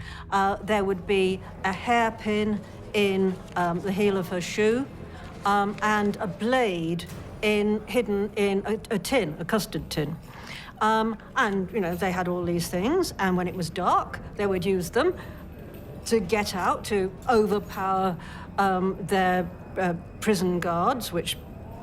There would be a hairpin in the heel of her shoe, and a blade hidden in a tin, a custard tin. And, you know, they had all these things, and when it was dark, they would use them to get out, to overpower their prison guards, which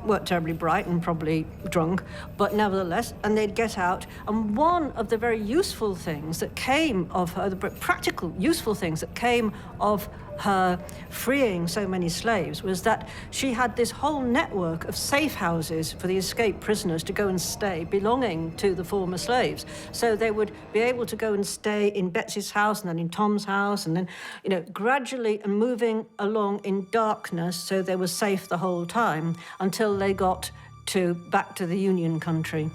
weren't terribly bright and probably drunk, but nevertheless, and they'd get out. And one of the very useful things that came of her, the practical, useful things that came of her freeing so many slaves was that she had this whole network of safe houses for the escaped prisoners to go and stay, belonging to the former slaves. So they would be able to go and stay in Betsy's house and then in Tom's house, and then, you know, gradually and moving along in darkness so they were safe the whole time until they got back to the Union country.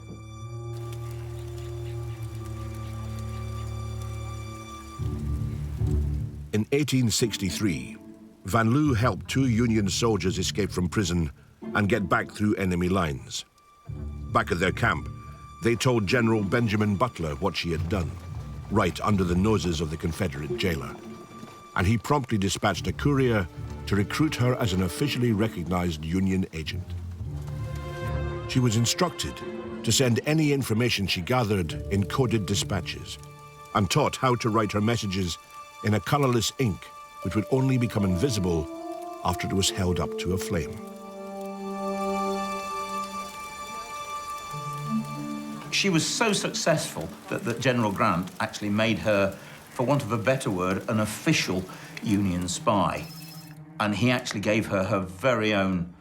In 1863, Van Loo helped 2 Union soldiers escape from prison and get back through enemy lines. Back at their camp, they told General Benjamin Butler what she had done, right under the noses of the Confederate jailer. And he promptly dispatched a courier to recruit her as an officially recognized Union agent. She was instructed to send any information she gathered in coded dispatches and taught how to write her messages in a colorless ink, which would only become invisible after it was held up to a flame. She was so successful that General Grant actually made her, for want of a better word, an official Union spy. And he actually gave her her very own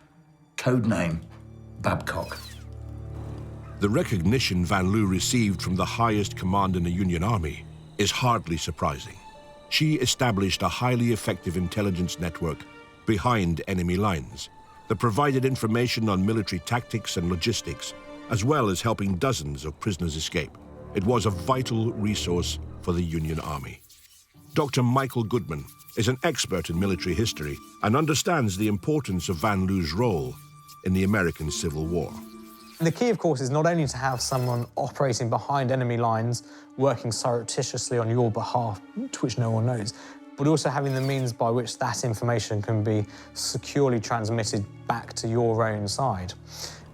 code name, Babcock. The recognition Van Loo received from the highest command in the Union Army is hardly surprising. She established a highly effective intelligence network behind enemy lines that provided information on military tactics and logistics, as well as helping dozens of prisoners escape. It was a vital resource for the Union Army. Dr. Michael Goodman is an expert in military history and understands the importance of Van Loo's role in the American Civil War. The key, of course, is not only to have someone operating behind enemy lines, working surreptitiously on your behalf, to which no one knows, but also having the means by which that information can be securely transmitted back to your own side.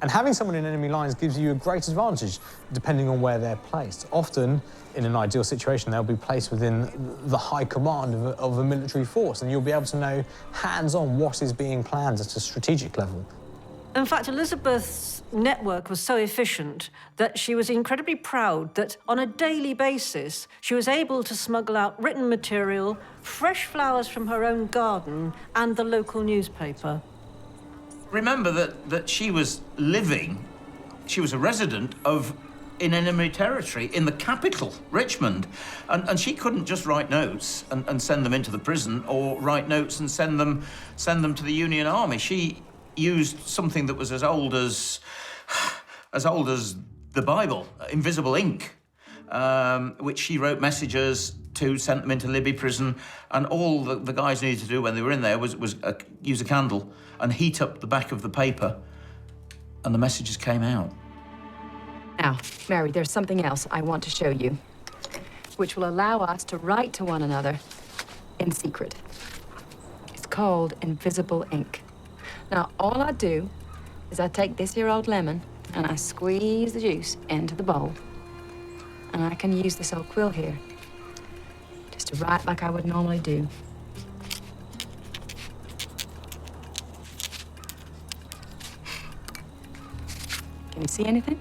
And having someone in enemy lines gives you a great advantage, depending on where they're placed. Often, in an ideal situation, they'll be placed within the high command of a military force, and you'll be able to know hands-on what is being planned at a strategic level. In fact, Elizabeth's network was so efficient that she was incredibly proud that on a daily basis, she was able to smuggle out written material, fresh flowers from her own garden, and the local newspaper. Remember that she was living, she was a resident in enemy territory, in the capital, Richmond. And she couldn't just write notes and send them into the prison, or write notes and send them to the Union Army. She used something that was as old as the Bible, invisible ink, which she wrote messages to, sent them into Libby prison, and all the guys needed to do when they were in there was use a candle and heat up the back of the paper, and the messages came out. Now, Mary, there's something else I want to show you, which will allow us to write to one another in secret. It's called invisible ink. Now, all I do is I take this here old lemon and I squeeze the juice into the bowl. And I can use this old quill here just to write like I would normally do. Can you see anything?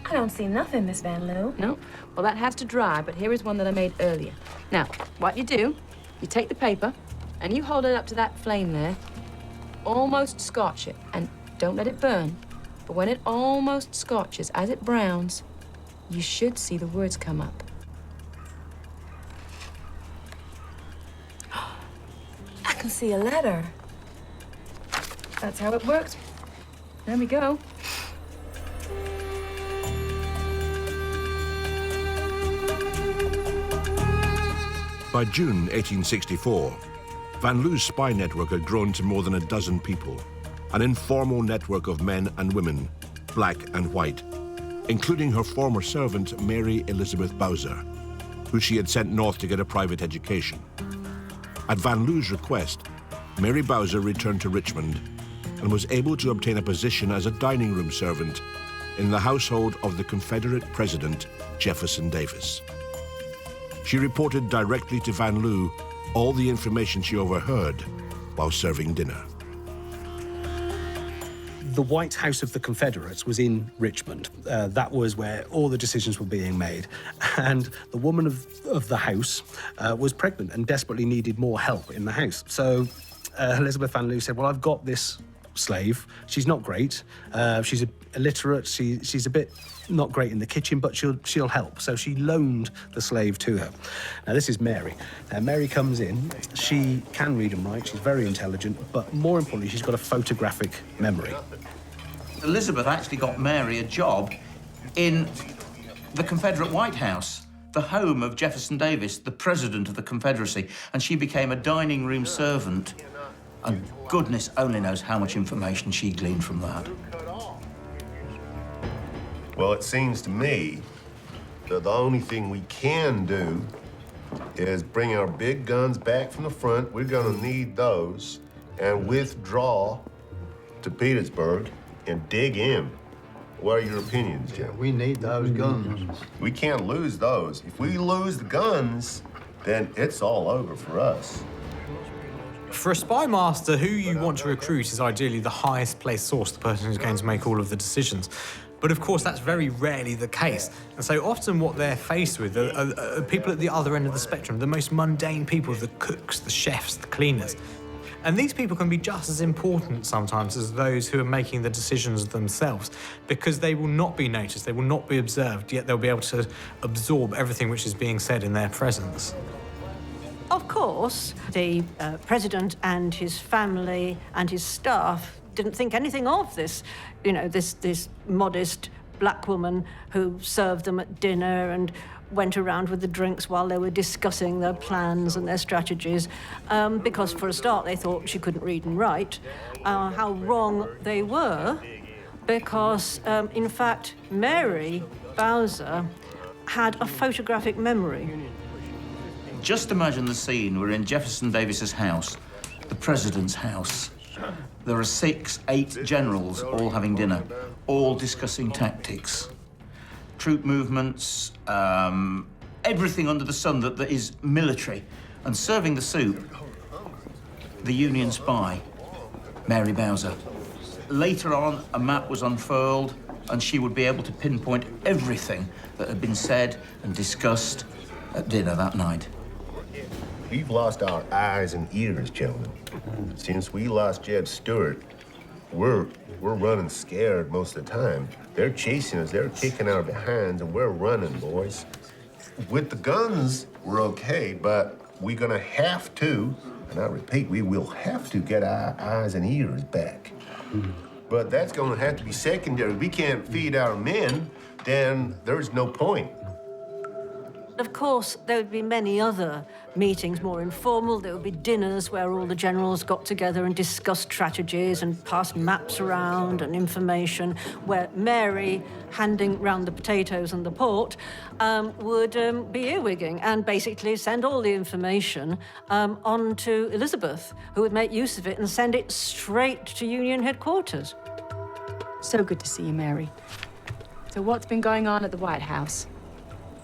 I don't see nothing, Miss Van Loo. No? Well, that has to dry, but here is one that I made earlier. Now, what you do, you take the paper and you hold it up to that flame there. Almost scorch it, and don't let it burn. But when it almost scorches, as it browns, you should see the words come up. I can see a letter. That's how it works. There we go. By June 1864, Van Loo's spy network had grown to more than a dozen people, an informal network of men and women, black and white, including her former servant, Mary Elizabeth Bowser, who she had sent north to get a private education. At Van Loo's request, Mary Bowser returned to Richmond and was able to obtain a position as a dining room servant in the household of the Confederate President, Jefferson Davis. She reported directly to Van Loo all the information she overheard while serving dinner. The White House of the Confederates was in Richmond. That was where all the decisions were being made. And the woman of the house was pregnant and desperately needed more help in the house. So Elizabeth Van Loo said, well, I've got this slave. She's not great. She's illiterate. She's a bit not great in the kitchen, but she'll help. So she loaned the slave to her. Now, this is Mary. Mary comes in. She can read and write. She's very intelligent, but more importantly, she's got a photographic memory. Elizabeth actually got Mary a job in the Confederate White House, the home of Jefferson Davis, the president of the Confederacy, and she became a dining room servant. And goodness only knows how much information she gleaned from that. Well, it seems to me that the only thing we can do is bring our big guns back from the front. We're gonna need those and withdraw to Petersburg and dig in. What are your opinions, Jim? We need those guns. We can't lose those. If we lose the guns, then it's all over for us. For a spy master, who you want to recruit is ideally the highest placed source, the person who's going to make all of the decisions. But of course, that's very rarely the case. And so often what they're faced with are people at the other end of the spectrum, the most mundane people, the cooks, the chefs, the cleaners. And these people can be just as important sometimes as those who are making the decisions themselves, because they will not be noticed, they will not be observed, yet they'll be able to absorb everything which is being said in their presence. Of course, the president and his family and his staff didn't think anything of this, you know, this modest black woman who served them at dinner and went around with the drinks while they were discussing their plans and their strategies, because for a start they thought she couldn't read and write. How wrong they were, because in fact Mary Bowser had a photographic memory. Just imagine the scene. We're in Jefferson Davis's house, the president's house. There are 6, 8 generals all having dinner, all discussing tactics, troop movements, everything under the sun that is military. And serving the soup, the Union spy, Mary Bowser. Later on, a map was unfurled, and she would be able to pinpoint everything that had been said and discussed at dinner that night. We've lost our eyes and ears, gentlemen. Since we lost Jeb Stuart, we're running scared most of the time. They're chasing us, they're kicking our behinds, and we're running, boys. With the guns, we're okay, but we're gonna have to, and I repeat, we will have to get our eyes and ears back. But that's gonna have to be secondary. We can't feed our men, then there's no point. Of course, there would be many other meetings, more informal. There would be dinners where all the generals got together and discussed strategies and passed maps around and information, where Mary, handing round the potatoes and the port, would be earwigging and basically send all the information on to Elizabeth, who would make use of it and send it straight to Union headquarters. So good to see you, Mary. So what's been going on at the White House?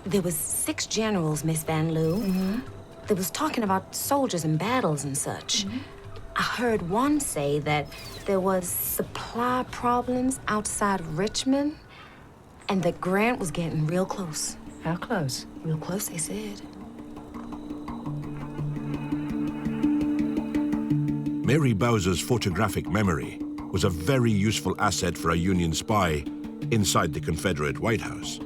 There was 6 generals, Miss Van Loo. They was talking about soldiers and battles and such. I heard one say that there was supply problems outside Richmond and that Grant was getting real close. How close? Real close, they said. Mary Bowser's photographic memory was a very useful asset for a Union spy inside the Confederate White House.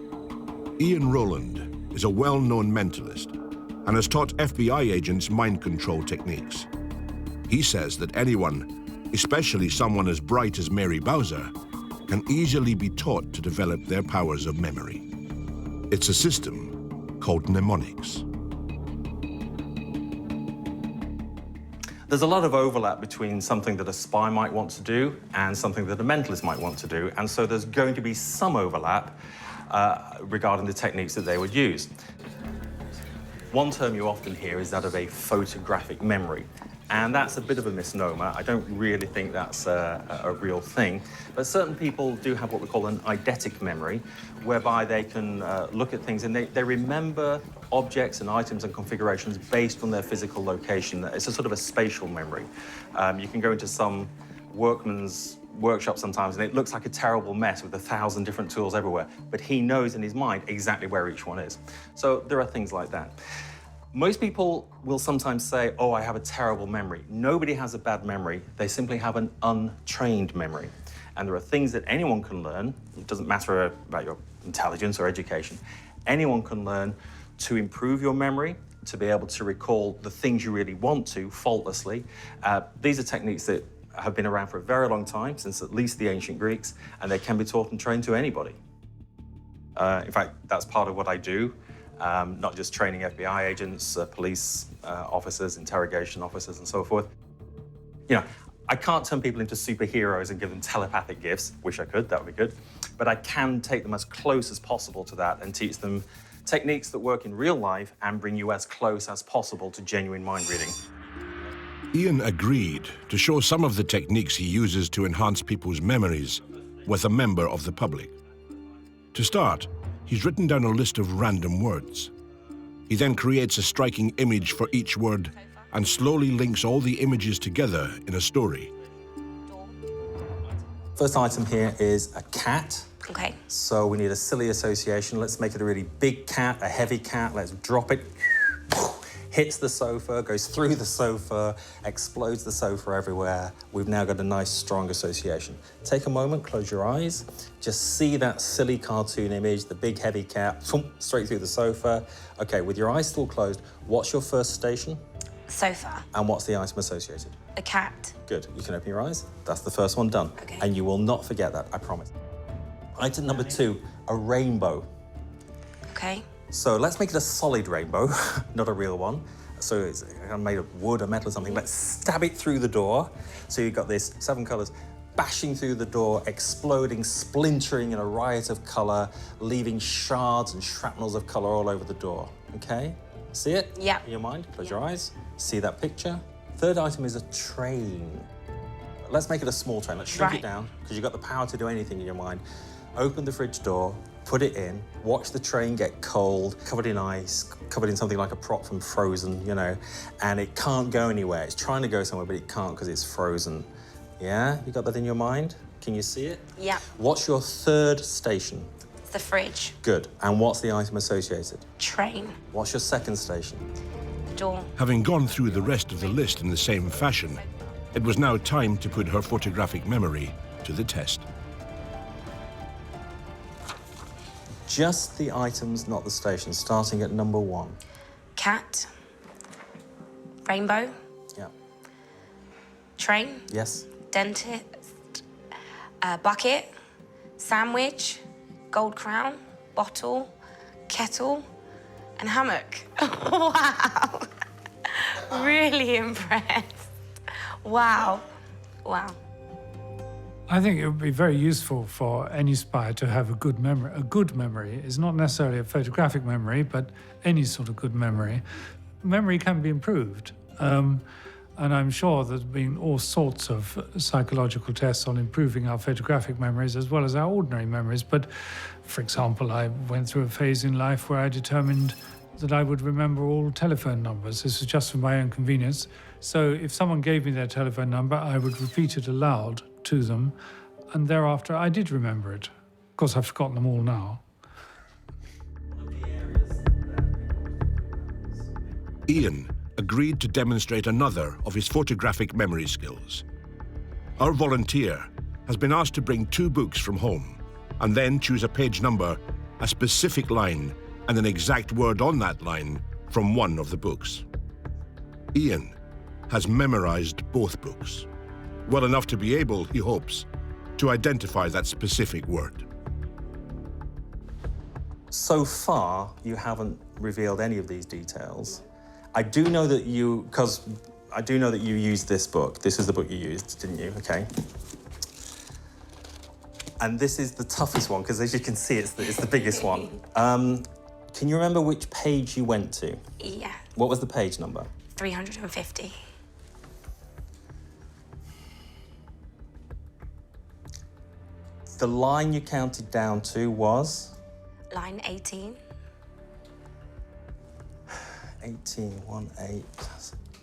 Ian Rowland is a well-known mentalist and has taught FBI agents mind control techniques. He says that anyone, especially someone as bright as Mary Bowser, can easily be taught to develop their powers of memory. It's a system called mnemonics. There's a lot of overlap between something that a spy might want to do and something that a mentalist might want to do, and so there's going to be some overlap regarding the techniques that they would use. One term you often hear is that of a photographic memory, and that's a bit of a misnomer. I don't really think that's a real thing, but certain people do have what we call an eidetic memory, whereby they can look at things and they remember objects and items and configurations based on their physical location. It's a sort of a spatial memory. You can go into some workman's workshop sometimes, and it looks like a terrible mess with 1,000 different tools everywhere, but he knows in his mind exactly where each one is. So there are things like that. Most people will sometimes say, oh, I have a terrible memory. Nobody has a bad memory. They simply have an untrained memory. And there are things that anyone can learn. It doesn't matter about your intelligence or education. Anyone can learn to improve your memory, to be able to recall the things you really want to faultlessly. These are techniques that have been around for a very long time, since at least the ancient Greeks, and they can be taught and trained to anybody. In fact, that's part of what I do. Not just training FBI agents, police officers, interrogation officers, and so forth. You know, I can't turn people into superheroes and give them telepathic gifts. Wish I could, that would be good. But I can take them as close as possible to that and teach them techniques that work in real life and bring you as close as possible to genuine mind reading. Ian agreed to show some of the techniques he uses to enhance people's memories with a member of the public. To start, he's written down a list of random words. He then creates a striking image for each word and slowly links all the images together in a story. First item here is a cat. Okay. So we need a silly association. Let's make it a really big cat, a heavy cat. Let's drop it. Hits the sofa, goes through the sofa, explodes the sofa everywhere. We've now got a nice, strong association. Take a moment, close your eyes. Just see that silly cartoon image, the big, heavy cat, straight through the sofa. Okay, with your eyes still closed, what's your first station? Sofa. And what's the item associated? A cat. Good, you can open your eyes. That's the first one done. Okay. And you will not forget that, I promise. Item number 2, a rainbow. Okay. So let's make it a solid rainbow, not a real one. So it's made of wood or metal or something. Let's stab it through the door. So you've got this 7 colours bashing through the door, exploding, splintering in a riot of colour, leaving shards and shrapnels of colour all over the door. Okay? See it? Yeah. In your mind? Close your eyes. See that picture? Third item is a train. Let's make it a small train. Let's shrink it down, because you've got the power to do anything in your mind. Open the fridge door, put it in, watch the train get cold, covered in ice, covered in something like a prop from Frozen, you know, and it can't go anywhere. It's trying to go somewhere, but it can't because it's frozen. Yeah? You got that in your mind? Can you see it? Yeah. What's your third station? It's the fridge. Good. And what's the item associated? Train. What's your second station? The door. Having gone through the rest of the list in the same fashion, it was now time to put her photographic memory to the test. Just the items, not the stations, starting at number 1. Cat. Rainbow. Yeah. Train. Yes. Dentist. Bucket. Sandwich. Gold crown. Bottle. Kettle. And hammock. Wow. Really impressed. Wow. Wow. I think it would be very useful for any spy to have a good memory. A good memory is not necessarily a photographic memory, but any sort of good memory. Memory can be improved. And I'm sure there's been all sorts of psychological tests on improving our photographic memories as well as our ordinary memories. But, for example, I went through a phase in life where I determined that I would remember all telephone numbers. This was just for my own convenience. So if someone gave me their telephone number, I would repeat it aloud to them, and thereafter I did remember it. Of course, I've forgotten them all now. Ian agreed to demonstrate another of his photographic memory skills. Our volunteer has been asked to bring 2 books from home and then choose a page number, a specific line, and an exact word on that line from one of the books. Ian has memorized both books, well enough to be able, he hopes, to identify that specific word. So far, you haven't revealed any of these details. I do know that you used this book. This is the book you used, didn't you? Okay. And this is the toughest one, because as you can see, it's the biggest one. Can you remember which page you went to? Yeah. What was the page number? 350. The line you counted down to was? Line 18. 18, 1, 8,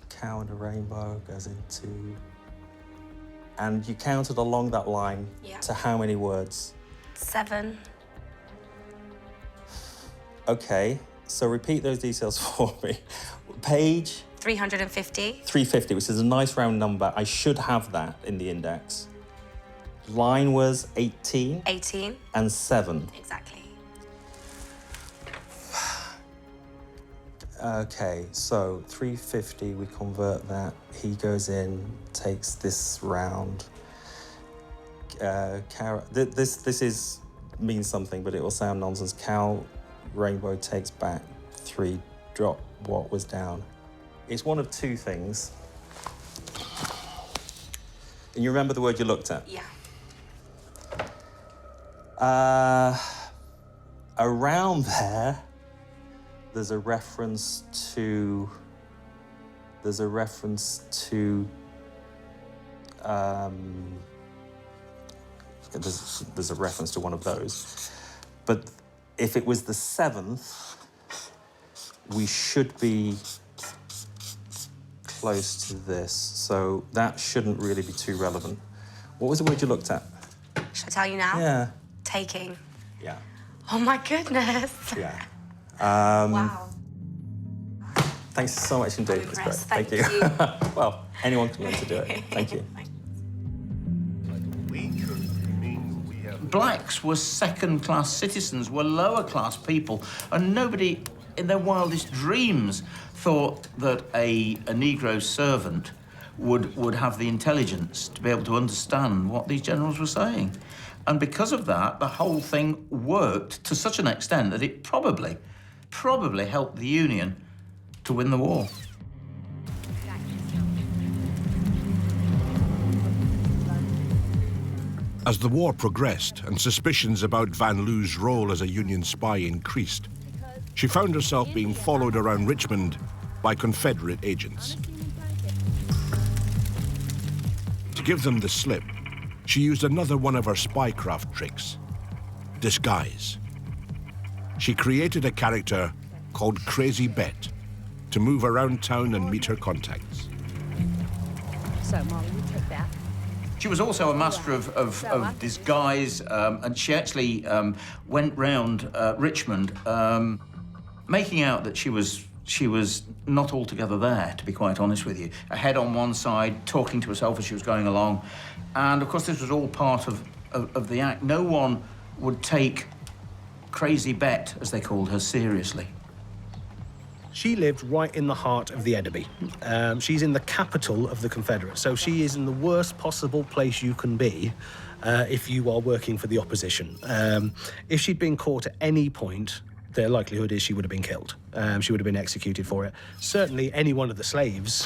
cow and a rainbow goes into... And you counted along that line to how many words? 7. Okay, so repeat those details for me. Page? 350. 350, which is a nice round number. I should have that in the index. Line was 18? 18. And 7. Exactly. Okay, so 350, we convert that. He goes in, takes this round. This means something, but it will sound nonsense. Cal Rainbow takes back 3, drop what was down. It's one of two things. And you remember the word you looked at? Yeah. Around there's a reference to there's a reference to one of those. But if it was the 7th, we should be close to this. So that shouldn't really be too relevant. What was the word you looked at? Should I tell you now? Yeah. Taking. Yeah. Oh my goodness. Yeah. Wow. Thanks so much indeed. It's great. Thank you. Well, anyone can learn to do it. Thank you. Blacks were second-class citizens, were lower-class people, and nobody in their wildest dreams thought that a Negro servant would have the intelligence to be able to understand what these generals were saying. And because of that, the whole thing worked to such an extent that it probably helped the Union to win the war. As the war progressed and suspicions about Van Loo's role as a Union spy increased, she found herself being followed around Richmond by Confederate agents. To give them the slip, she used another one of her spycraft tricks: disguise. She created a character called Crazy Bet to move around town and meet her contacts. So, Molly, you take that. She was also a master of disguise, and she actually went round Richmond, making out that she was not altogether there, to be quite honest with you. A head on one side, talking to herself as she was going along. And, of course, this was all part of the act. No one would take Crazy Bet, as they called her, seriously. She lived right in the heart of the Enemy. She's in the capital of the Confederates, so she is in the worst possible place you can be if you are working for the opposition. If she'd been caught at any point, the likelihood is she would have been killed. She would have been executed for it. Certainly any one of the slaves,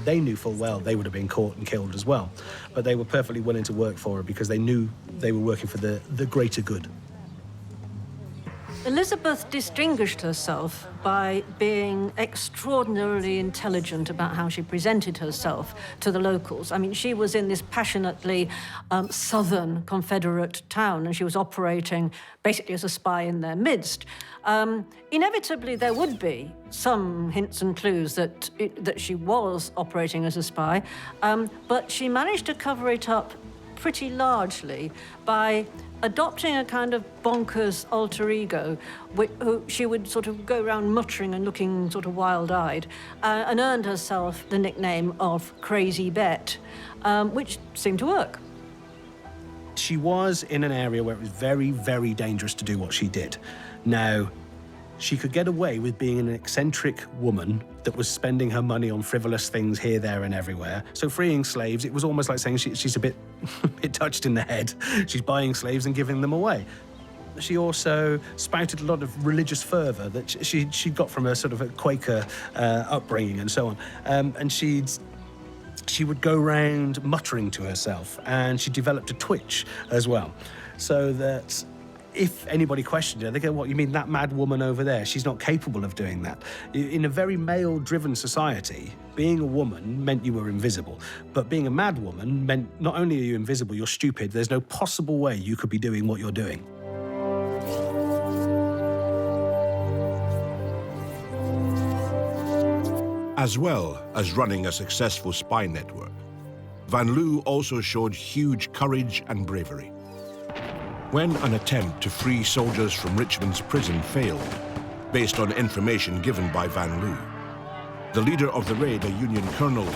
they knew full well they would have been caught and killed as well. But they were perfectly willing to work for her because they knew they were working for the greater good. Elizabeth distinguished herself by being extraordinarily intelligent about how she presented herself to the locals. I mean, she was in this passionately southern Confederate town, and she was operating basically as a spy in their midst. Inevitably, there would be some hints and clues that she was operating as a spy, but she managed to cover it up pretty largely by adopting a kind of bonkers alter ego, who she would sort of go around muttering and looking sort of wild-eyed, and earned herself the nickname of Crazy Bet, which seemed to work. She was in an area where it was very, very dangerous to do what she did. Now, she could get away with being an eccentric woman that was spending her money on frivolous things here, there, and everywhere. So freeing slaves, it was almost like saying she's a bit touched in the head. She's buying slaves and giving them away. She also spouted a lot of religious fervour that she got from a sort of a Quaker upbringing and so on. And she would go around muttering to herself, and she developed a twitch as well, so that if anybody questioned her, they go, "What, you mean that mad woman over there? She's not capable of doing that." In a very male-driven society, being a woman meant you were invisible. But being a mad woman meant not only are you invisible, you're stupid. There's no possible way you could be doing what you're doing. As well as running a successful spy network, Van Loo also showed huge courage and bravery. When an attempt to free soldiers from Richmond's prison failed, based on information given by Van Loo, the leader of the raid, a Union colonel,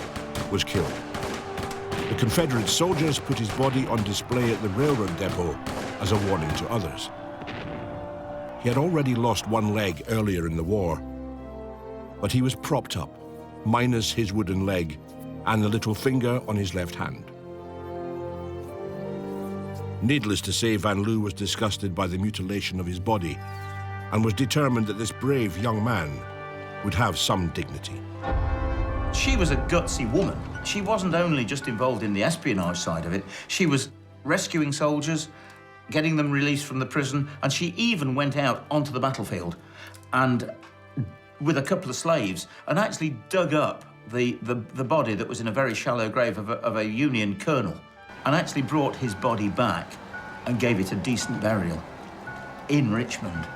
was killed. The Confederate soldiers put his body on display at the railroad depot as a warning to others. He had already lost one leg earlier in the war, but he was propped up, minus his wooden leg and the little finger on his left hand. Needless to say, Van Loo was disgusted by the mutilation of his body and was determined that this brave young man would have some dignity. She was a gutsy woman. She wasn't only just involved in the espionage side of it, she was rescuing soldiers, getting them released from the prison, and she even went out onto the battlefield and with a couple of slaves and actually dug up the body that was in a very shallow grave of a Union colonel and actually brought his body back and gave it a decent burial in Richmond.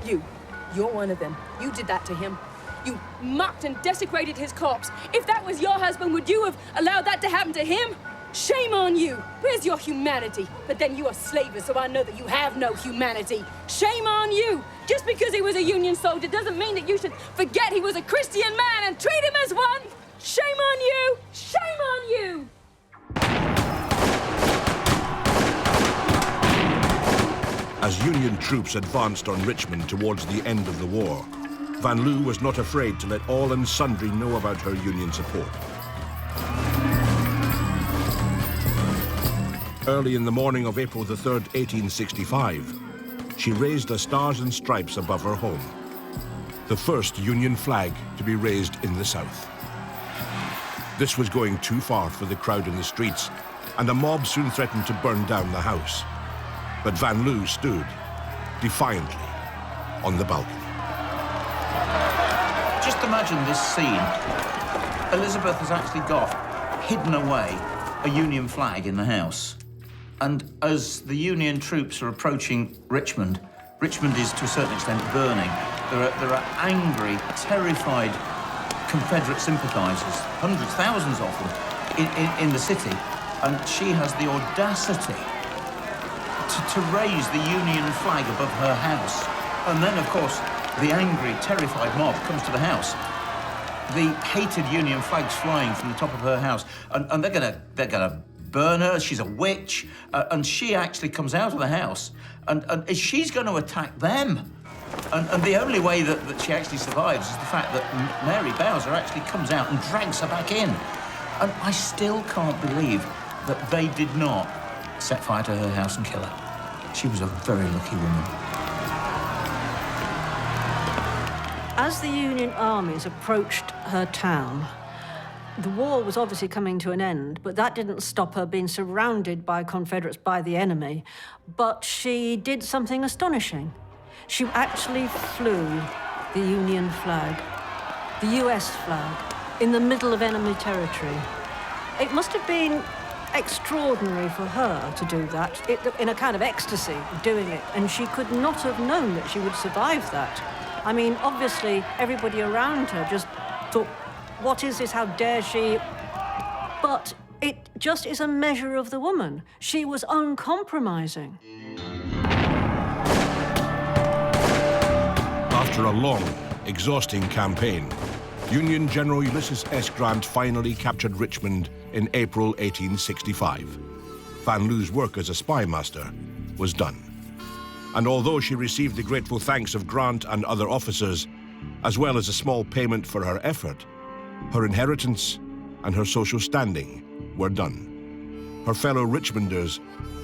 You're one of them. You did that to him. You mocked and desecrated his corpse. If that was your husband, would you have allowed that to happen to him? Shame on you. Where's your humanity? But then you are slavers, so I know that you have no humanity. Shame on you. Just because he was a Union soldier doesn't mean that you should forget he was a Christian man and treat him as one. Shame on you. Shame on you. As Union troops advanced on Richmond towards the end of the war, Van Loo was not afraid to let all and sundry know about her Union support. Early in the morning of April the 3rd, 1865, she raised the Stars and Stripes above her home, the first Union flag to be raised in the South. This was going too far for the crowd in the streets, and a mob soon threatened to burn down the house. But Van Loo stood, defiantly, on the balcony. Just imagine this scene. Elizabeth has actually got, hidden away, a Union flag in the house. And as the Union troops are approaching Richmond, Richmond is, to a certain extent, burning. There are angry, terrified Confederate sympathizers, hundreds, thousands of them, in the city. And she has the audacity to raise the Union flag above her house. And then, of course, the angry, terrified mob comes to the house. The hated Union flag's flying from the top of her house, and they're gonna burn her. She's a witch, and she actually comes out of the house, and she's going to attack them. And the only way that she actually survives is the fact that Mary Bowser actually comes out and drags her back in. And I still can't believe that they did not set fire to her house and kill her. She was a very lucky woman. As the Union armies approached her town, the war was obviously coming to an end, but that didn't stop her being surrounded by Confederates, by the enemy. But she did something astonishing. She actually flew the Union flag, the US flag, in the middle of enemy territory. It must have been extraordinary for her to do that, in a kind of ecstasy doing it, and she could not have known that she would survive that. I mean, obviously, everybody around her just thought, what is this, how dare she? But it just is a measure of the woman. She was uncompromising. After a long, exhausting campaign, Union General Ulysses S. Grant finally captured Richmond in April 1865. Van Loo's work as a spy master was done. And although she received the grateful thanks of Grant and other officers, as well as a small payment for her effort, her inheritance and her social standing were done. Her fellow Richmonders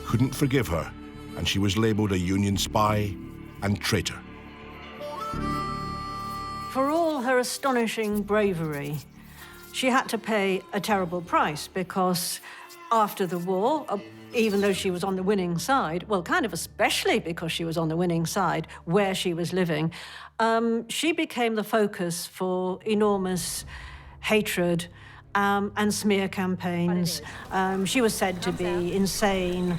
couldn't forgive her, and she was labeled a Union spy and traitor. For all her astonishing bravery, she had to pay a terrible price because after the war, even though she was on the winning side, well, kind of especially because she was on the winning side where she was living, she became the focus for enormous hatred and smear campaigns. She was said to be insane,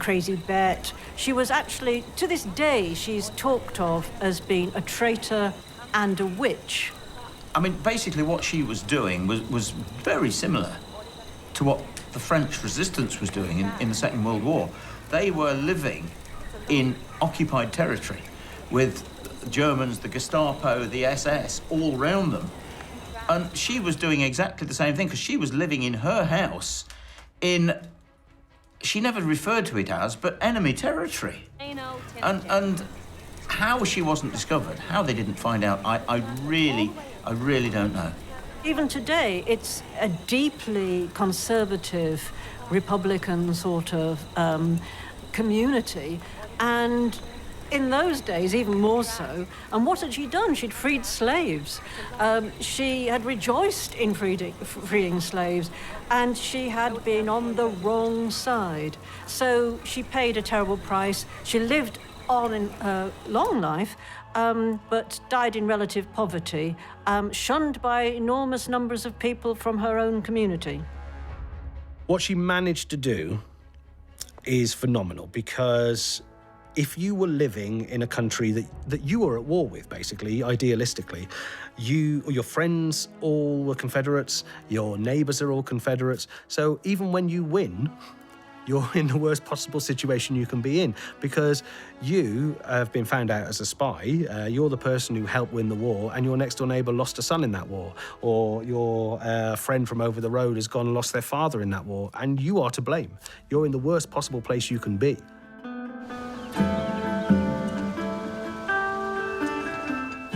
crazy bet. She was actually, to this day, she's talked of as being a traitor and a witch. I mean, basically what she was doing was very similar to what the French resistance was doing in the Second World War. They were living in occupied territory with the Germans, the Gestapo, the SS all around them. And she was doing exactly the same thing because she was living in her house in, she never referred to it as, but enemy territory. And how she wasn't discovered, how they didn't find out, I really don't know. Even today, it's a deeply conservative, Republican sort of community, and in those days, even more so. And what had she done? She'd freed slaves. She had rejoiced in freeing slaves, and she had been on the wrong side. So she paid a terrible price. She lived on in her long life, but died in relative poverty, shunned by enormous numbers of people from her own community. What she managed to do is phenomenal, because if you were living in a country that you were at war with, basically, idealistically, you or your friends all were Confederates, your neighbours are all Confederates, so even when you win, you're in the worst possible situation you can be in, because you have been found out as a spy, you're the person who helped win the war, and your next door neighbour lost a son in that war, or your friend from over the road has gone and lost their father in that war, and you are to blame. You're in the worst possible place you can be.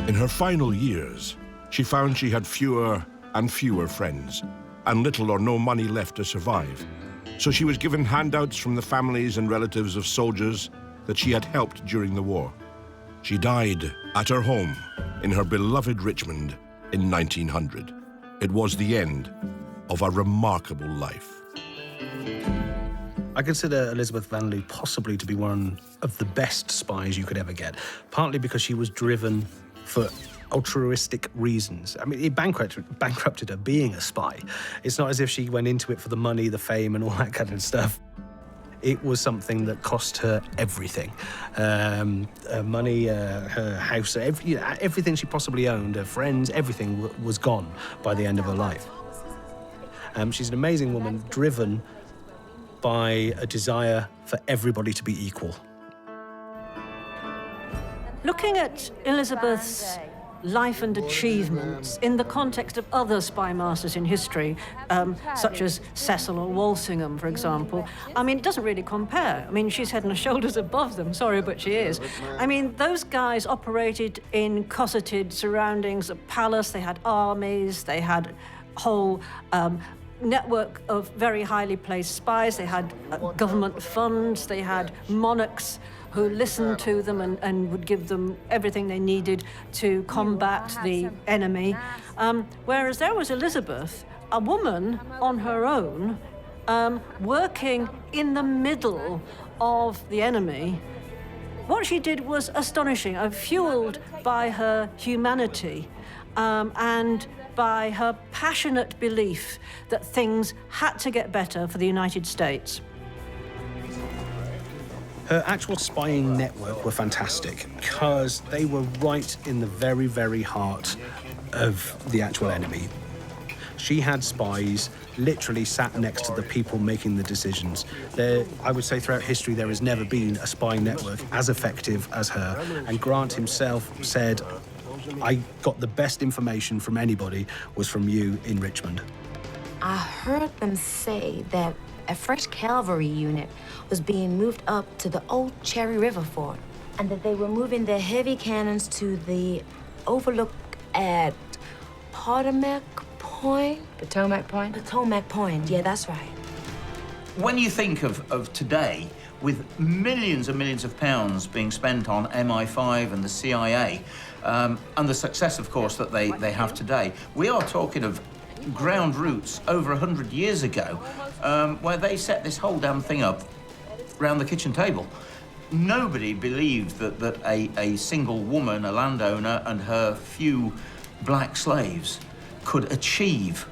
In her final years, she found she had fewer and fewer friends, and little or no money left to survive. So she was given handouts from the families and relatives of soldiers that she had helped during the war. She died at her home in her beloved Richmond in 1900. It was the end of a remarkable life. I consider Elizabeth Van Loo possibly to be one of the best spies you could ever get, partly because she was driven for altruistic reasons. I mean, it bankrupted her being a spy. It's not as if she went into it for the money, the fame, and all that kind of stuff. It was something that cost her everything. Her money, her house, everything she possibly owned, her friends, everything was gone by the end of her life. She's an amazing woman, driven by a desire for everybody to be equal. Looking at Elizabeth's life and achievements in the context of other spy masters in history, such as Cecil or Walsingham, for example, I mean, it doesn't really compare. I mean, she's head and shoulders above them, sorry, but she is. I mean, those guys operated in cosseted surroundings, a palace, they had armies, they had a whole network of very highly placed spies, they had government funds, they had monarchs who listened to them and would give them everything they needed to combat the enemy. Whereas there was Elizabeth, a woman on her own, working in the middle of the enemy. What she did was astonishing, fueled by her humanity and by her passionate belief that things had to get better for the United States. Her actual spying network were fantastic because they were right in the very, very heart of the actual enemy. She had spies literally sat next to the people making the decisions. I would say throughout history there has never been a spying network as effective as her. And Grant himself said, I got the best information from anybody was from you in Richmond. I heard them say that a fresh cavalry unit was being moved up to the old Cherry River fort, and that they were moving their heavy cannons to the overlook at Potomac Point? Potomac Point? Potomac Point, yeah, that's right. When you think of today, with millions and millions of pounds being spent on MI5 and the CIA, and the success, of course, that they have today, we are talking of ground roots over 100 years ago, where they set this whole damn thing up round the kitchen table. Nobody believed that a single woman, a landowner, and her few black slaves could achieve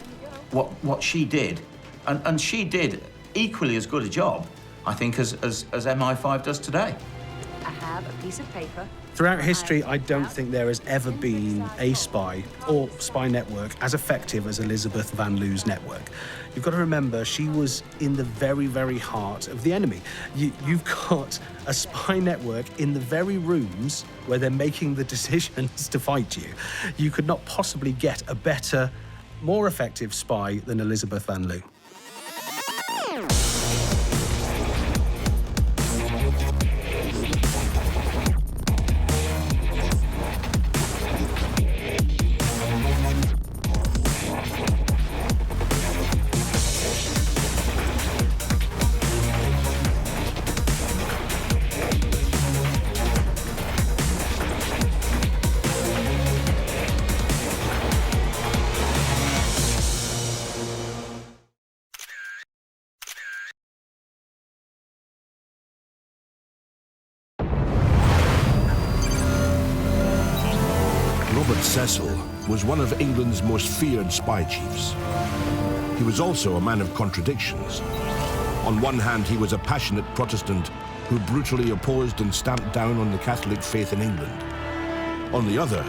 what she did. And she did equally as good a job, I think, as MI5 does today. I have a piece of paper Throughout history, I don't think there has ever been a spy or spy network as effective as Elizabeth Van Loo's network. You've got to remember, she was in the very, very heart of the enemy. You've got a spy network in the very rooms where they're making the decisions to fight you. You could not possibly get a better, more effective spy than Elizabeth Van Loo. Cecil was one of England's most feared spy chiefs. He was also a man of contradictions. On one hand, he was a passionate Protestant who brutally opposed and stamped down on the Catholic faith in England. On the other,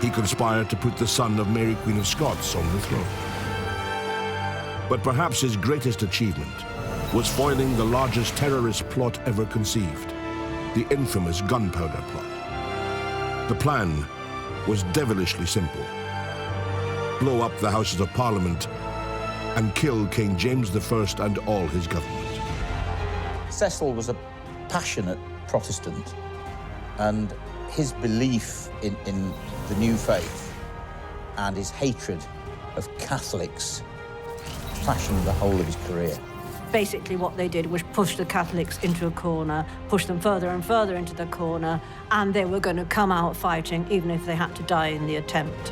he conspired to put the son of Mary, Queen of Scots, on the throne. But perhaps his greatest achievement was foiling the largest terrorist plot ever conceived, the infamous Gunpowder plot. The plan was devilishly simple. Blow up the Houses of Parliament and kill King James I and all his government. Cecil was a passionate Protestant, and his belief in the new faith and his hatred of Catholics fashioned the whole of his career. Basically what they did was push the Catholics into a corner, push them further and further into the corner, and they were going to come out fighting even if they had to die in the attempt.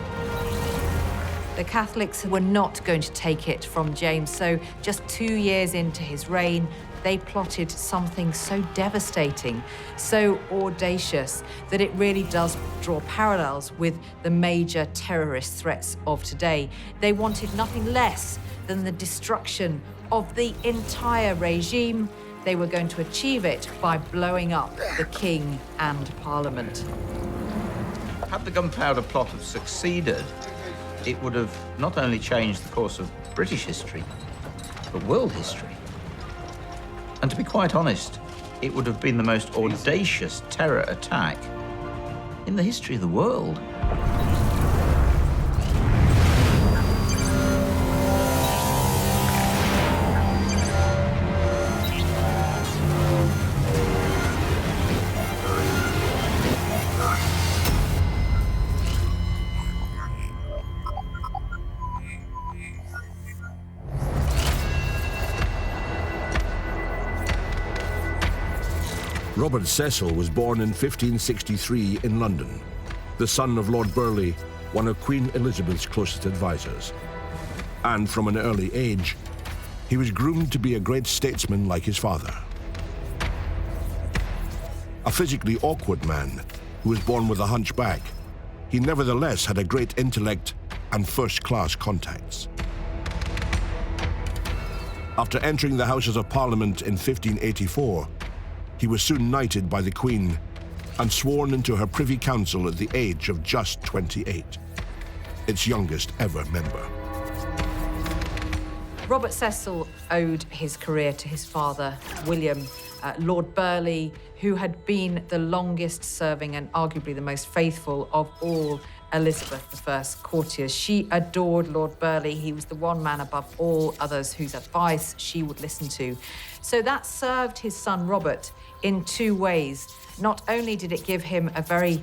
The Catholics were not going to take it from James, so just 2 years into his reign, they plotted something so devastating, so audacious, that it really does draw parallels with the major terrorist threats of today. They wanted nothing less than the destruction of the entire regime. They were going to achieve it by blowing up the king and Parliament. Had the Gunpowder plot have succeeded, it would have not only changed the course of British history, but world history. And to be quite honest, it would have been the most audacious terror attack in the history of the world. Robert Cecil was born in 1563 in London, the son of Lord Burleigh, one of Queen Elizabeth's closest advisors. And from an early age, he was groomed to be a great statesman like his father. A physically awkward man who was born with a hunchback, he nevertheless had a great intellect and first-class contacts. After entering the Houses of Parliament in 1584, he was soon knighted by the Queen and sworn into her Privy Council at the age of just 28, its youngest ever member. Robert Cecil owed his career to his father, William, Lord Burleigh, who had been the longest serving and arguably the most faithful of all Elizabeth I's courtiers. She adored Lord Burleigh. He was the one man above all others whose advice she would listen to. So that served his son Robert in two ways. Not only did it give him a very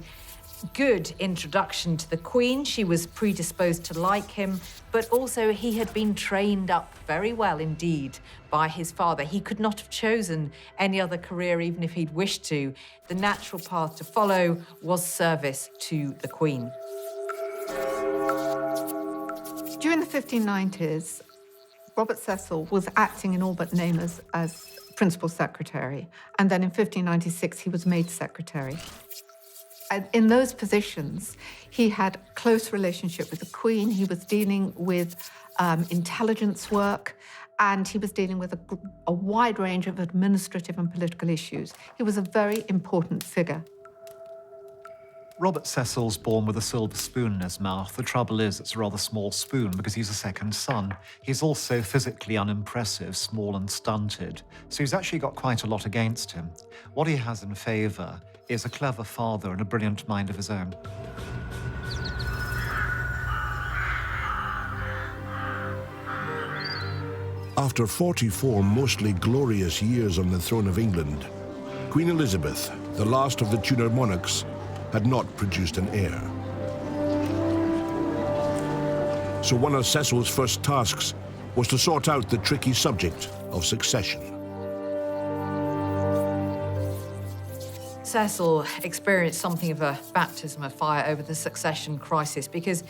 good introduction to the Queen, she was predisposed to like him, but also he had been trained up very well indeed by his father. He could not have chosen any other career even if he'd wished to. The natural path to follow was service to the Queen. During the 1590s, Robert Cecil was acting in all but name as Principal Secretary, and then in 1596 he was made Secretary. And in those positions, he had a close relationship with the Queen. He was dealing with intelligence work, and he was dealing with a wide range of administrative and political issues. He was a very important figure. Robert Cecil's born with a silver spoon in his mouth. The trouble is, it's a rather small spoon because he's a second son. He's also physically unimpressive, small and stunted. So he's actually got quite a lot against him. What he has in favour is a clever father and a brilliant mind of his own. After 44 mostly glorious years on the throne of England, Queen Elizabeth, the last of the Tudor monarchs, had not produced an heir. So one of Cecil's first tasks was to sort out the tricky subject of succession. Cecil experienced something of a baptism of fire over the succession crisis because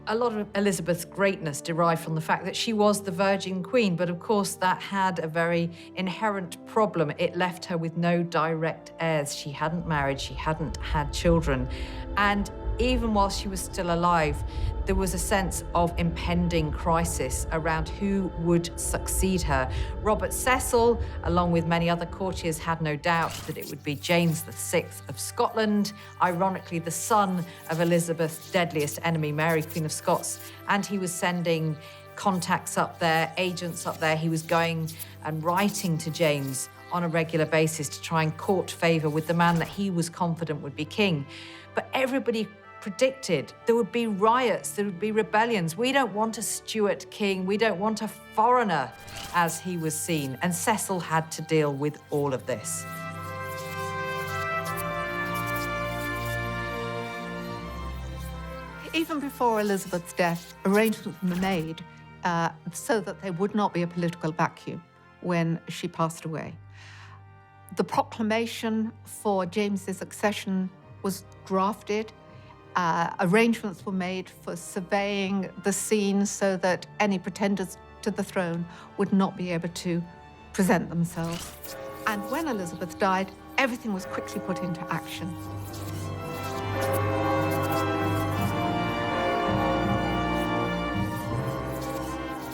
a lot of Elizabeth's greatness derived from the fact that she was the Virgin Queen, but of course that had a very inherent problem. It left her with no direct heirs. She hadn't married, she hadn't had children. And even while she was still alive, there was a sense of impending crisis around who would succeed her. Robert Cecil, along with many other courtiers, had no doubt that it would be James VI of Scotland, ironically the son of Elizabeth's deadliest enemy, Mary, Queen of Scots, and he was sending contacts up there, agents up there. He was going and writing to James on a regular basis to try and court favour with the man that he was confident would be king. But everybody predicted there would be riots, there would be rebellions. We don't want a Stuart king, we don't want a foreigner, as he was seen. And Cecil had to deal with all of this. Even before Elizabeth's death, arrangements were made so that there would not be a political vacuum when she passed away. The proclamation for James's succession was drafted. Arrangements were made for surveying the scene so that any pretenders to the throne would not be able to present themselves. And when Elizabeth died, everything was quickly put into action.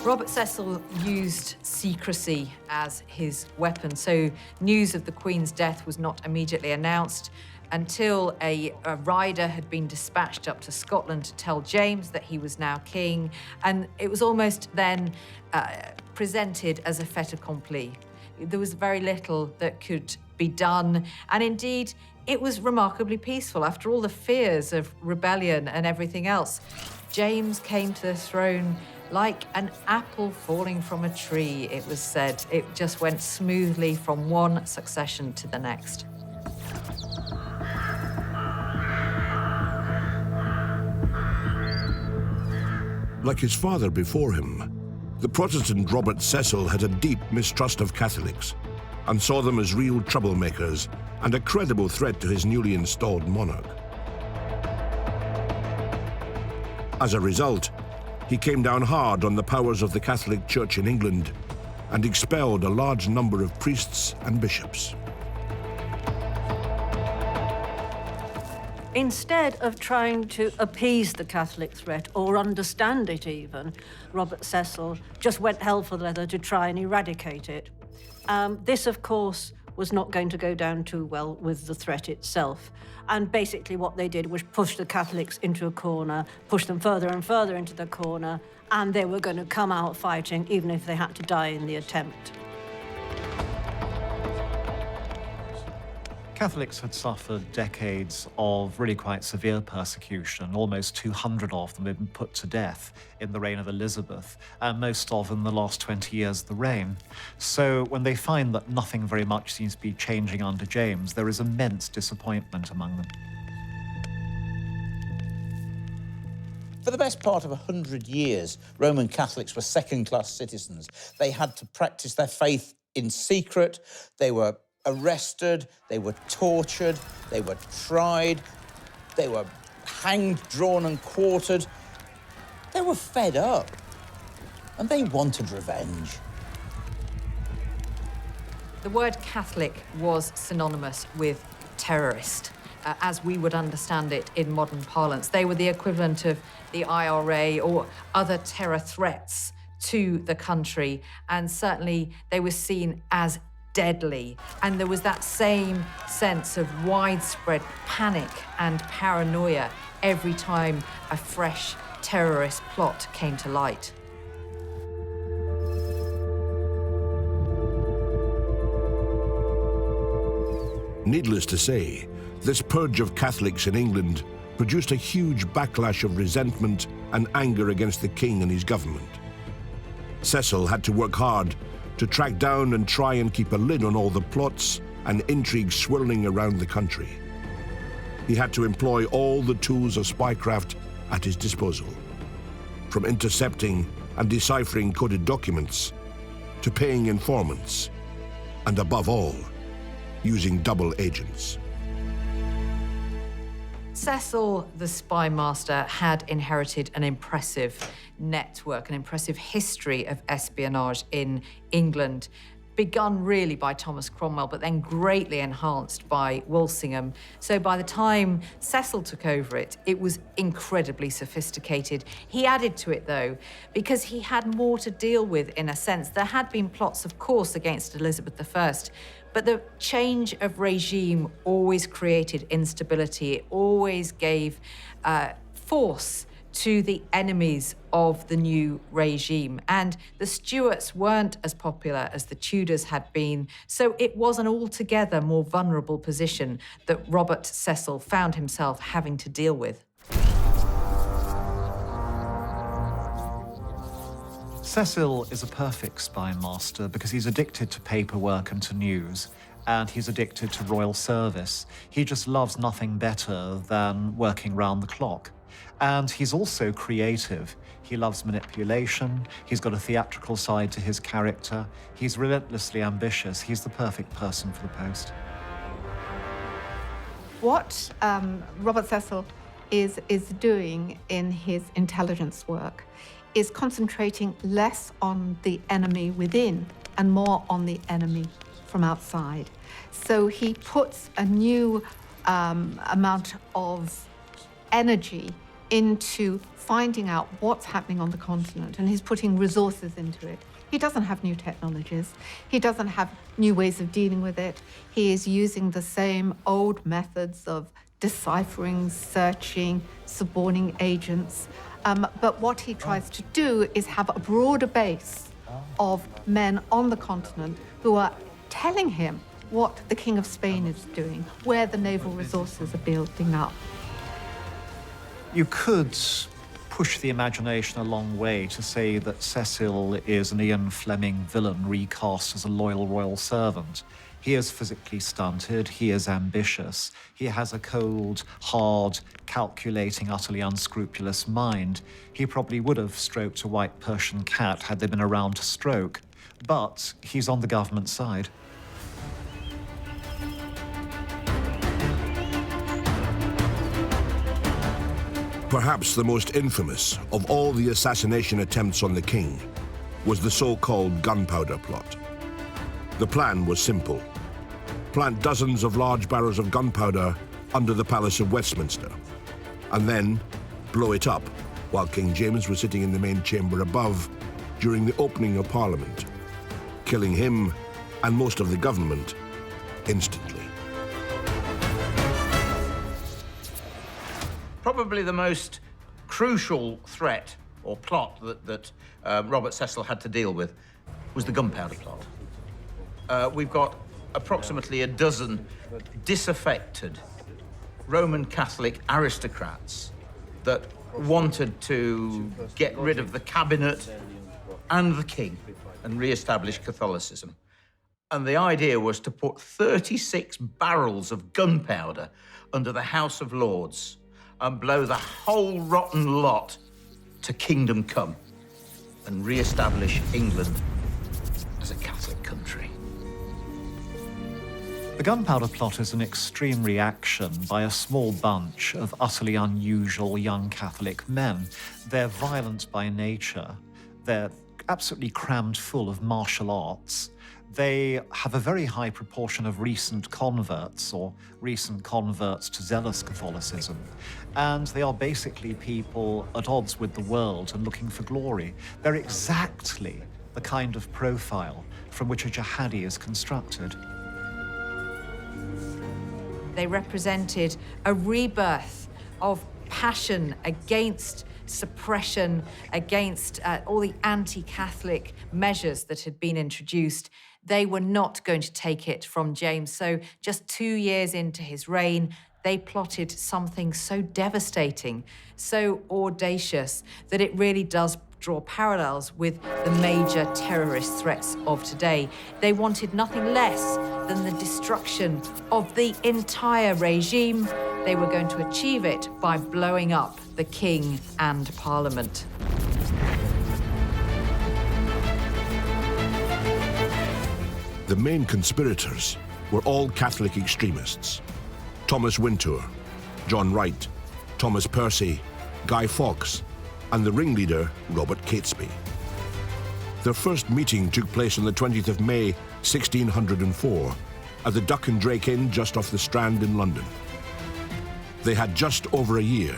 Robert Cecil used secrecy as his weapon, so news of the Queen's death was not immediately announced until a rider had been dispatched up to Scotland to tell James that he was now king, and it was almost then presented as a fait accompli. There was very little that could be done, and indeed, it was remarkably peaceful. After all the fears of rebellion and everything else, James came to the throne like an apple falling from a tree, it was said. It just went smoothly from one succession to the next. Like his father before him, the Protestant Robert Cecil had a deep mistrust of Catholics and saw them as real troublemakers and a credible threat to his newly installed monarch. As a result, he came down hard on the powers of the Catholic Church in England and expelled a large number of priests and bishops. Instead of trying to appease the Catholic threat or understand it even, Robert Cecil just went hell for leather to try and eradicate it. This, of course, was not going to go down too well with the threat itself. And basically what they did was push the Catholics into a corner, push them further and further into the corner, and they were going to come out fighting even if they had to die in the attempt. Catholics had suffered decades of really quite severe persecution. Almost 200 of them had been put to death in the reign of Elizabeth, and most of in the last 20 years of the reign. So when they find that nothing very much seems to be changing under James, there is immense disappointment among them. For the best part of 100 years, Roman Catholics were second-class citizens. They had to practice their faith in secret. They were arrested, they were tortured, they were tried, they were hanged, drawn and quartered. They were fed up, and they wanted revenge. The word Catholic was synonymous with terrorist, as we would understand it in modern parlance. They were the equivalent of the IRA or other terror threats to the country, and certainly they were seen as deadly. And there was that same sense of widespread panic and paranoia every time a fresh terrorist plot came to light. Needless to say, this purge of Catholics in England produced a huge backlash of resentment and anger against the king and his government. Cecil had to work hard to track down and try and keep a lid on all the plots and intrigues swirling around the country. He had to employ all the tools of spycraft at his disposal, from intercepting and deciphering coded documents to paying informants, and above all, using double agents. Cecil, the spy master, had inherited an impressive network, an impressive history of espionage in England, begun really by Thomas Cromwell, but then greatly enhanced by Walsingham. So by the time Cecil took over it, it was incredibly sophisticated. He added to it, though, because he had more to deal with, in a sense. There had been plots, of course, against Elizabeth I, but the change of regime always created instability. It always gave force to the enemies of the new regime. And the Stuarts weren't as popular as the Tudors had been, so it was an altogether more vulnerable position that Robert Cecil found himself having to deal with. Cecil is a perfect spy master because he's addicted to paperwork and to news, and he's addicted to royal service. He just loves nothing better than working round the clock. And he's also creative. He loves manipulation. He's got a theatrical side to his character. He's relentlessly ambitious. He's the perfect person for the post. What Robert Cecil is doing in his intelligence work is concentrating less on the enemy within and more on the enemy from outside. So he puts a new amount of energy into finding out what's happening on the continent, and he's putting resources into it. He doesn't have new technologies. He doesn't have new ways of dealing with it. He is using the same old methods of deciphering, searching, suborning agents. But what he tries to do is have a broader base of men on the continent who are telling him what the King of Spain is doing, where the naval resources are building up. You could push the imagination a long way to say that Cecil is an Ian Fleming villain recast as a loyal royal servant. He is physically stunted, he is ambitious, he has a cold, hard, calculating, utterly unscrupulous mind. He probably would have stroked a white Persian cat had they been around to stroke, but he's on the government side. Perhaps the most infamous of all the assassination attempts on the king was the so-called Gunpowder plot. The plan was simple. Plant dozens of large barrels of gunpowder under the Palace of Westminster, and then blow it up while King James was sitting in the main chamber above during the opening of Parliament, killing him and most of the government instantly. Probably the most crucial threat or plot that Robert Cecil had to deal with was the Gunpowder plot. We've got approximately a dozen disaffected Roman Catholic aristocrats that wanted to get rid of the cabinet and the king and re-establish Catholicism. And the idea was to put 36 barrels of gunpowder under the House of Lords and blow the whole rotten lot to kingdom come and re-establish England as a Catholic country. The Gunpowder plot is an extreme reaction by a small bunch of utterly unusual young Catholic men. They're violent by nature. They're absolutely crammed full of martial arts. They have a very high proportion of recent converts or recent converts to zealous Catholicism. And they are basically people at odds with the world and looking for glory. They're exactly the kind of profile from which a jihadi is constructed. They represented a rebirth of passion against suppression, against all the anti-Catholic measures that had been introduced. They were not going to take it from James. So just 2 years into his reign, they plotted something so devastating, so audacious, that it really does draw parallels with the major terrorist threats of today. They wanted nothing less than the destruction of the entire regime. They were going to achieve it by blowing up the king and parliament. The main conspirators were all Catholic extremists. Thomas Wintour, John Wright, Thomas Percy, Guy Fawkes, and the ringleader, Robert Catesby. Their first meeting took place on the 20th of May, 1604, at the Duck and Drake Inn just off the Strand in London. They had just over a year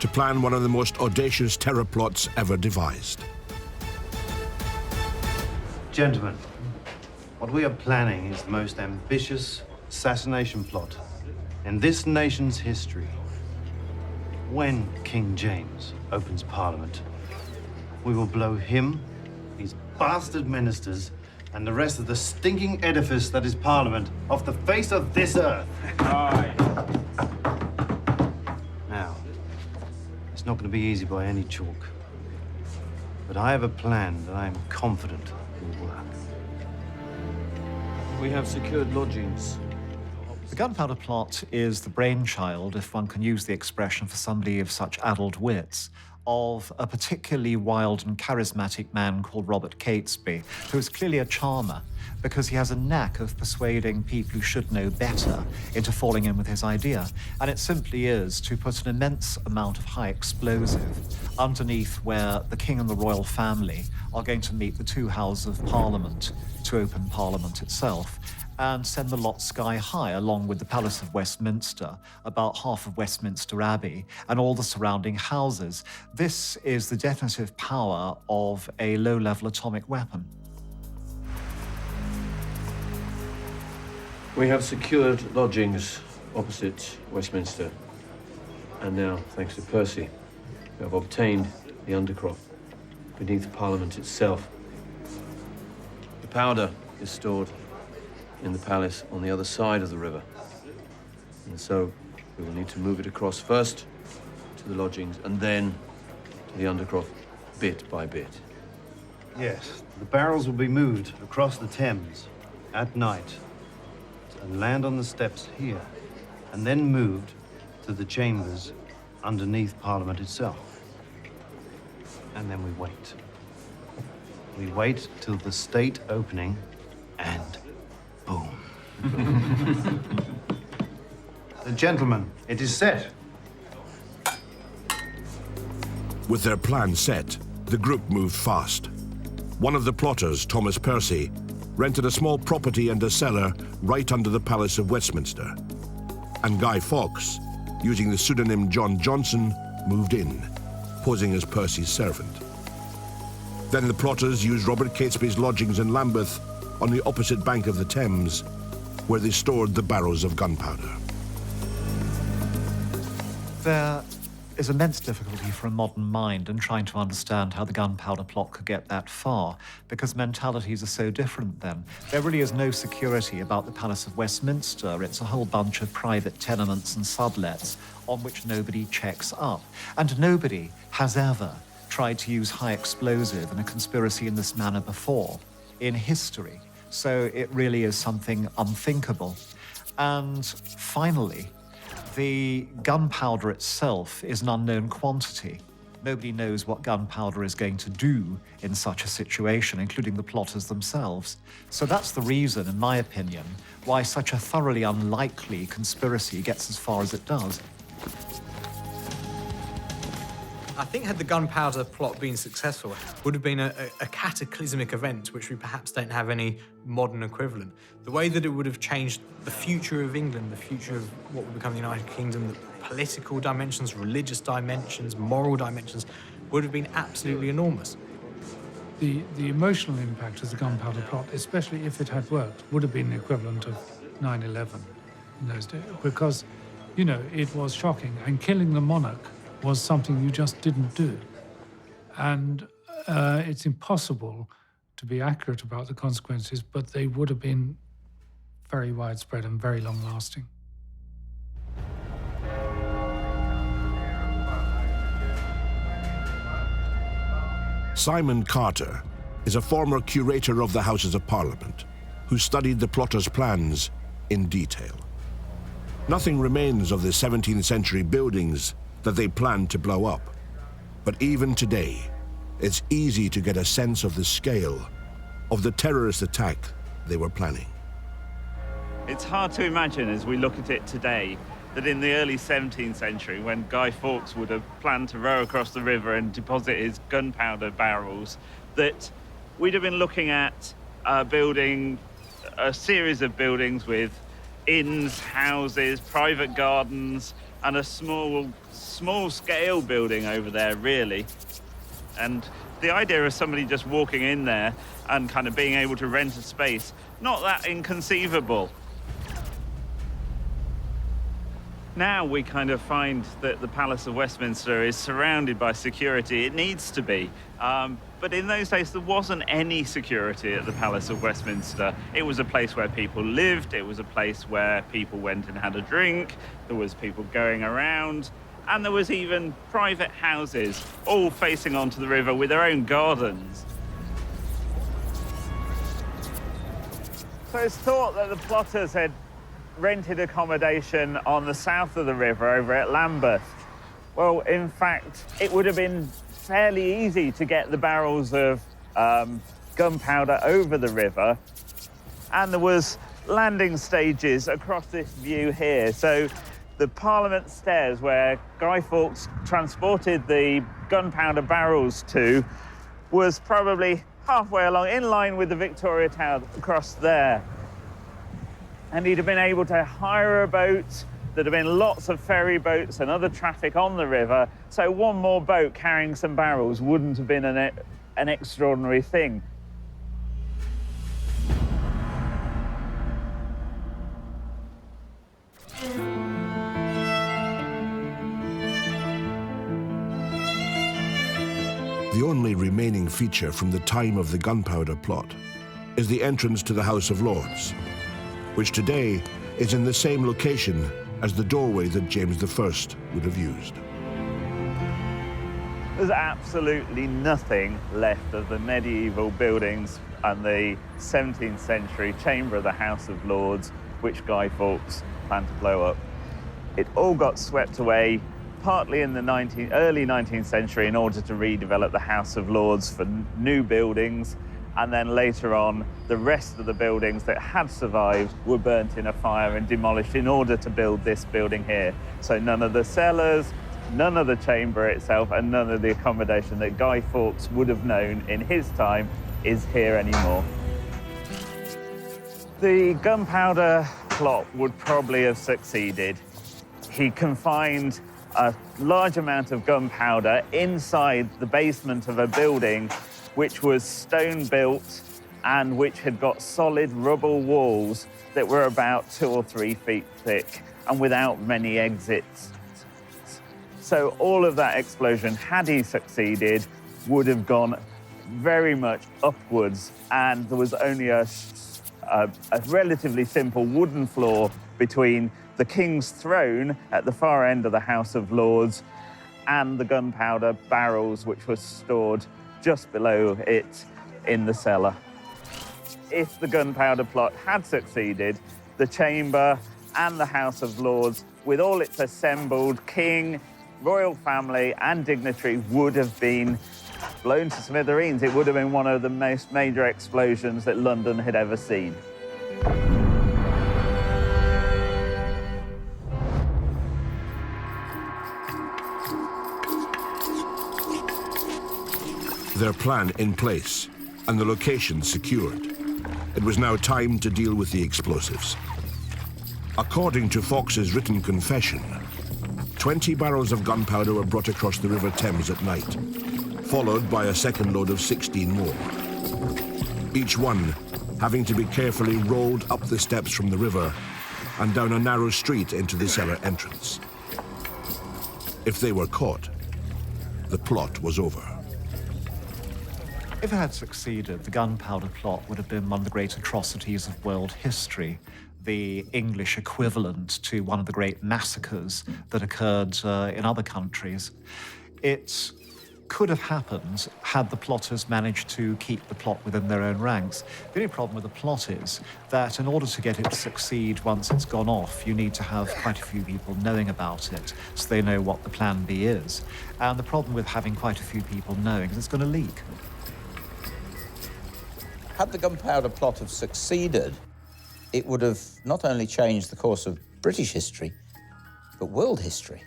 to plan one of the most audacious terror plots ever devised. Gentlemen, what we are planning is the most ambitious assassination plot in this nation's history. When King James opens Parliament, we will blow him, his bastard ministers, and the rest of the stinking edifice that is Parliament off the face of this earth. Aye. Now, it's not going to be easy by any chalk, but I have a plan that I am confident will work. We have secured lodgings. The Gunpowder Plot is the brainchild, if one can use the expression for somebody of such addled wits, of a particularly wild and charismatic man called Robert Catesby, who is clearly a charmer because he has a knack of persuading people who should know better into falling in with his idea. And it simply is to put an immense amount of high explosive underneath where the king and the royal family are going to meet the two houses of Parliament to open Parliament itself, and send the lot sky high along with the Palace of Westminster, about half of Westminster Abbey, and all the surrounding houses. This is the detonative power of a low-level atomic weapon. We have secured lodgings opposite Westminster. And now, thanks to Percy, we have obtained the undercroft beneath Parliament itself. The powder is stored in the palace on the other side of the river. And so we will need to move it across first to the lodgings and then to the undercroft bit by bit. Yes, the barrels will be moved across the Thames at night and land on the steps here, and then moved to the chambers underneath Parliament itself. And then we wait. We wait till the state opening, and boom. Gentlemen, it is set. With their plan set, the group moved fast. One of the plotters, Thomas Percy, rented a small property and a cellar right under the Palace of Westminster. And Guy Fawkes, using the pseudonym John Johnson, moved in, posing as Percy's servant. Then the plotters used Robert Catesby's lodgings in Lambeth on the opposite bank of the Thames, where they stored the barrels of gunpowder. There is immense difficulty for a modern mind in trying to understand how the Gunpowder Plot could get that far, because mentalities are so different then. There really is no security about the Palace of Westminster. It's a whole bunch of private tenements and sublets on which nobody checks up. And nobody has ever tried to use high explosive in a conspiracy in this manner before in history. So it really is something unthinkable. And finally, the gunpowder itself is an unknown quantity. Nobody knows what gunpowder is going to do in such a situation, including the plotters themselves. So that's the reason, in my opinion, why such a thoroughly unlikely conspiracy gets as far as it does. I think had the Gunpowder Plot been successful, it would have been a cataclysmic event which we perhaps don't have any modern equivalent. The way that it would have changed the future of England, the future of what would become the United Kingdom, the political dimensions, religious dimensions, moral dimensions, would have been absolutely enormous. the emotional impact of the Gunpowder Plot, especially if it had worked, would have been the equivalent of 9/11 in those days, because, you know, it was shocking, and killing the monarch was something you just didn't do. And it's impossible to be accurate about the consequences, but they would have been very widespread and very long-lasting. Simon Carter is a former curator of the Houses of Parliament who studied the plotters' plans in detail. Nothing remains of the 17th century buildings that they planned to blow up. But even today, it's easy to get a sense of the scale of the terrorist attack they were planning. It's hard to imagine as we look at it today that in the early 17th century, when Guy Fawkes would have planned to row across the river and deposit his gunpowder barrels, that we'd have been looking at building a series of buildings with inns, houses, private gardens, and a small-scale building over there, really. And the idea of somebody just walking in there and kind of being able to rent a space, not that inconceivable. Now we kind of find that the Palace of Westminster is surrounded by security. It needs to be. But in those days, there wasn't any security at the Palace of Westminster. It was a place where people lived. It was a place where people went and had a drink. There was people going around. And there was even private houses, all facing onto the river with their own gardens. So it's thought that the plotters had rented accommodation on the south of the river over at Lambeth. Well, in fact, it would have been fairly easy to get the barrels of gunpowder over the river, and there was landing stages across this view here. So the Parliament stairs where Guy Fawkes transported the gunpowder barrels to was probably halfway along, in line with the Victoria Tower across there. And he'd have been able to hire a boat. There'd have been lots of ferry boats and other traffic on the river, so one more boat carrying some barrels wouldn't have been an extraordinary thing. The only remaining feature from the time of the Gunpowder Plot is the entrance to the House of Lords, which today is in the same location as the doorway that James I would have used. There's absolutely nothing left of the medieval buildings and the 17th century chamber of the House of Lords, which Guy Fawkes planned to blow up. It all got swept away, partly in the early 19th century in order to redevelop the House of Lords for new buildings, and then later on, the rest of the buildings that had survived were burnt in a fire and demolished in order to build this building here. So none of the cellars, none of the chamber itself, and none of the accommodation that Guy Fawkes would have known in his time is here anymore. The gunpowder plot would probably have succeeded. He confined a large amount of gunpowder inside the basement of a building which was stone built and which had got solid rubble walls that were about 2 or 3 feet thick and without many exits. So all of that explosion, had he succeeded, would have gone very much upwards, and there was only a relatively simple wooden floor between the King's throne at the far end of the House of Lords and the gunpowder barrels which were stored just below it in the cellar. If the gunpowder plot had succeeded, the chamber and the House of Lords, with all its assembled king, royal family and dignitary, would have been blown to smithereens. It would have been one of the most major explosions that London had ever seen. Their plan in place and the location secured, it was now time to deal with the explosives. According to Fawkes' written confession, 20 barrels of gunpowder were brought across the River Thames at night, followed by a second load of 16 more. Each one having to be carefully rolled up the steps from the river and down a narrow street into the cellar entrance. If they were caught, the plot was over. If it had succeeded, the Gunpowder Plot would have been one of the great atrocities of world history, the English equivalent to one of the great massacres that occurred in other countries. It could have happened had the plotters managed to keep the plot within their own ranks. The only problem with the plot is that in order to get it to succeed once it's gone off, you need to have quite a few people knowing about it so they know what the plan B is. And the problem with having quite a few people knowing is it's going to leak. Had the Gunpowder Plot have succeeded, it would have not only changed the course of British history, but world history.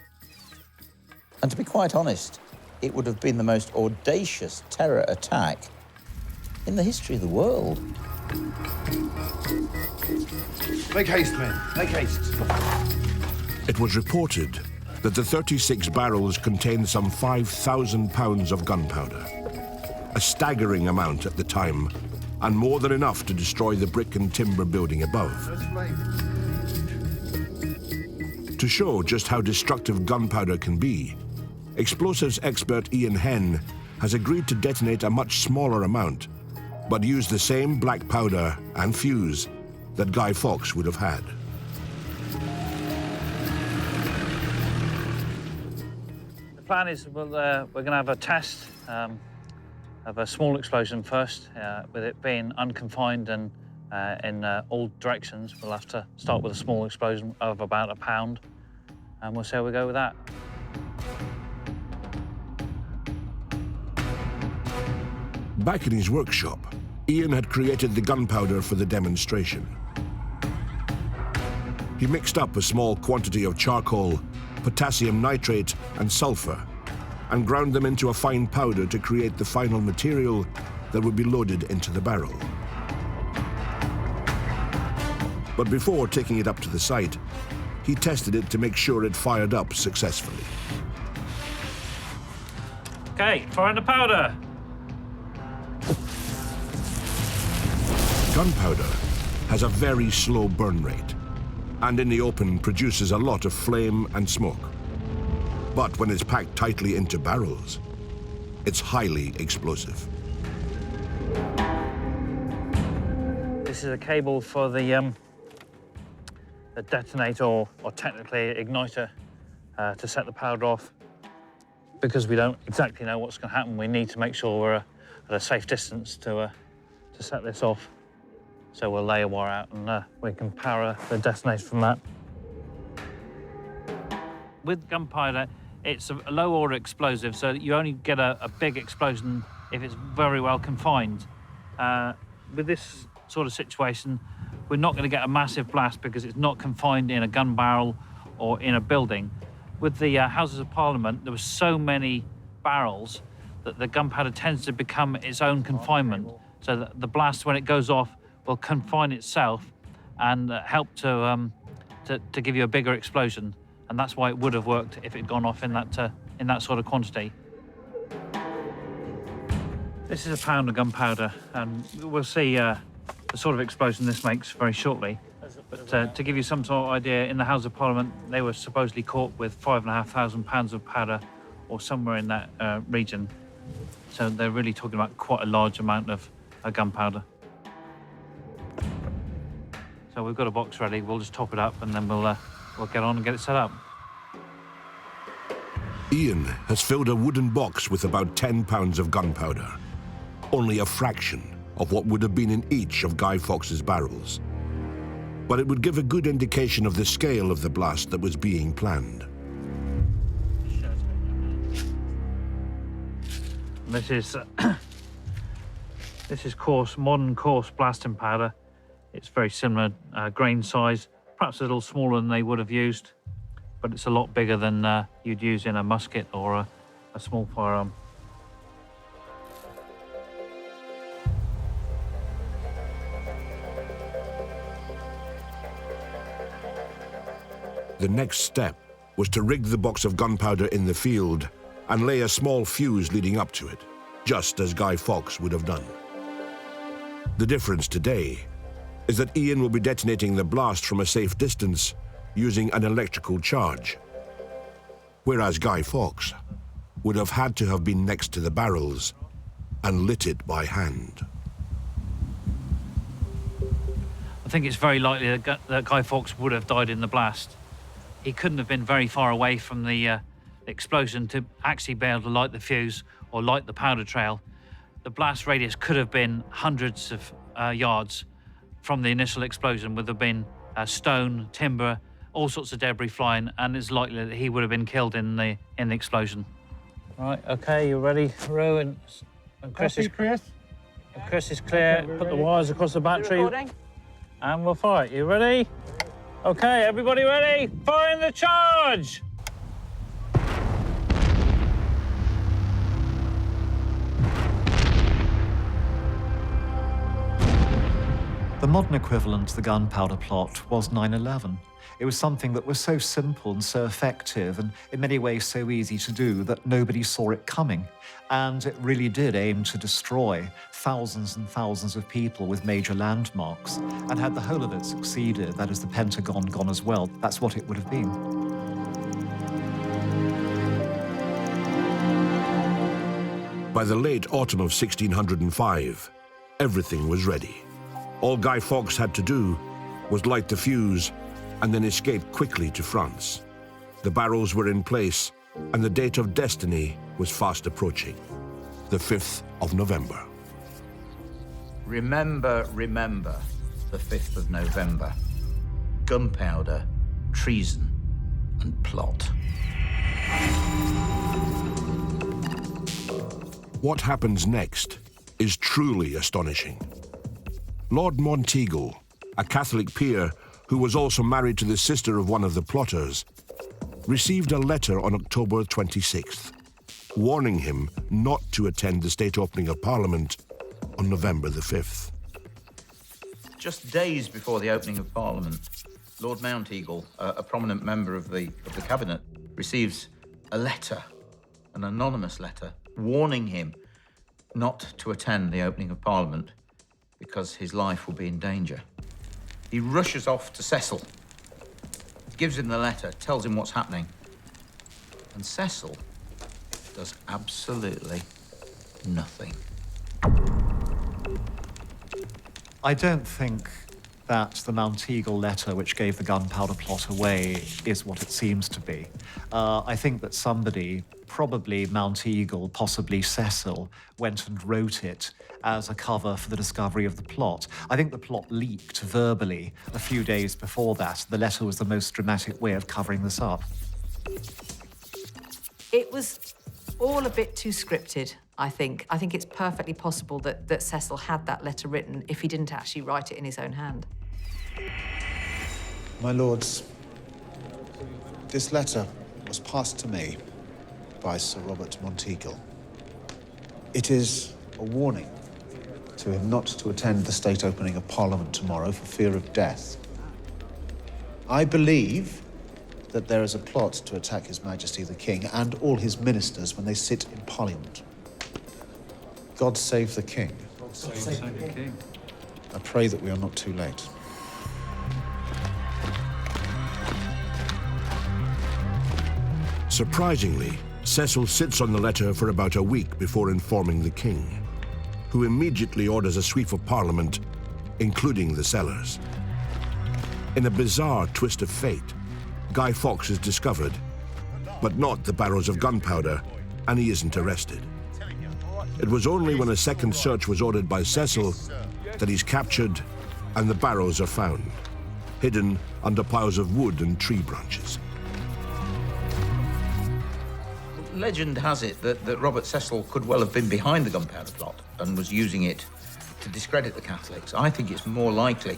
And to be quite honest, it would have been the most audacious terror attack in the history of the world. Make haste, men. Make haste. It was reported that the 36 barrels contained some 5,000 pounds of gunpowder, a staggering amount at the time, and more than enough to destroy the brick and timber building above. To show just how destructive gunpowder can be, explosives expert Ian Henn has agreed to detonate a much smaller amount, but use the same black powder and fuse that Guy Fawkes would have had. The plan is we're going to have a test of a small explosion first, with it being unconfined and in all directions. We'll have to start with a small explosion of about a pound, and we'll see how we go with that. Back in his workshop, Ian had created the gunpowder for the demonstration. He mixed up a small quantity of charcoal, potassium nitrate, and sulfur, and ground them into a fine powder to create the final material that would be loaded into the barrel. But before taking it up to the site, he tested it to make sure it fired up successfully. Okay, firing the powder. Gunpowder has a very slow burn rate, and in the open produces a lot of flame and smoke. But when it's packed tightly into barrels, it's highly explosive. This is a cable for the detonator, or technically igniter, to set the powder off. Because we don't exactly know what's going to happen, we need to make sure we're at a safe distance to set this off. So we'll lay a wire out and we can power the detonator from that. With gunpowder, it's a low-order explosive, so you only get a big explosion if it's very well confined. With this sort of situation, we're not going to get a massive blast because it's not confined in a gun barrel or in a building. With the Houses of Parliament, there were so many barrels that the gunpowder tends to become its own confinement, so that the blast, when it goes off, will confine itself and help to give you a bigger explosion. And that's why it would have worked if it had gone off in that sort of quantity. This is a pound of gunpowder, and we'll see the sort of explosion this makes very shortly. But to give you some sort of idea, in the House of Parliament, they were supposedly caught with 5,500 pounds of powder, or somewhere in that region. So they're really talking about quite a large amount of gunpowder. So we've got a box ready. We'll just top it up, and then we'll get on and get it set up. Ian has filled a wooden box with about 10 pounds of gunpowder, only a fraction of what would have been in each of Guy Fawkes' barrels. But it would give a good indication of the scale of the blast that was being planned. This is modern coarse blasting powder. It's very similar grain size, perhaps a little smaller than they would have used, but it's a lot bigger than you'd use in a musket or a small firearm. The next step was to rig the box of gunpowder in the field and lay a small fuse leading up to it. just as Guy Fawkes would have done. The difference today is that Ian will be detonating the blast from a safe distance using an electrical charge, whereas Guy Fawkes would have had to have been next to the barrels and lit it by hand. I think it's very likely that Guy Fawkes would have died in the blast. He couldn't have been very far away from the explosion to actually be able to light the fuse or light the powder trail. The blast radius could have been hundreds of yards from the initial explosion. Would have been stone, timber, all sorts of debris flying, and it's likely that he would have been killed in the explosion. Right, okay, you ready, Roo? And Chris is clear. Chris is clear. Okay, Put the wires across the battery. And we'll fire it. You ready? Okay, everybody ready? Firing the charge! The modern equivalent to the gunpowder plot was 9/11. It was something that was so simple and so effective and in many ways so easy to do that nobody saw it coming. And it really did aim to destroy thousands and thousands of people with major landmarks. And had the whole of it succeeded, that is the Pentagon gone as well, that's what it would have been. By the late autumn of 1605, everything was ready. All Guy Fawkes had to do was light the fuse and then escape quickly to France. The barrels were in place and the date of destiny was fast approaching, the 5th of November. Remember, remember the 5th of November. Gunpowder, treason, and plot. What happens next is truly astonishing. Lord Monteagle, a Catholic peer who was also married to the sister of one of the plotters, received a letter on October 26th, warning him not to attend the state opening of Parliament on November the 5th. Just days before the opening of Parliament, Lord Monteagle, a prominent member of the cabinet, receives a letter, an anonymous letter, warning him not to attend the opening of Parliament because his life will be in danger. He rushes off to Cecil, gives him the letter, tells him what's happening. And Cecil does absolutely nothing. I don't think that the Monteagle letter, which gave the gunpowder plot away, is what it seems to be. I think that somebody, probably Monteagle, possibly Cecil, went and wrote it as a cover for the discovery of the plot. I think the plot leaked verbally a few days before that. The letter was the most dramatic way of covering this up. It was all a bit too scripted, I think. I think it's perfectly possible that Cecil had that letter written if he didn't actually write it in his own hand. My lords, this letter was passed to me by Sir Robert Monteagle. It is a warning to him not to attend the state opening of Parliament tomorrow for fear of death. I believe that there is a plot to attack His Majesty the King and all his ministers when they sit in Parliament. God save the King. God save the King. I pray that we are not too late. Surprisingly, Cecil sits on the letter for about a week before informing the king, who immediately orders a sweep of Parliament, including the cellars. In a bizarre twist of fate, Guy Fawkes is discovered, but not the barrels of gunpowder, and he isn't arrested. It was only when a second search was ordered by Cecil that he's captured and the barrels are found, hidden under piles of wood and tree branches. Legend has it that Robert Cecil could well have been behind the gunpowder plot and was using it to discredit the Catholics. I think it's more likely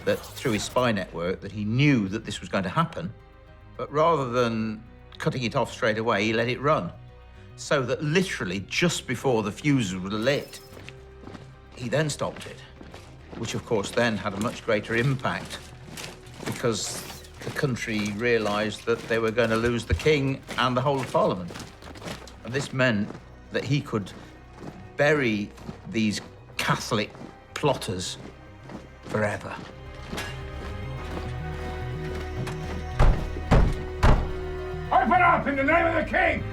that through his spy network that he knew that this was going to happen, but rather than cutting it off straight away, he let it run. So that literally just before the fuses were lit, he then stopped it, which of course then had a much greater impact because the country realised that they were going to lose the king and the whole of Parliament. And this meant that he could bury these Catholic plotters forever. Open up in the name of the king!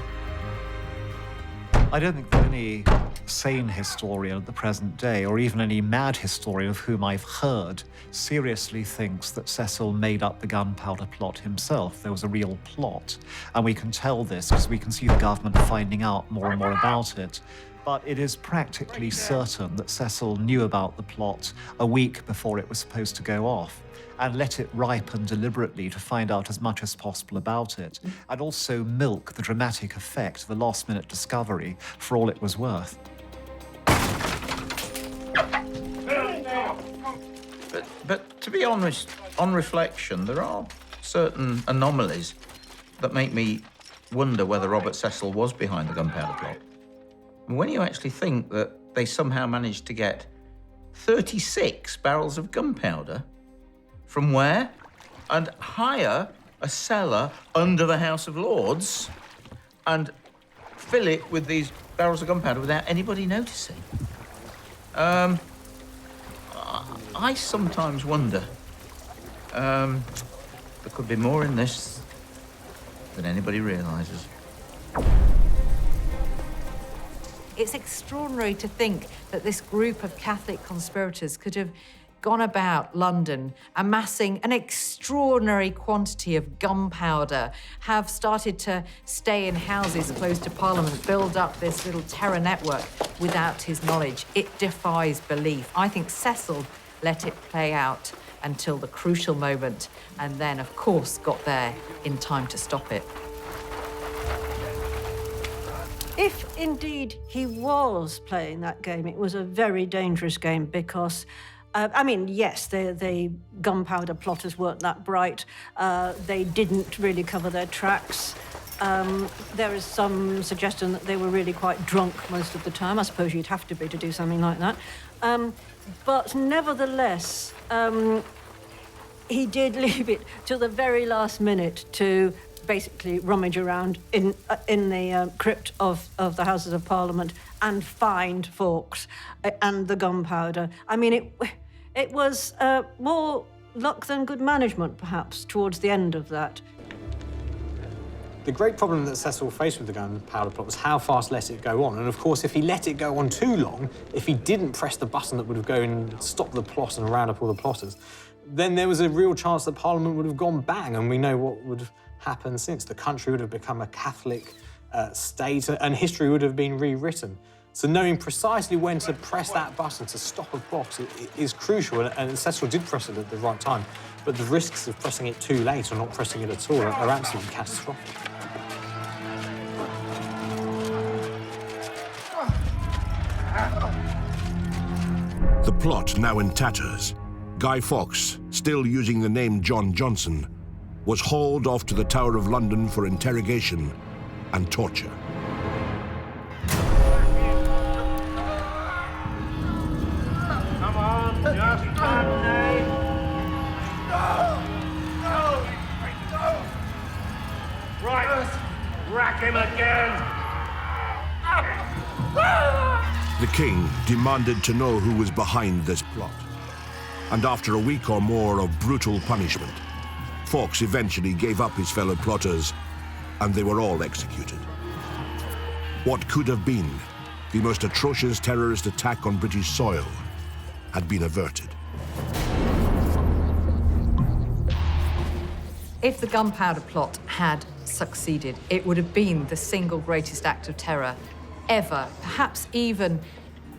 I don't think that any sane historian at the present day, or even any mad historian of whom I've heard, seriously thinks that Cecil made up the Gunpowder plot himself. There was a real plot. And we can tell this because we can see the government finding out more and more about it. But it is practically certain that Cecil knew about the plot a week before it was supposed to go off, and let it ripen deliberately to find out as much as possible about it, and also milk the dramatic effect of a last-minute discovery for all it was worth. But to be honest, on reflection, there are certain anomalies that make me wonder whether Robert Cecil was behind the Gunpowder plot. When you actually think that they somehow managed to get 36 barrels of gunpowder from where? And hire a cellar under the House of Lords and fill it with these barrels of gunpowder without anybody noticing. I sometimes wonder, there could be more in this than anybody realises. It's extraordinary to think that this group of Catholic conspirators could have gone about London amassing an extraordinary quantity of gunpowder, have started to stay in houses close to Parliament, build up this little terror network without his knowledge. It defies belief. I think Cecil let it play out until the crucial moment, and then, of course, got there in time to stop it. If indeed he was playing that game, it was a very dangerous game because, I mean, yes, the gunpowder plotters weren't that bright. They didn't really cover their tracks. There is some suggestion that they were really quite drunk most of the time. I suppose you'd have to be to do something like that. But nevertheless, he did leave it to the very last minute to basically rummage around in the crypt of the Houses of Parliament and find Fawkes and the gunpowder. I mean, it was more luck than good management, perhaps, towards the end of that. The great problem that Cecil faced with the Gunpowder plot was how fast let it go on. And of course, if he let it go on too long, if he didn't press the button that would have gone and stopped the plot and round up all the plotters, then there was a real chance that Parliament would have gone bang, and we know what would have happened since. The country would have become a Catholic state, and history would have been rewritten. So knowing precisely when to press that button to stop a plot is crucial, and Cecil did press it at the right time. But the risks of pressing it too late or not pressing it at all are absolutely catastrophic. The plot now in tatters, Guy Fawkes, still using the name John Johnson, was hauled off to the Tower of London for interrogation and torture. Come on, just one name. No! Right, rack him again. The king demanded to know who was behind this plot. And after a week or more of brutal punishment, Fawkes eventually gave up his fellow plotters, and they were all executed. What could have been the most atrocious terrorist attack on British soil had been averted. If the Gunpowder plot had succeeded, it would have been the single greatest act of terror ever, perhaps even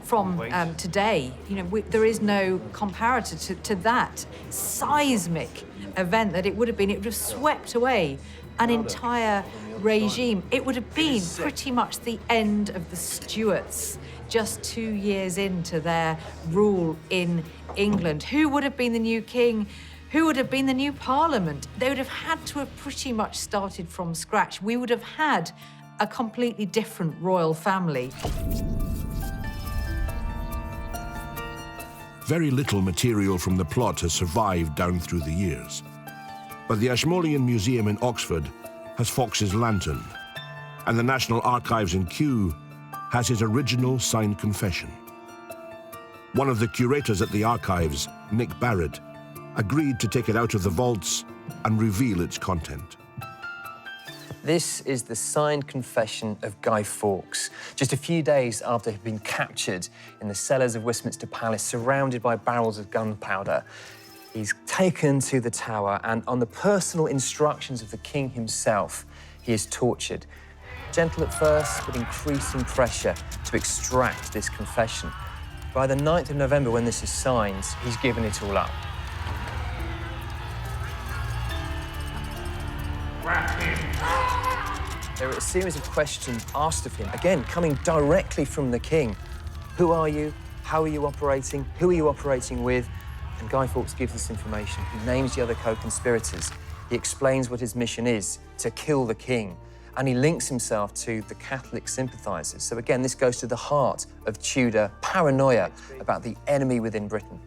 from today. You know, there is no comparator to that seismic event that it would have been. It would have swept away an entire regime. It would have been pretty much the end of the Stuarts, just 2 years into their rule in England. Who would have been the new king? Who would have been the new parliament? They would have had to have pretty much started from scratch. We would have had a completely different royal family. Very little material from the plot has survived down through the years. But the Ashmolean Museum in Oxford has Fawkes's lantern, and the National Archives in Kew has his original signed confession. One of the curators at the archives, Nick Barrett, agreed to take it out of the vaults and reveal its content. This is the signed confession of Guy Fawkes, just a few days after he'd been captured in the cellars of Westminster Palace, surrounded by barrels of gunpowder. He's taken to the Tower, and on the personal instructions of the King himself, he is tortured. Gentle at first, but increasing pressure to extract this confession. By the 9th of November, when this is signed, he's given it all up. There are a series of questions asked of him, again, coming directly from the King. Who are you? How are you operating? Who are you operating with? And Guy Fawkes gives this information. He names the other co-conspirators. He explains what his mission is, to kill the King. And he links himself to the Catholic sympathisers. So again, this goes to the heart of Tudor paranoia about the enemy within Britain.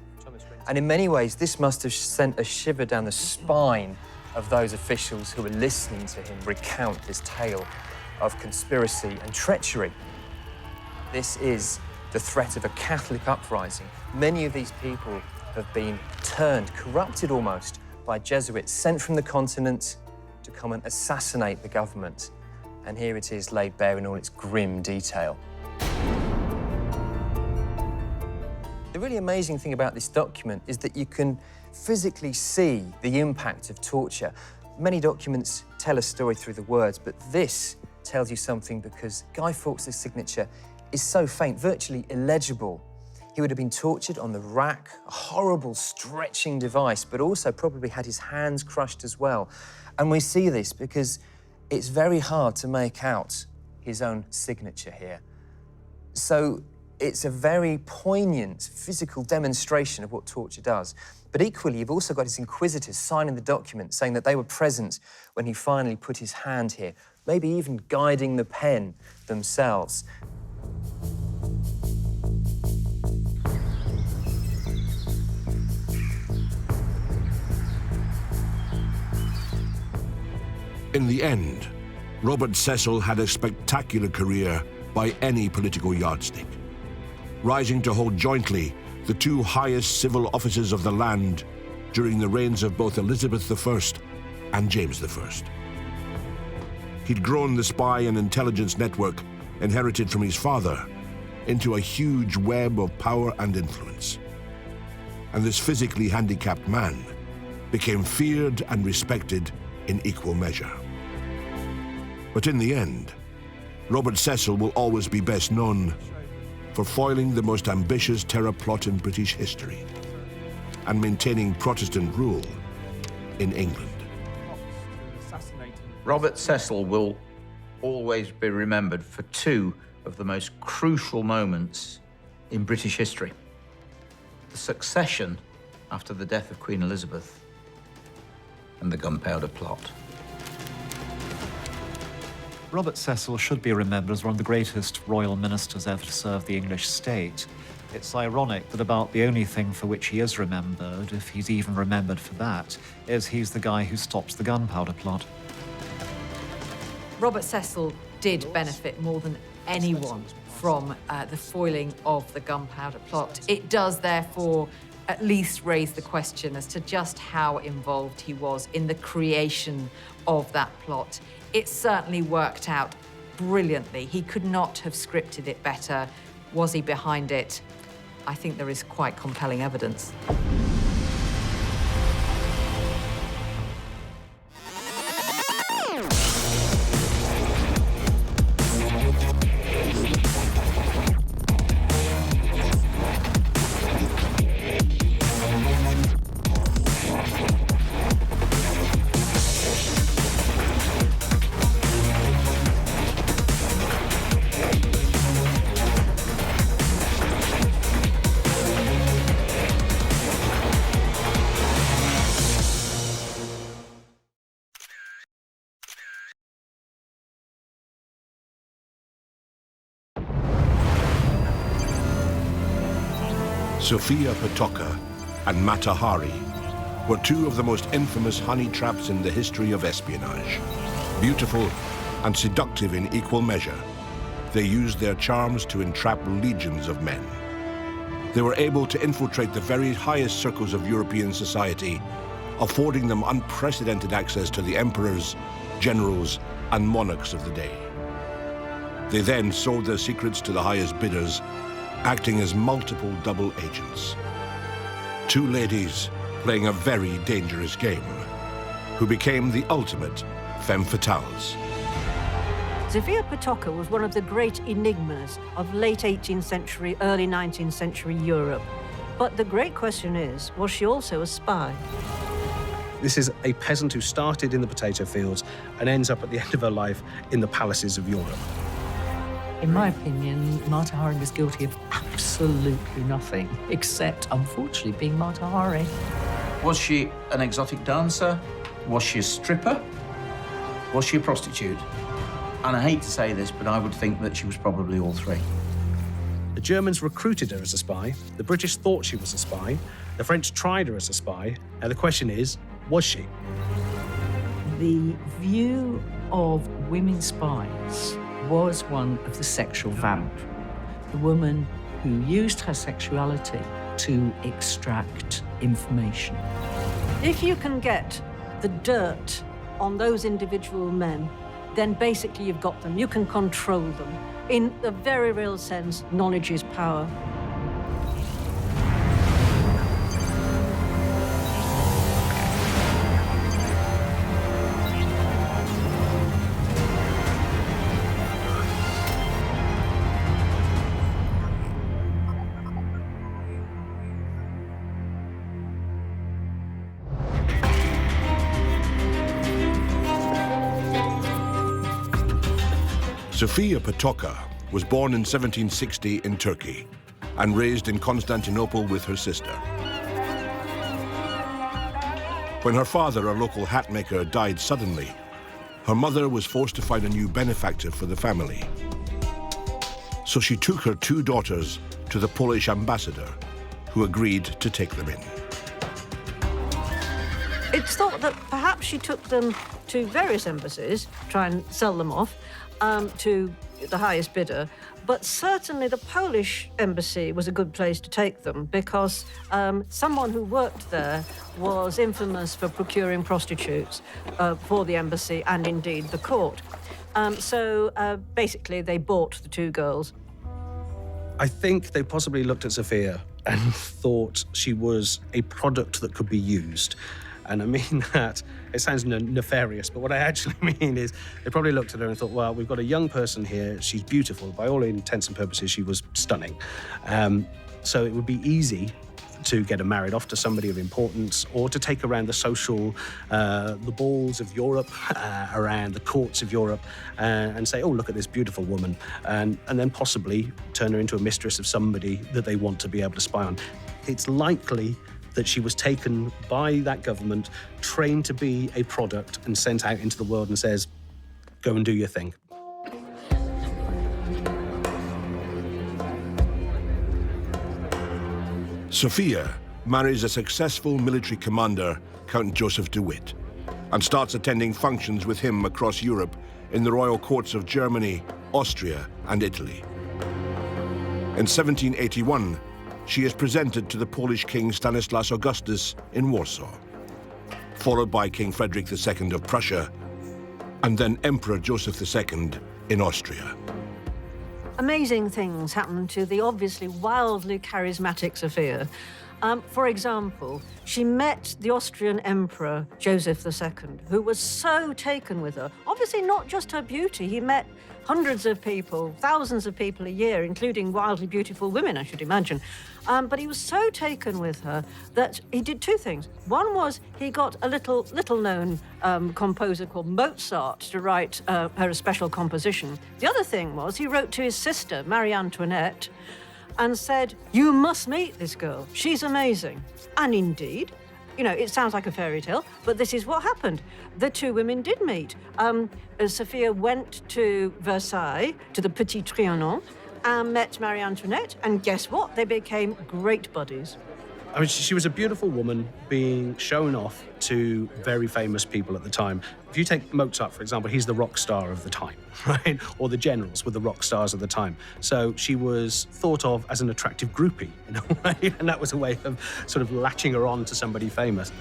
And in many ways, this must have sent a shiver down the spine of those officials who were listening to him recount this tale of conspiracy and treachery. This is the threat of a Catholic uprising. Many of these people have been turned, corrupted almost, by Jesuits sent from the continent to come and assassinate the government. And here it is laid bare in all its grim detail. The really amazing thing about this document is that you can physically see the impact of torture. Many documents tell a story through the words, but this tells you something because Guy Fawkes' signature is so faint, virtually illegible. He would have been tortured on the rack, a horrible stretching device, but also probably had his hands crushed as well. And we see this because it's very hard to make out his own signature here. So it's a very poignant physical demonstration of what torture does. But equally, you've also got his inquisitors signing the document, saying that they were present when he finally put his hand here, maybe even guiding the pen themselves. In the end, Robert Cecil had a spectacular career by any political yardstick, rising to hold jointly the two highest civil offices of the land during the reigns of both Elizabeth I and James I. He'd grown the spy and intelligence network inherited from his father into a huge web of power and influence. And this physically handicapped man became feared and respected in equal measure. But in the end, Robert Cecil will always be best known for foiling the most ambitious terror plot in British history and maintaining Protestant rule in England. Robert Cecil will always be remembered for two of the most crucial moments in British history: the succession after the death of Queen Elizabeth and the Gunpowder Plot. Robert Cecil should be remembered as one of the greatest royal ministers ever to serve the English state. It's ironic that about the only thing for which he is remembered, if he's even remembered for that, is he's the guy who stops the Gunpowder Plot. Robert Cecil did benefit more than anyone from the foiling of the Gunpowder Plot. It does, therefore, at least raise the question as to just how involved he was in the creation of that plot. It certainly worked out brilliantly. He could not have scripted it better. Was he behind it? I think there is quite compelling evidence. Sophia Patoka and Mata Hari were two of the most infamous honey traps in the history of espionage. Beautiful and seductive in equal measure, They used their charms to entrap legions of men. They were able to infiltrate the very highest circles of European society, affording them unprecedented access to the emperors, generals, and monarchs of the day. They then sold their secrets to the highest bidders, acting as multiple double agents. Two ladies playing a very dangerous game, who became the ultimate femme fatales. Sophia Potocka was one of the great enigmas of late 18th century, early 19th century Europe. But the great question is, was she also a spy? This is a peasant who started in the potato fields and ends up at the end of her life in the palaces of Europe. In my opinion, Mata Hari was guilty of absolutely nothing, except, unfortunately, being Mata Hari. Was she an exotic dancer? Was she a stripper? Was she a prostitute? And I hate to say this, but I would think that she was probably all three. The Germans recruited her as a spy. The British thought she was a spy. The French tried her as a spy. Now the question is, was she? The view of women spies was one of the sexual vamp, the woman who used her sexuality to extract information. If you can get the dirt on those individual men, then basically you've got them. You can control them. In a very real sense, knowledge is power. Sophia Potocka was born in 1760 in Turkey and raised in Constantinople with her sister. When her father, a local hat maker, died suddenly, her mother was forced to find a new benefactor for the family. So she took her two daughters to the Polish ambassador, who agreed to take them in. It's thought that perhaps she took them to various embassies, try and sell them off, to the highest bidder, but certainly the Polish embassy was a good place to take them because someone who worked there was infamous for procuring prostitutes for the embassy and indeed the court. So basically they bought the two girls. I think they possibly looked at Sophia and thought she was a product that could be used. And I mean that, it sounds nefarious, but what I actually mean is they probably looked at her and thought, well, we've got a young person here, she's beautiful. By all intents and purposes, she was stunning. So it would be easy to get her married off to somebody of importance or to take around the social, the balls of Europe, around the courts of Europe, and say, oh, look at this beautiful woman, and then possibly turn her into a mistress of somebody that they want to be able to spy on. It's likely that she was taken by that government, trained to be a product and sent out into the world and says, go and do your thing. Sophia marries a successful military commander, Count Joseph de Witt, and starts attending functions with him across Europe in the royal courts of Germany, Austria, and Italy. In 1781, she is presented to the Polish King Stanislaus Augustus in Warsaw, followed by King Frederick II of Prussia, and then Emperor Joseph II in Austria. Amazing things happened to the obviously wildly charismatic Sophia. For example, she met the Austrian Emperor Joseph II, who was so taken with her. Obviously not just her beauty, he met hundreds of people, thousands of people a year, including wildly beautiful women, I should imagine. But he was so taken with her that he did two things. One was he got a little-known composer called Mozart to write her a special composition. The other thing was he wrote to his sister, Marie Antoinette, and said, you must meet this girl. She's amazing. And indeed, you know, it sounds like a fairy tale, but this is what happened. The two women did meet. Sophia went to Versailles, to the Petit Trianon, and met Marie Antoinette, and guess what? They became great buddies. I mean, she was a beautiful woman being shown off to very famous people at the time. If you take Mozart, for example, he's the rock star of the time, right? Or the generals were the rock stars of the time. So she was thought of as an attractive groupie in a way, and that was a way of sort of latching her on to somebody famous.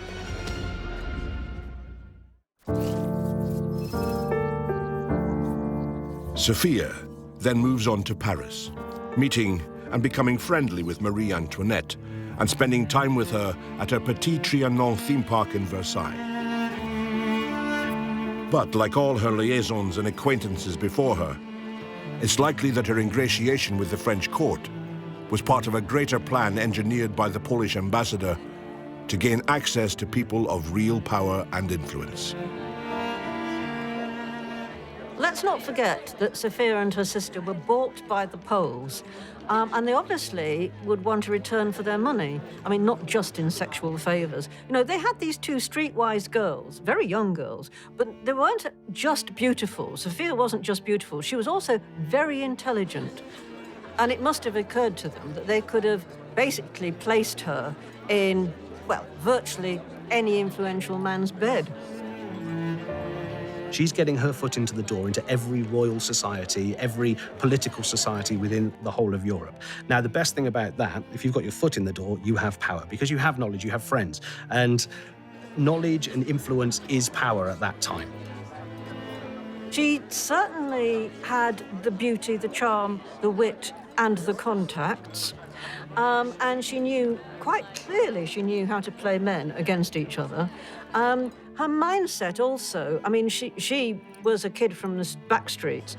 Sophia then moves on to Paris, meeting and becoming friendly with Marie Antoinette, and spending time with her at her Petit Trianon theme park in Versailles. But like all her liaisons and acquaintances before her, it's likely that her ingratiation with the French court was part of a greater plan engineered by the Polish ambassador to gain access to people of real power and influence. Let's not forget that Sophia and her sister were bought by the Poles, and they obviously would want a return for their money. I mean, not just in sexual favors. You know, they had these two streetwise girls, very young girls, but they weren't just beautiful. Sophia wasn't just beautiful. She was also very intelligent. And it must have occurred to them that they could have basically placed her in, well, virtually any influential man's bed. She's getting her foot into the door into every royal society, every political society within the whole of Europe. Now, the best thing about that, if you've got your foot in the door, you have power, because you have knowledge, you have friends. And knowledge and influence is power at that time. She certainly had the beauty, the charm, the wit, and the contacts. And she knew, quite clearly, she knew how to play men against each other. Her mindset also, I mean, she was a kid from the back streets.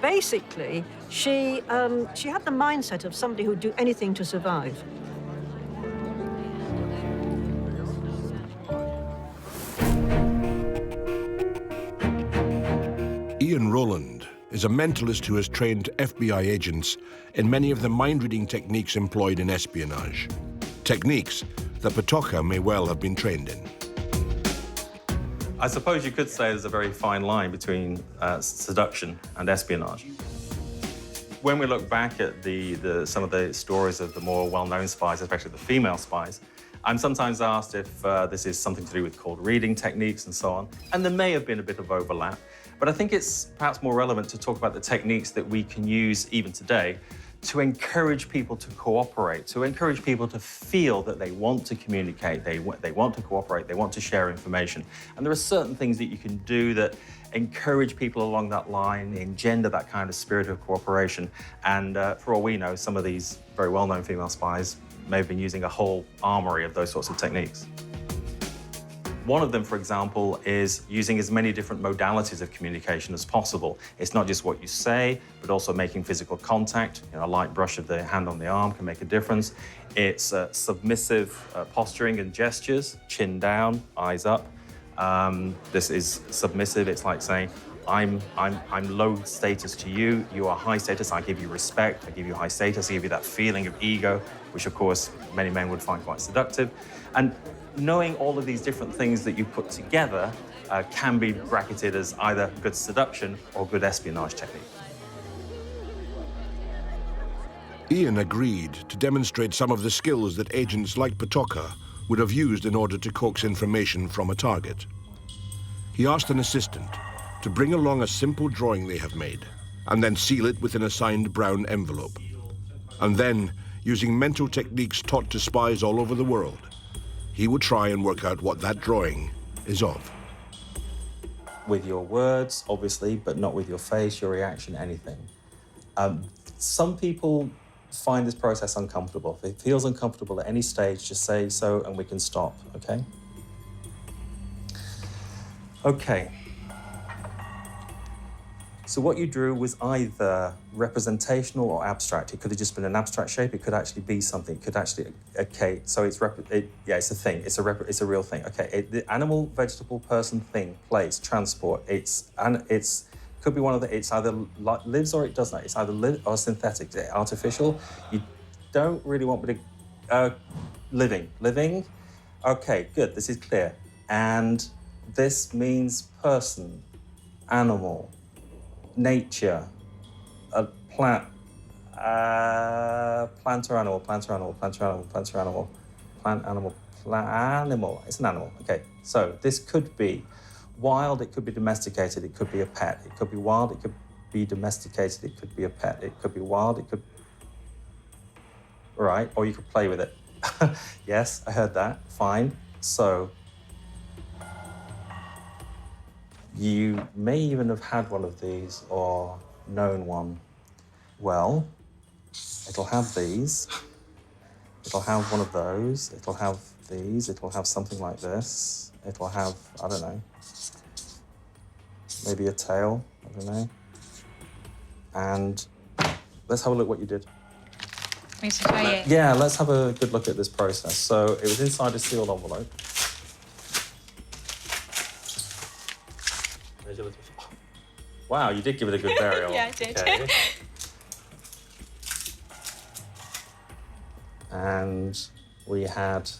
Basically, she had the mindset of somebody who'd do anything to survive. Ian Rowland is a mentalist who has trained FBI agents in many of the mind-reading techniques employed in espionage. Techniques that Patoka may well have been trained in. I suppose you could say there's a very fine line between seduction and espionage. When we look back at some of the stories of the more well-known spies, especially the female spies, I'm sometimes asked if this is something to do with cold reading techniques and so on, and there may have been a bit of overlap, but I think it's perhaps more relevant to talk about the techniques that we can use even today to encourage people to cooperate, to encourage people to feel that they want to communicate, they want to cooperate, they want to share information. And there are certain things that you can do that encourage people along that line, engender that kind of spirit of cooperation. And for all we know, some of these very well-known female spies may have been using a whole armory of those sorts of techniques. One of them, for example, is using as many different modalities of communication as possible. It's not just what you say, but also making physical contact. You know, a light brush of the hand on the arm can make a difference. It's submissive posturing and gestures, chin down, eyes up. This is submissive. It's like saying, I'm low status to you, you are high status, I give you respect, I give you high status, I give you that feeling of ego, which of course many men would find quite seductive. And knowing all of these different things that you put together can be bracketed as either good seduction or good espionage technique. Ian agreed to demonstrate some of the skills that agents like Patoka would have used in order to coax information from a target. He asked an assistant to bring along a simple drawing they have made and then seal it within a signed brown envelope. And then, using mental techniques taught to spies all over the world, he would try and work out what that drawing is of. With your words, obviously, but not with your face, your reaction, anything. Some people find this process uncomfortable. If it feels uncomfortable at any stage, just say so and we can stop, okay? Okay. So what you drew was either representational or abstract. It could have just been an abstract shape. It could actually be something. It could actually, okay, so it's a thing. It's a real thing. Okay, the animal, vegetable, person, thing, place, transport. Could be one of the, it's either lives or it does not. It's either live or synthetic, artificial. You don't really want me to, living. Okay, good, this is clear. And this means person, animal, nature, plant or animal. Plant, animal, animal. It's an animal. Okay, so this could be wild, it could be domesticated, it could be a pet. It could be wild, it could be domesticated, it could be a pet. It could be wild, it could... Right, or you could play with it. Yes, I heard that. Fine. So, you may even have had one of these or known one. Well, it'll have these. It'll have one of those. It'll have these. It'll have something like this. It'll have, I don't know, maybe a tail. I don't know. And let's have a look what you did. Me to try it? Yeah, let's have a good look at this process. So it was inside a sealed envelope. Wow, you did give it a good burial. Yeah, I did. Okay. And we had...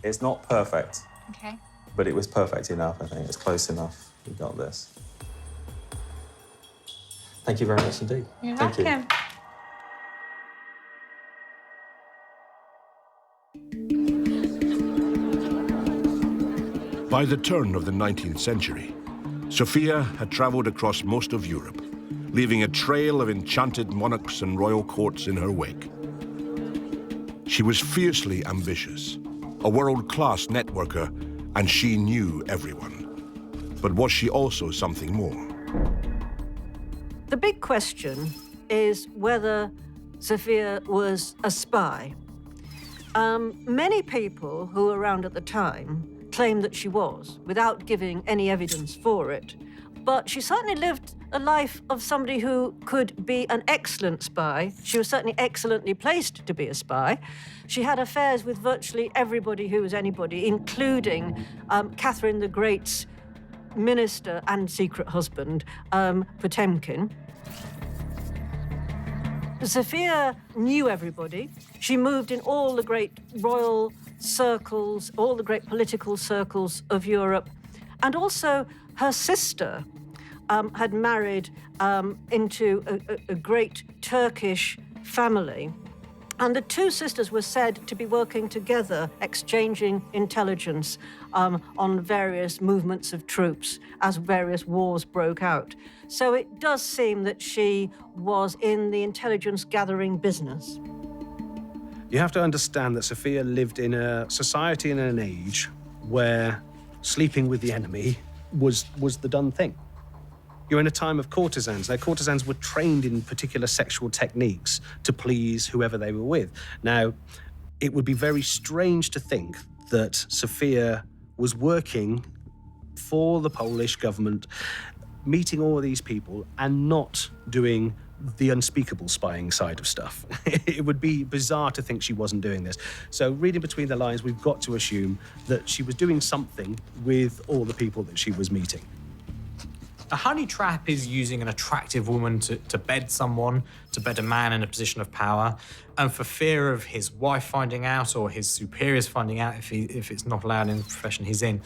It's not perfect. Okay. But it was perfect enough, I think. It's close enough. We got this. Thank you very much indeed. You're Thank welcome. By the turn of the 19th century, Sophia had travelled across most of Europe, leaving a trail of enchanted monarchs and royal courts in her wake. She was fiercely ambitious, a world-class networker, and she knew everyone. But was she also something more? The big question is whether Sophia was a spy. Many people who were around at the time claimed that she was, without giving any evidence for it. But she certainly lived a life of somebody who could be an excellent spy. She was certainly excellently placed to be a spy. She had affairs with virtually everybody who was anybody, including Catherine the Great's minister and secret husband, Potemkin. Sophia knew everybody. She moved in all the great royal circles, all the great political circles of Europe. And also her sister had married into a great Turkish family. And the two sisters were said to be working together, exchanging intelligence on various movements of troops as various wars broke out. So it does seem that she was in the intelligence gathering business. You have to understand that Sophia lived in a society and an age where sleeping with the enemy was the done thing. You're in a time of courtesans. Now, courtesans were trained in particular sexual techniques to please whoever they were with. Now, it would be very strange to think that Sophia was working for the Polish government, meeting all of these people and not doing the unspeakable spying side of stuff. It would be bizarre to think she wasn't doing this. So reading between the lines, we've got to assume that she was doing something with all the people that she was meeting. A honey trap is using an attractive woman to bed someone, to bed a man in a position of power, and for fear of his wife finding out or his superiors finding out if it's not allowed in the profession he's in,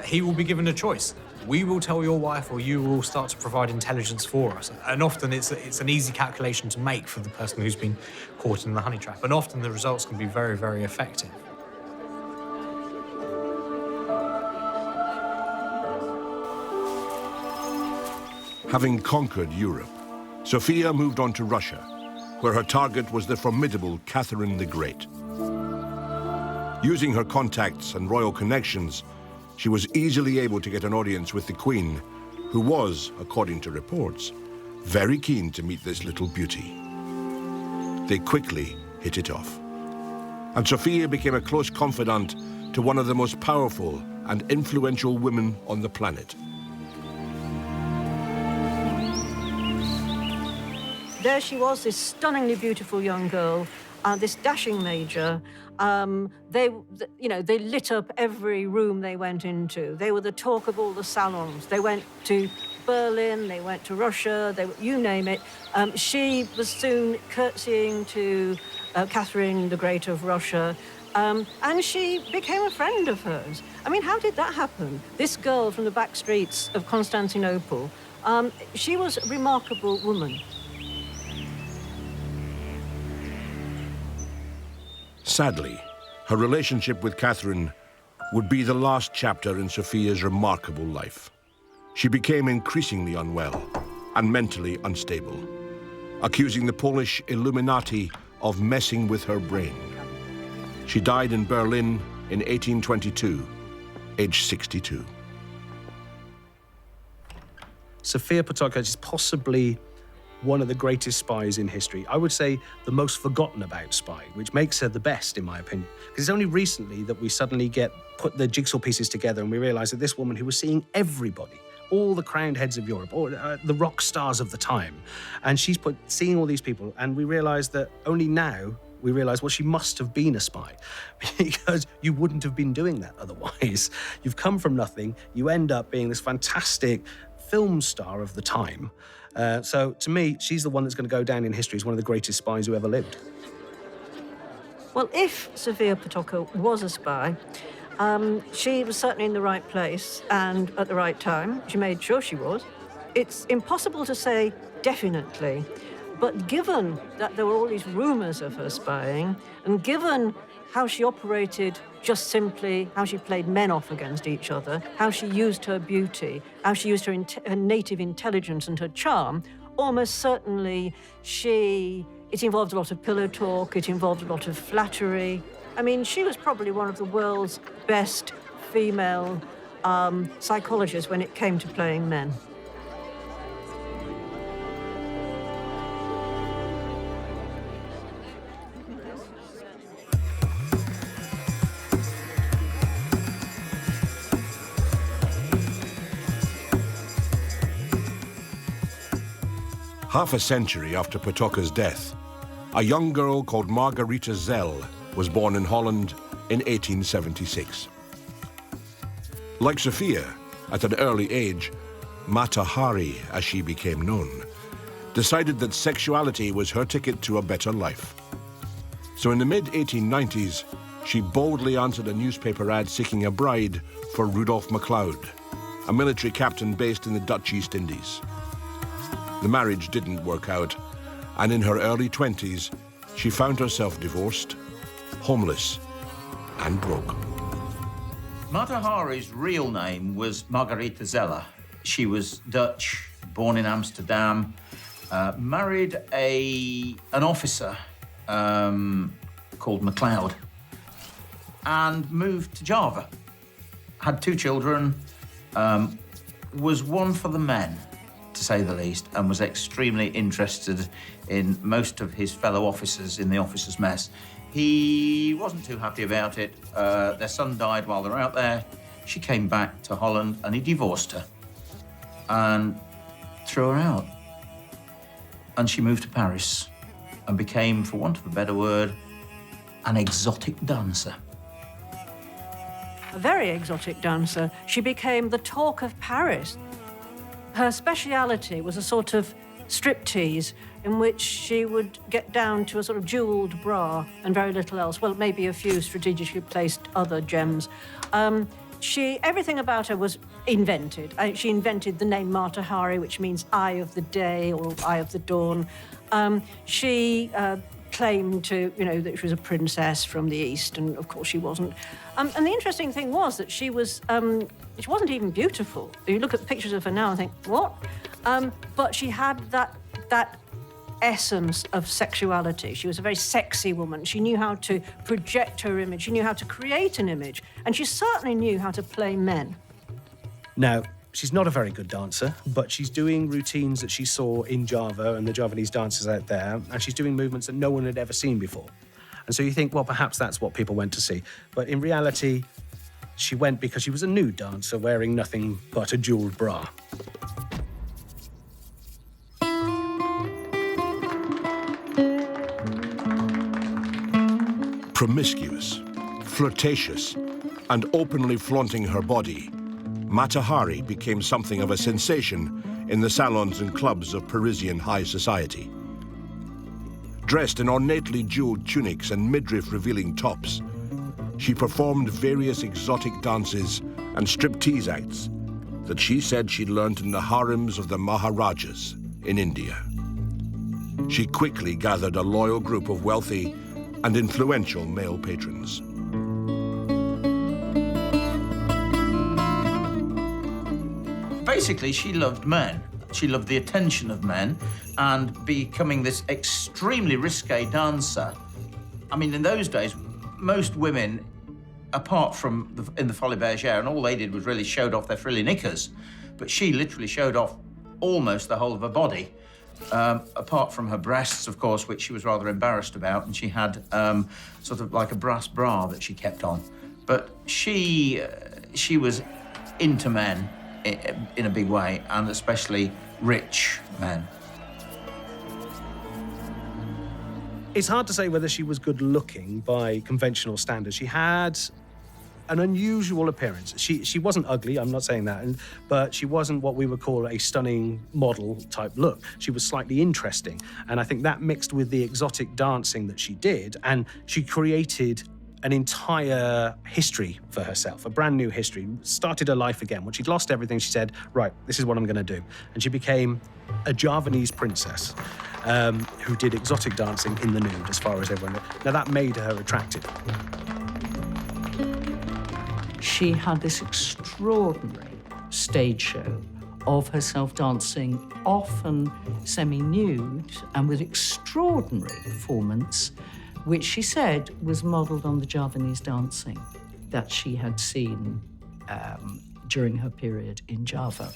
he will be given a choice. We will tell your wife or you will start to provide intelligence for us. And often it's an easy calculation to make for the person who's been caught in the honey trap. And often the results can be very, very effective. Having conquered Europe, Sophia moved on to Russia, where her target was the formidable Catherine the Great. Using her contacts and royal connections, she was easily able to get an audience with the Queen, who was, according to reports, very keen to meet this little beauty. They quickly hit it off. And Sophia became a close confidant to one of the most powerful and influential women on the planet. There she was, this stunningly beautiful young girl, this dashing major. They lit up every room they went into. They were the talk of all the salons. They went to Berlin, they went to Russia, you name it. She was soon curtsying to Catherine the Great of Russia, and she became a friend of hers. I mean, how did that happen? This girl from the back streets of Constantinople, she was a remarkable woman. Sadly, her relationship with Catherine would be the last chapter in Sophia's remarkable life. She became increasingly unwell and mentally unstable, accusing the Polish Illuminati of messing with her brain. She died in Berlin in 1822, aged 62. Sophia Potocka is possibly one of the greatest spies in history. I would say the most forgotten about spy, which makes her the best, in my opinion. Because it's only recently that we suddenly put the jigsaw pieces together and we realise that this woman who was seeing everybody, all the crowned heads of Europe, all the rock stars of the time, and she's seeing all these people, and we realise that only now we realise, well, she must have been a spy, because you wouldn't have been doing that otherwise. You've come from nothing, you end up being this fantastic film star of the time. So to me, she's the one that's going to go down in history as one of the greatest spies who ever lived. Well, if Sophia Potocka was a spy, she was certainly in the right place and at the right time. She made sure she was. It's impossible to say definitely, but given that there were all these rumours of her spying, and given how she operated, just simply how she played men off against each other, how she used her beauty, how she used her native intelligence and her charm, almost certainly it involved a lot of pillow talk, it involved a lot of flattery. I mean, she was probably one of the world's best female psychologists when it came to playing men. Half a century after Potocka's death, a young girl called Margaretha Zell was born in Holland in 1876. Like Sophia, at an early age, Mata Hari, as she became known, decided that sexuality was her ticket to a better life. So in the mid-1890s, she boldly answered a newspaper ad seeking a bride for Rudolf MacLeod, a military captain based in the Dutch East Indies. The marriage didn't work out, and in her early 20s, she found herself divorced, homeless, and broke. Mata Hari's real name was Margaretha Zeller. She was Dutch, born in Amsterdam, married an officer called MacLeod, and moved to Java. Had 2 children, was one for the men, to say the least, and was extremely interested in most of his fellow officers in the officers' mess. He wasn't too happy about it. Their son died while they were out there. She came back to Holland and he divorced her and threw her out. And she moved to Paris and became, for want of a better word, an exotic dancer. A very exotic dancer. She became the talk of Paris. Her speciality was a sort of striptease in which she would get down to a sort of jewelled bra and very little else. Well, maybe a few strategically placed other gems. Everything about her was invented. She invented the name Mata Hari, which means eye of the day or eye of the dawn. She claimed to, that she was a princess from the East, and of course she wasn't. And the interesting thing was that she wasn't even beautiful. You look at pictures of her now and think, what? But she had that essence of sexuality. She was a very sexy woman. She knew how to project her image. She knew how to create an image. And she certainly knew how to play men. Now, she's not a very good dancer, but she's doing routines that she saw in Java and the Javanese dancers out there, and she's doing movements that no one had ever seen before. And so you think, well, perhaps that's what people went to see. But in reality, she went because she was a nude dancer wearing nothing but a jewelled bra. Promiscuous, flirtatious, and openly flaunting her body, Mata Hari became something of a sensation in the salons and clubs of Parisian high society. Dressed in ornately jeweled tunics and midriff-revealing tops, she performed various exotic dances and striptease acts that she said she'd learned in the harems of the Maharajas in India. She quickly gathered a loyal group of wealthy and influential male patrons. Basically, she loved men. She loved the attention of men, and becoming this extremely risque dancer. I mean, in those days, most women, apart from in the Folies Bergère, and all they did was really showed off their frilly knickers, but she literally showed off almost the whole of her body, apart from her breasts, of course, which she was rather embarrassed about, and she had sort of like a brass bra that she kept on. But she was into men in a big way, and especially rich men. It's hard to say whether she was good looking by conventional standards. She had an unusual appearance. She wasn't ugly, I'm not saying that, but she wasn't what we would call a stunning model type look. She was slightly interesting, and I think that mixed with the exotic dancing that she did, and she created an entire history for herself, a brand new history, started her life again. When she'd lost everything, she said, right, this is what I'm gonna do. And she became a Javanese princess who did exotic dancing in the nude, as far as everyone knew. Now that made her attractive. She had this extraordinary stage show of herself dancing, often semi-nude and with extraordinary performance, which she said was modelled on the Javanese dancing that she had seen during her period in Java,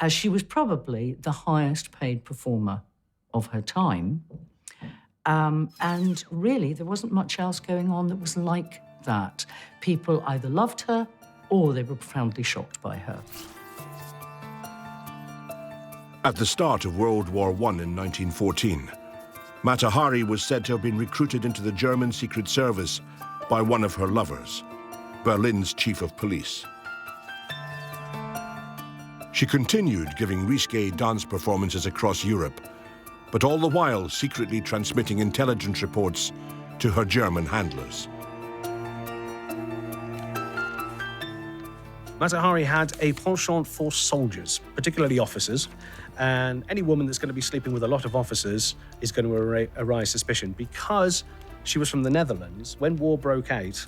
as she was probably the highest paid performer of her time. And really, there wasn't much else going on that was like that. People either loved her or they were profoundly shocked by her. At the start of World War I in 1914, Mata Hari was said to have been recruited into the German Secret Service by one of her lovers, Berlin's chief of police. She continued giving risque dance performances across Europe, but all the while secretly transmitting intelligence reports to her German handlers. Mata Hari had a penchant for soldiers, particularly officers, and any woman that's going to be sleeping with a lot of officers is going to arise suspicion. Because she was from the Netherlands, when war broke out,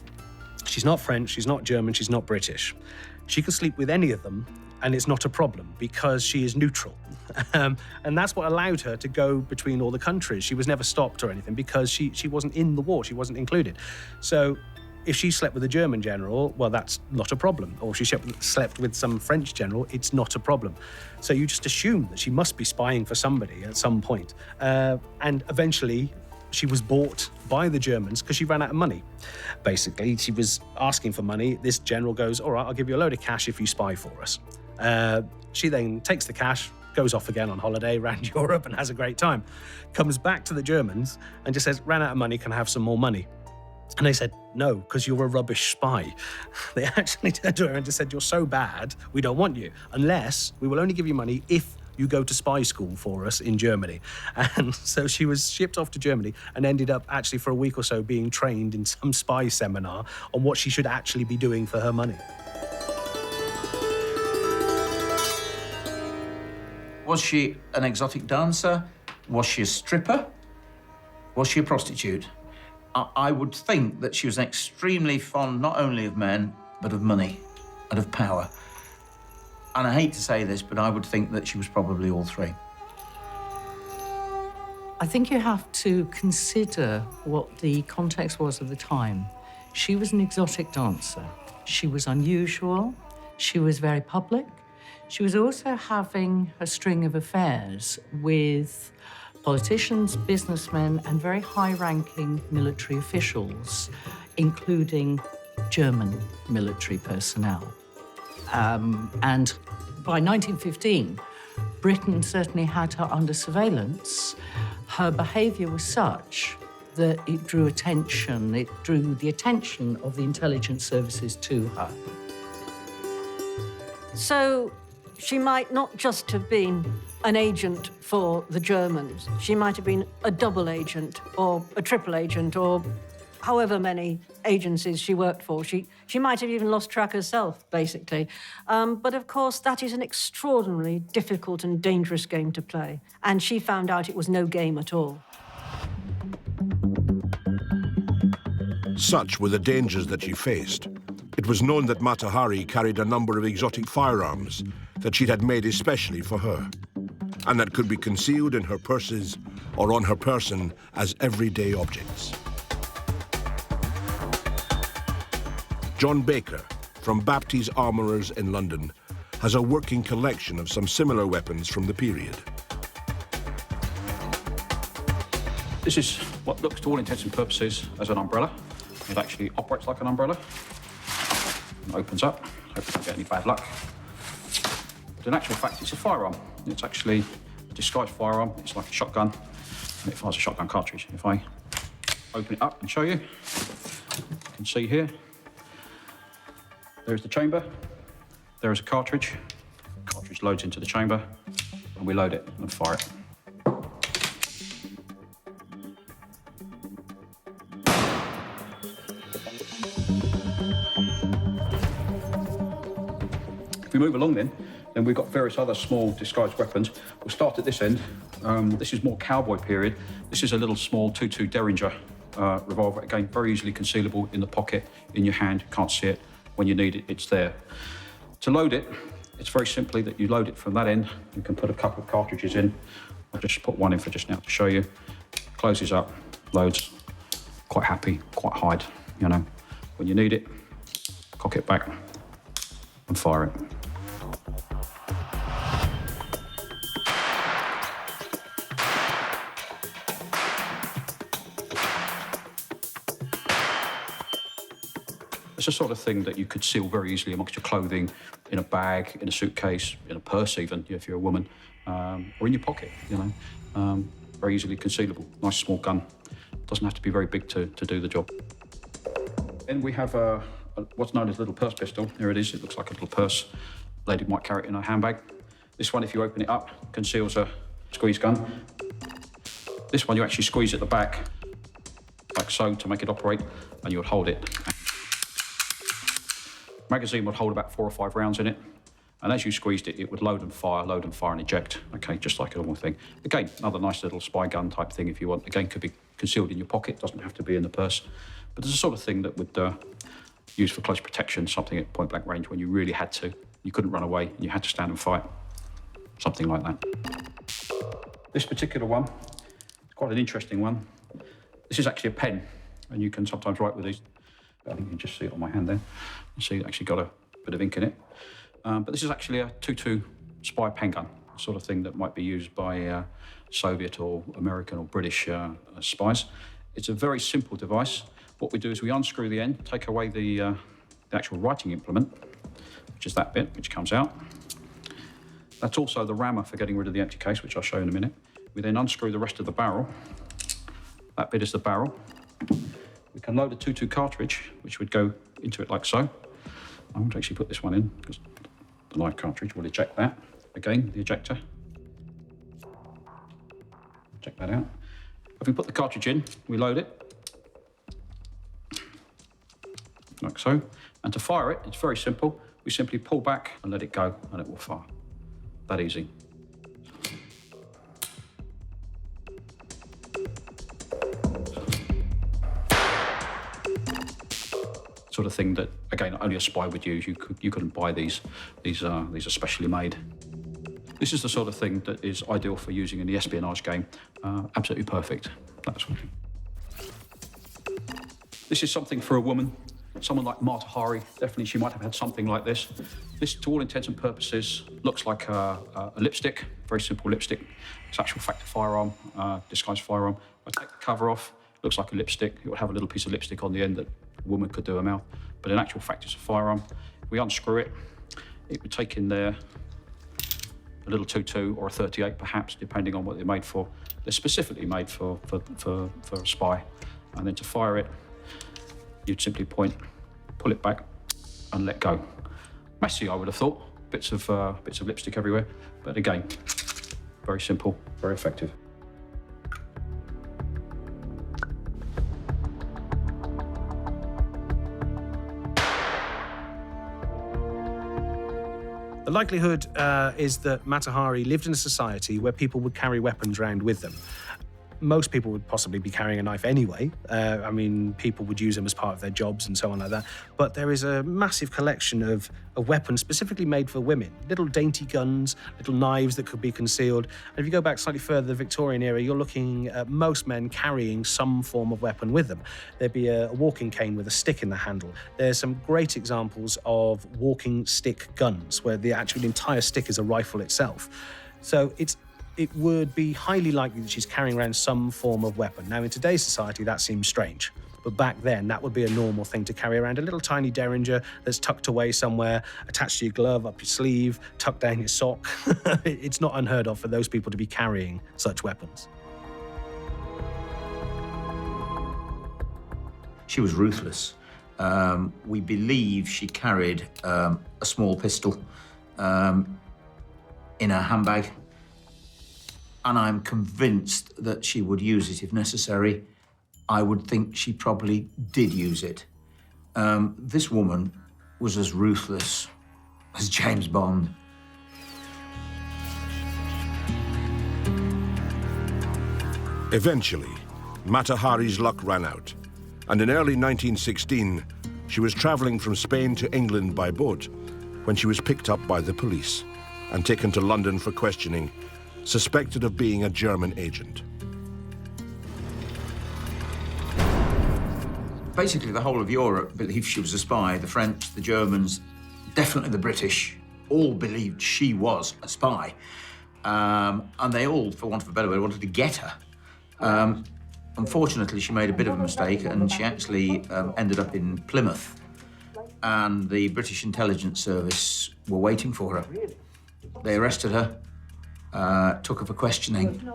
she's not French, she's not German, she's not British. She can sleep with any of them, and it's not a problem because she is neutral. And that's what allowed her to go between all the countries. She was never stopped or anything because she wasn't in the war, she wasn't included. So if she slept with a German general, well, that's not a problem. Or she slept with some French general, it's not a problem. So you just assume that she must be spying for somebody at some point. And eventually, she was bought by the Germans because she ran out of money. Basically, she was asking for money. This general goes, all right, I'll give you a load of cash if you spy for us. She then takes the cash, goes off again on holiday around Europe and has a great time. Comes back to the Germans and just says, ran out of money, can I have some more money? And they said, no, because you're a rubbish spy. They actually turned to her and just said, you're so bad, we don't want you, unless we will only give you money if you go to spy school for us in Germany. And so she was shipped off to Germany and ended up actually for a week or so being trained in some spy seminar on what she should actually be doing for her money. Was she an exotic dancer? Was she a stripper? Was she a prostitute? I would think that she was extremely fond not only of men, but of money and of power. And I hate to say this, but I would think that she was probably all three. I think you have to consider what the context was of the time. She was an exotic dancer. She was unusual. She was very public. She was also having a string of affairs with politicians, businessmen, and very high-ranking military officials, including German military personnel. And by 1915, Britain certainly had her under surveillance. Her behaviour was such that it drew attention. It drew the attention of the intelligence services to her. So she might not just have been an agent for the Germans. She might have been a double agent or a triple agent or however many agencies she worked for. She might have even lost track herself, basically. But of course, that is an extraordinarily difficult and dangerous game to play. And she found out it was no game at all. Such were the dangers that she faced. It was known that Mata Hari carried a number of exotic firearms that she'd had made especially for her, and that could be concealed in her purses or on her person as everyday objects. John Baker, from Baptiste Armourers in London, has a working collection of some similar weapons from the period. This is what looks, to all intents and purposes, as an umbrella. It actually operates like an umbrella. It opens up. Hope you don't get any bad luck. But in actual fact, it's a firearm. It's actually a disguised firearm. It's like a shotgun, and it fires a shotgun cartridge. If I open it up and show you, you can see here, there's the chamber. There is a cartridge. The cartridge loads into the chamber, and we load it and fire it. If we move along then we've got various other small disguised weapons. We'll start at this end. This is more cowboy period. This is a little small 22 Derringer revolver. Again, very easily concealable in the pocket, in your hand. You can't see it. When you need it, it's there. To load it, it's very simply that you load it from that end. You can put a couple of cartridges in. I'll just put one in for just now to show you. Closes up, loads. Quite happy, quite hide, you know. When you need it, cock it back and fire it. It's the sort of thing that you could seal very easily amongst your clothing, in a bag, in a suitcase, in a purse even, if you're a woman, or in your pocket, you know. Very easily concealable. Nice small gun. Doesn't have to be very big to do the job. Then we have what's known as a little purse pistol. Here it is. It looks like a little purse. Lady might carry it in her handbag. This one, if you open it up, conceals a squeeze gun. This one, you actually squeeze at the back, like so, to make it operate, and you would hold it. Magazine would hold about 4 or 5 rounds in it, and as you squeezed it, it would load and fire and eject, okay, just like a normal thing. Again, another nice little spy gun type thing if you want. Again, could be concealed in your pocket, doesn't have to be in the purse, but it's the sort of thing that would use for close protection, something at point blank range when you really had to. You couldn't run away, you had to stand and fight, something like that. This particular one, it's quite an interesting one. This is actually a pen, and you can sometimes write with these. I think you can just see it on my hand there. You see it actually got a bit of ink in it. But this is actually a 2.2 spy pen gun, the sort of thing that might be used by Soviet or American or British spies. It's a very simple device. What we do is we unscrew the end, take away the actual writing implement, which is that bit, which comes out. That's also the rammer for getting rid of the empty case, which I'll show you in a minute. We then unscrew the rest of the barrel. That bit is the barrel. We can load a 2.2 cartridge, which would go into it like so. I'm going to actually put this one in, because the live cartridge will eject that. Again, the ejector. Check that out. If we put the cartridge in, we load it, like so. And to fire it, it's very simple. We simply pull back and let it go, and it will fire. That easy. Sort of thing that, again, only a spy would use. You couldn't buy these. These are specially made. This is the sort of thing that is ideal for using in the espionage game. Absolutely perfect. That's what. This is something for a woman. Someone like Mata Hari, definitely she might have had something like this. This, to all intents and purposes, looks like a lipstick, very simple lipstick. It's actual fact a firearm, disguised firearm. I take the cover off, looks like a lipstick. It would have a little piece of lipstick on the end that a woman could do her mouth, but in actual fact it's a firearm. If we unscrew it, it would take in there a little 2.2 or a 38 perhaps, depending on what they're made for. They're specifically made for a spy. And then to fire it, you'd simply point, pull it back and let go. Messy, I would have thought, bits of lipstick everywhere, but again, very simple, very effective. The likelihood is that Mata Hari lived in a society where people would carry weapons around with them. Most people would possibly be carrying a knife anyway. I mean, people would use them as part of their jobs and so on like that. But there is a massive collection of weapons specifically made for women. Little dainty guns, little knives that could be concealed. And if you go back slightly further, the Victorian era, you're looking at most men carrying some form of weapon with them. There'd be a walking cane with a stick in the handle. There's some great examples of walking stick guns, where the entire stick is a rifle itself. So it would be highly likely that she's carrying around some form of weapon. Now, in today's society, that seems strange. But back then, that would be a normal thing to carry around, a little tiny derringer that's tucked away somewhere, attached to your glove, up your sleeve, tucked down your sock. It's not unheard of for those people to be carrying such weapons. She was ruthless. We believe she carried a small pistol in her handbag, and I'm convinced that she would use it if necessary. I would think she probably did use it. This woman was as ruthless as James Bond. Eventually, Mata Hari's luck ran out, and in early 1916, she was traveling from Spain to England by boat when she was picked up by the police and taken to London for questioning, suspected of being a German agent. Basically, the whole of Europe believed she was a spy. The French, the Germans, definitely the British, all believed she was a spy. And they all, for want of a better word, wanted to get her. Unfortunately, she made a bit of a mistake, and she actually ended up in Plymouth. And the British Intelligence Service were waiting for her. They arrested her, took her for questioning.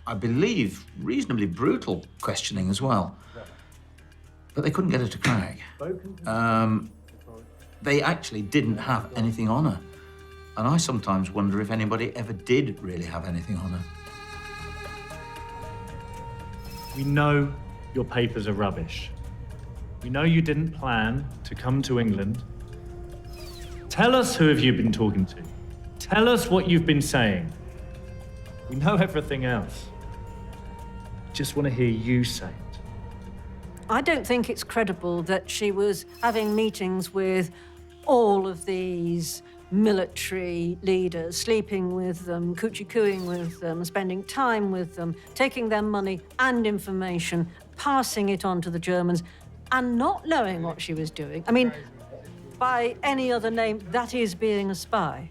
I believe reasonably brutal questioning as well. But they couldn't get her to crack. They actually didn't have anything on her. And I sometimes wonder if anybody ever did really have anything on her. We know your papers are rubbish. We know you didn't plan to come to England. Tell us who have you been talking to. Tell us what you've been saying. We know everything else. Just want to hear you say it. I don't think it's credible that she was having meetings with all of these military leaders, sleeping with them, coochie-cooing with them, spending time with them, taking their money and information, passing it on to the Germans, and not knowing what she was doing. I mean, by any other name, that is being a spy.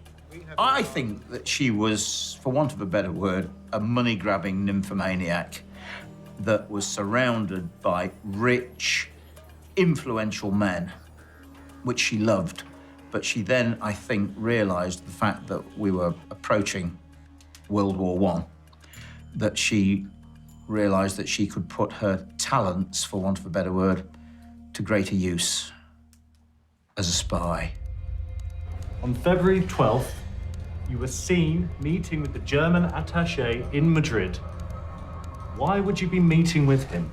I think that she was, for want of a better word, a money-grabbing nymphomaniac that was surrounded by rich, influential men, which she loved. But she then, I think, realised the fact that we were approaching World War I, that she realised that she could put her talents, for want of a better word, to greater use as a spy. On February 12th, you were seen meeting with the German attaché in Madrid. Why would you be meeting with him?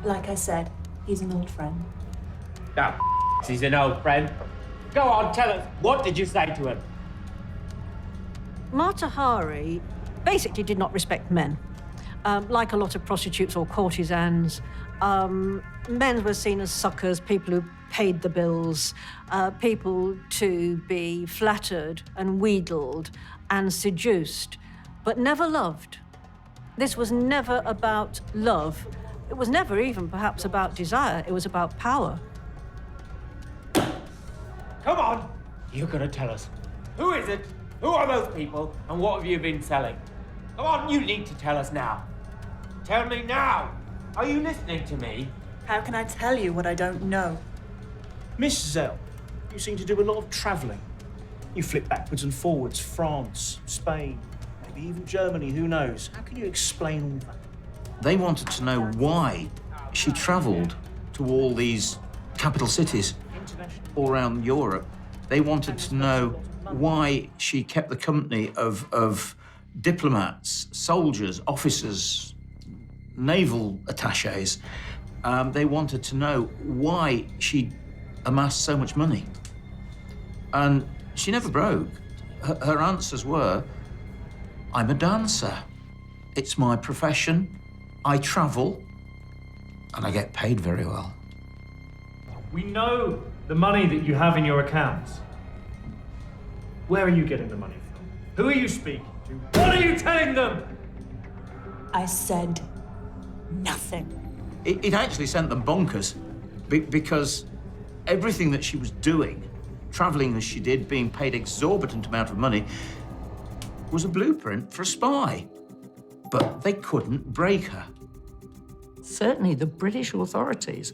Like I said, he's an old friend. Oh, he's an old friend. Go on, tell us, what did you say to him? Mata Hari basically did not respect men. Like a lot of prostitutes or courtesans, men were seen as suckers, people who paid the bills, people to be flattered and wheedled and seduced, but never loved. This was never about love. It was never even perhaps about desire. It was about power. Come on, you're gonna tell us. Who is it? Who are those people? And what have you been selling? Come on, you need to tell us now. Tell me now. Are you listening to me? How can I tell you what I don't know? Miss Zell, you seem to do a lot of travelling. You flit backwards and forwards, France, Spain, maybe even Germany, who knows? How can you explain all that? They wanted to know why she travelled to all these capital cities all around Europe. They wanted to know why she kept the company of diplomats, soldiers, officers, naval attachés. They wanted to know why she amassed so much money. And she never broke. Her answers were, I'm a dancer. It's my profession. I travel, and I get paid very well. We know the money that you have in your accounts. Where are you getting the money from? Who are you speaking to? What are you telling them? I said nothing. It actually sent them bonkers because everything that she was doing, traveling as she did, being paid exorbitant amount of money, was a blueprint for a spy. But they couldn't break her. Certainly the British authorities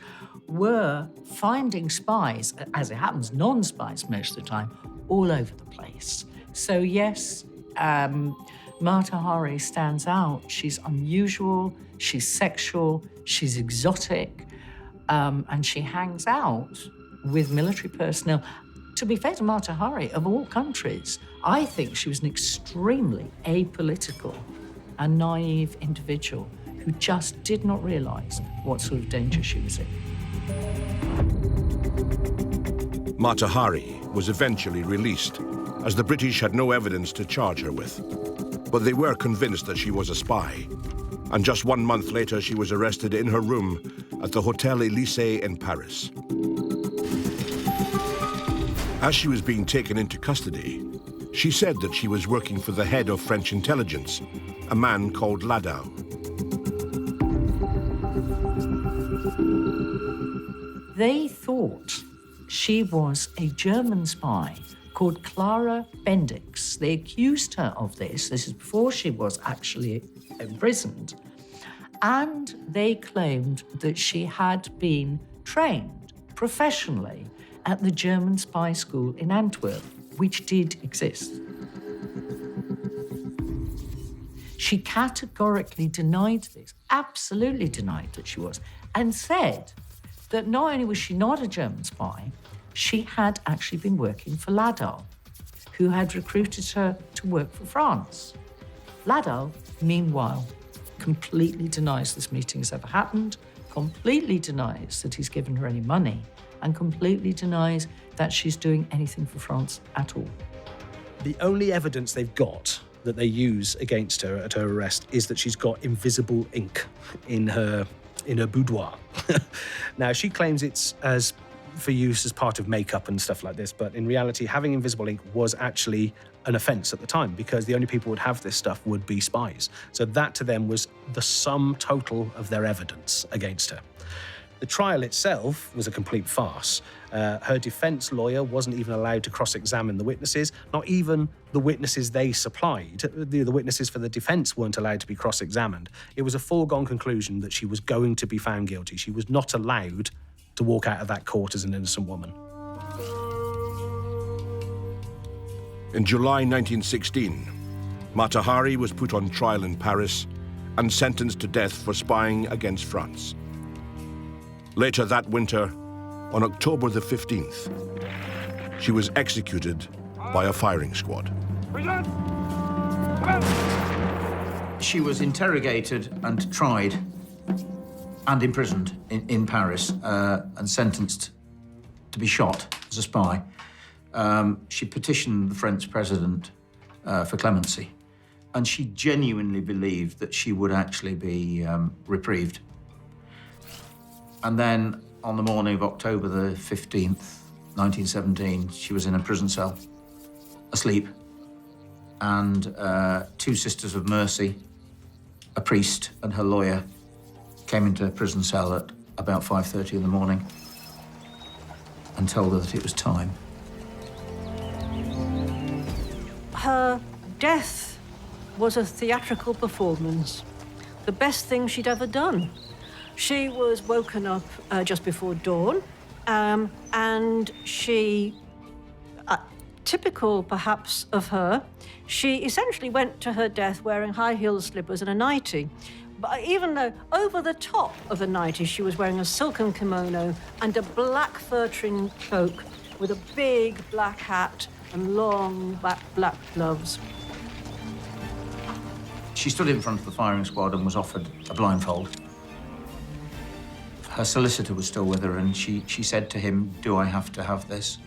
were finding spies, as it happens, non-spies most of the time, all over the place. So yes, Mata Hari stands out. She's unusual, she's sexual, she's exotic, and she hangs out with military personnel. To be fair to Mata Hari, of all countries, I think she was an extremely apolitical and naive individual who just did not realise what sort of danger she was in. Mata Hari was eventually released, as the British had no evidence to charge her with. But they were convinced that she was a spy, and just 1 month later she was arrested in her room at the Hotel Élysée in Paris. As she was being taken into custody, she said that she was working for the head of French intelligence, a man called Ladau. They thought she was a German spy called Clara Bendix. They accused her of this. This is before she was actually imprisoned. And they claimed that she had been trained professionally at the German spy school in Antwerp, which did exist. She categorically denied this, absolutely denied that she was, and said that not only was she not a German spy, she had actually been working for Ladau, who had recruited her to work for France. Ladau, meanwhile, completely denies this meeting has ever happened, completely denies that he's given her any money, and completely denies that she's doing anything for France at all. The only evidence they've got that they use against her at her arrest is that she's got invisible ink in her boudoir. Now, she claims it's for use as part of makeup and stuff like this, but in reality, having invisible ink was actually an offence at the time, because the only people who would have this stuff would be spies. So that to them was the sum total of their evidence against her. The trial itself was a complete farce. Her defence lawyer wasn't even allowed to cross-examine the witnesses, not even the witnesses they supplied. The witnesses for the defence weren't allowed to be cross-examined. It was a foregone conclusion that she was going to be found guilty. She was not allowed to walk out of that court as an innocent woman. In July 1916, Mata Hari was put on trial in Paris and sentenced to death for spying against France. Later that winter, on October the 15th, she was executed by a firing squad. She was interrogated and tried and imprisoned in Paris and sentenced to be shot as a spy. She petitioned the French president for clemency, and she genuinely believed that she would actually be reprieved. And then on the morning of October the 15th, 1917, she was in a prison cell, asleep. And two Sisters of Mercy, a priest and her lawyer, came into a prison cell at about 5:30 in the morning and told her that it was time. Her death was a theatrical performance, the best thing she'd ever done. She was woken up just before dawn, and she, typical perhaps of her, she essentially went to her death wearing high-heeled slippers and a nightie. But even though over the top of the nightie she was wearing a silken kimono and a black fur-trimmed cloak with a big black hat and long black gloves. She stood in front of the firing squad and was offered a blindfold. Her solicitor was still with her, and she said to him, "Do I have to have this?"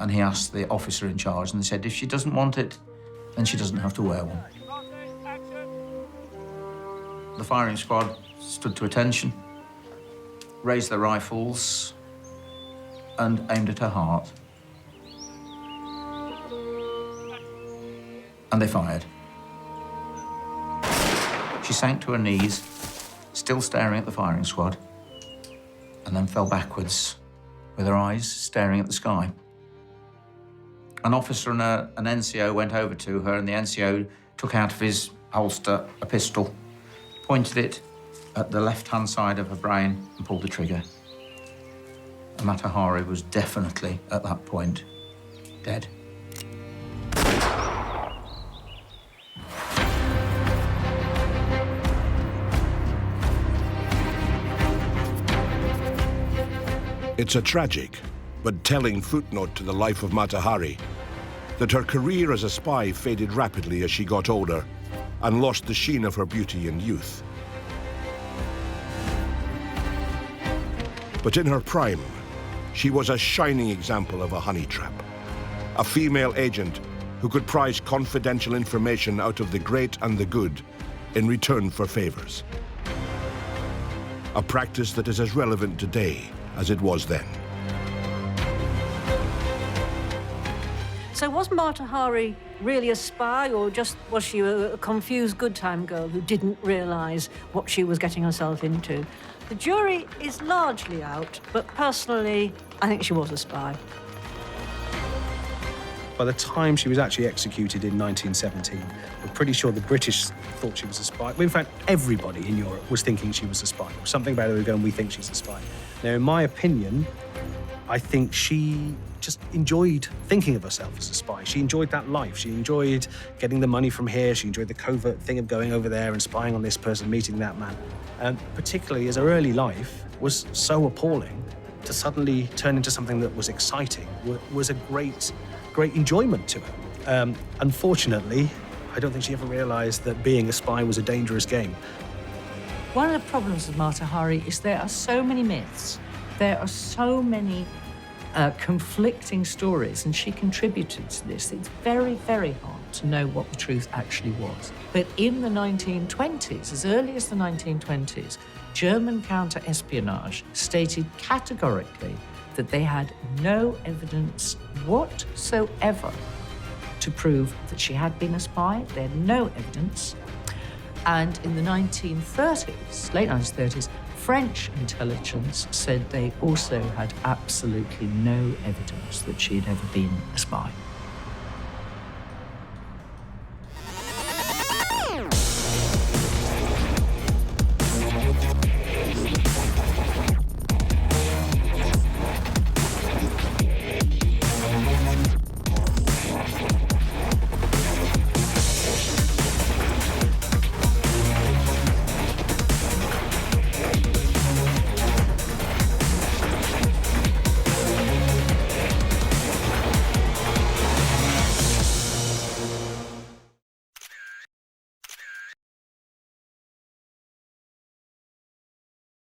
And he asked the officer in charge, and they said, if she doesn't want it, then she doesn't have to wear one. The firing squad stood to attention, raised their rifles, and aimed at her heart. And they fired. She sank to her knees, still staring at the firing squad, and then fell backwards, with her eyes staring at the sky. An officer and an NCO went over to her, and the NCO took out of his holster a pistol, pointed it at the left-hand side of her brain, and pulled the trigger. And Mata Hari was definitely, at that point, dead. It's a tragic but telling footnote to the life of Mata Hari that her career as a spy faded rapidly as she got older and lost the sheen of her beauty and youth. But in her prime, she was a shining example of a honey trap, a female agent who could prize confidential information out of the great and the good in return for favors. A practice that is as relevant today as it was then. So was Mata Hari really a spy, or just was she a confused good time girl who didn't realise what she was getting herself into? The jury is largely out, but personally, I think she was a spy. By the time she was actually executed in 1917, we're pretty sure the British thought she was a spy. In fact, everybody in Europe was thinking she was a spy. Something about her going, we think she's a spy. Now, in my opinion, I think she just enjoyed thinking of herself as a spy. She enjoyed that life. She enjoyed getting the money from here. She enjoyed the covert thing of going over there and spying on this person, meeting that man. And particularly as her early life was so appalling, to suddenly turn into something that was exciting was a great enjoyment to her. Unfortunately, I don't think she ever realised that being a spy was a dangerous game. One of the problems with Mata Hari is there are so many myths, there are so many conflicting stories, and she contributed to this. It's very, very hard to know what the truth actually was. But in the 1920s, as early as the 1920s, German counter-espionage stated categorically that they had no evidence whatsoever to prove that she had been a spy. They had no evidence. And in the 1930s, late 1930s, French intelligence said they also had absolutely no evidence that she had ever been a spy.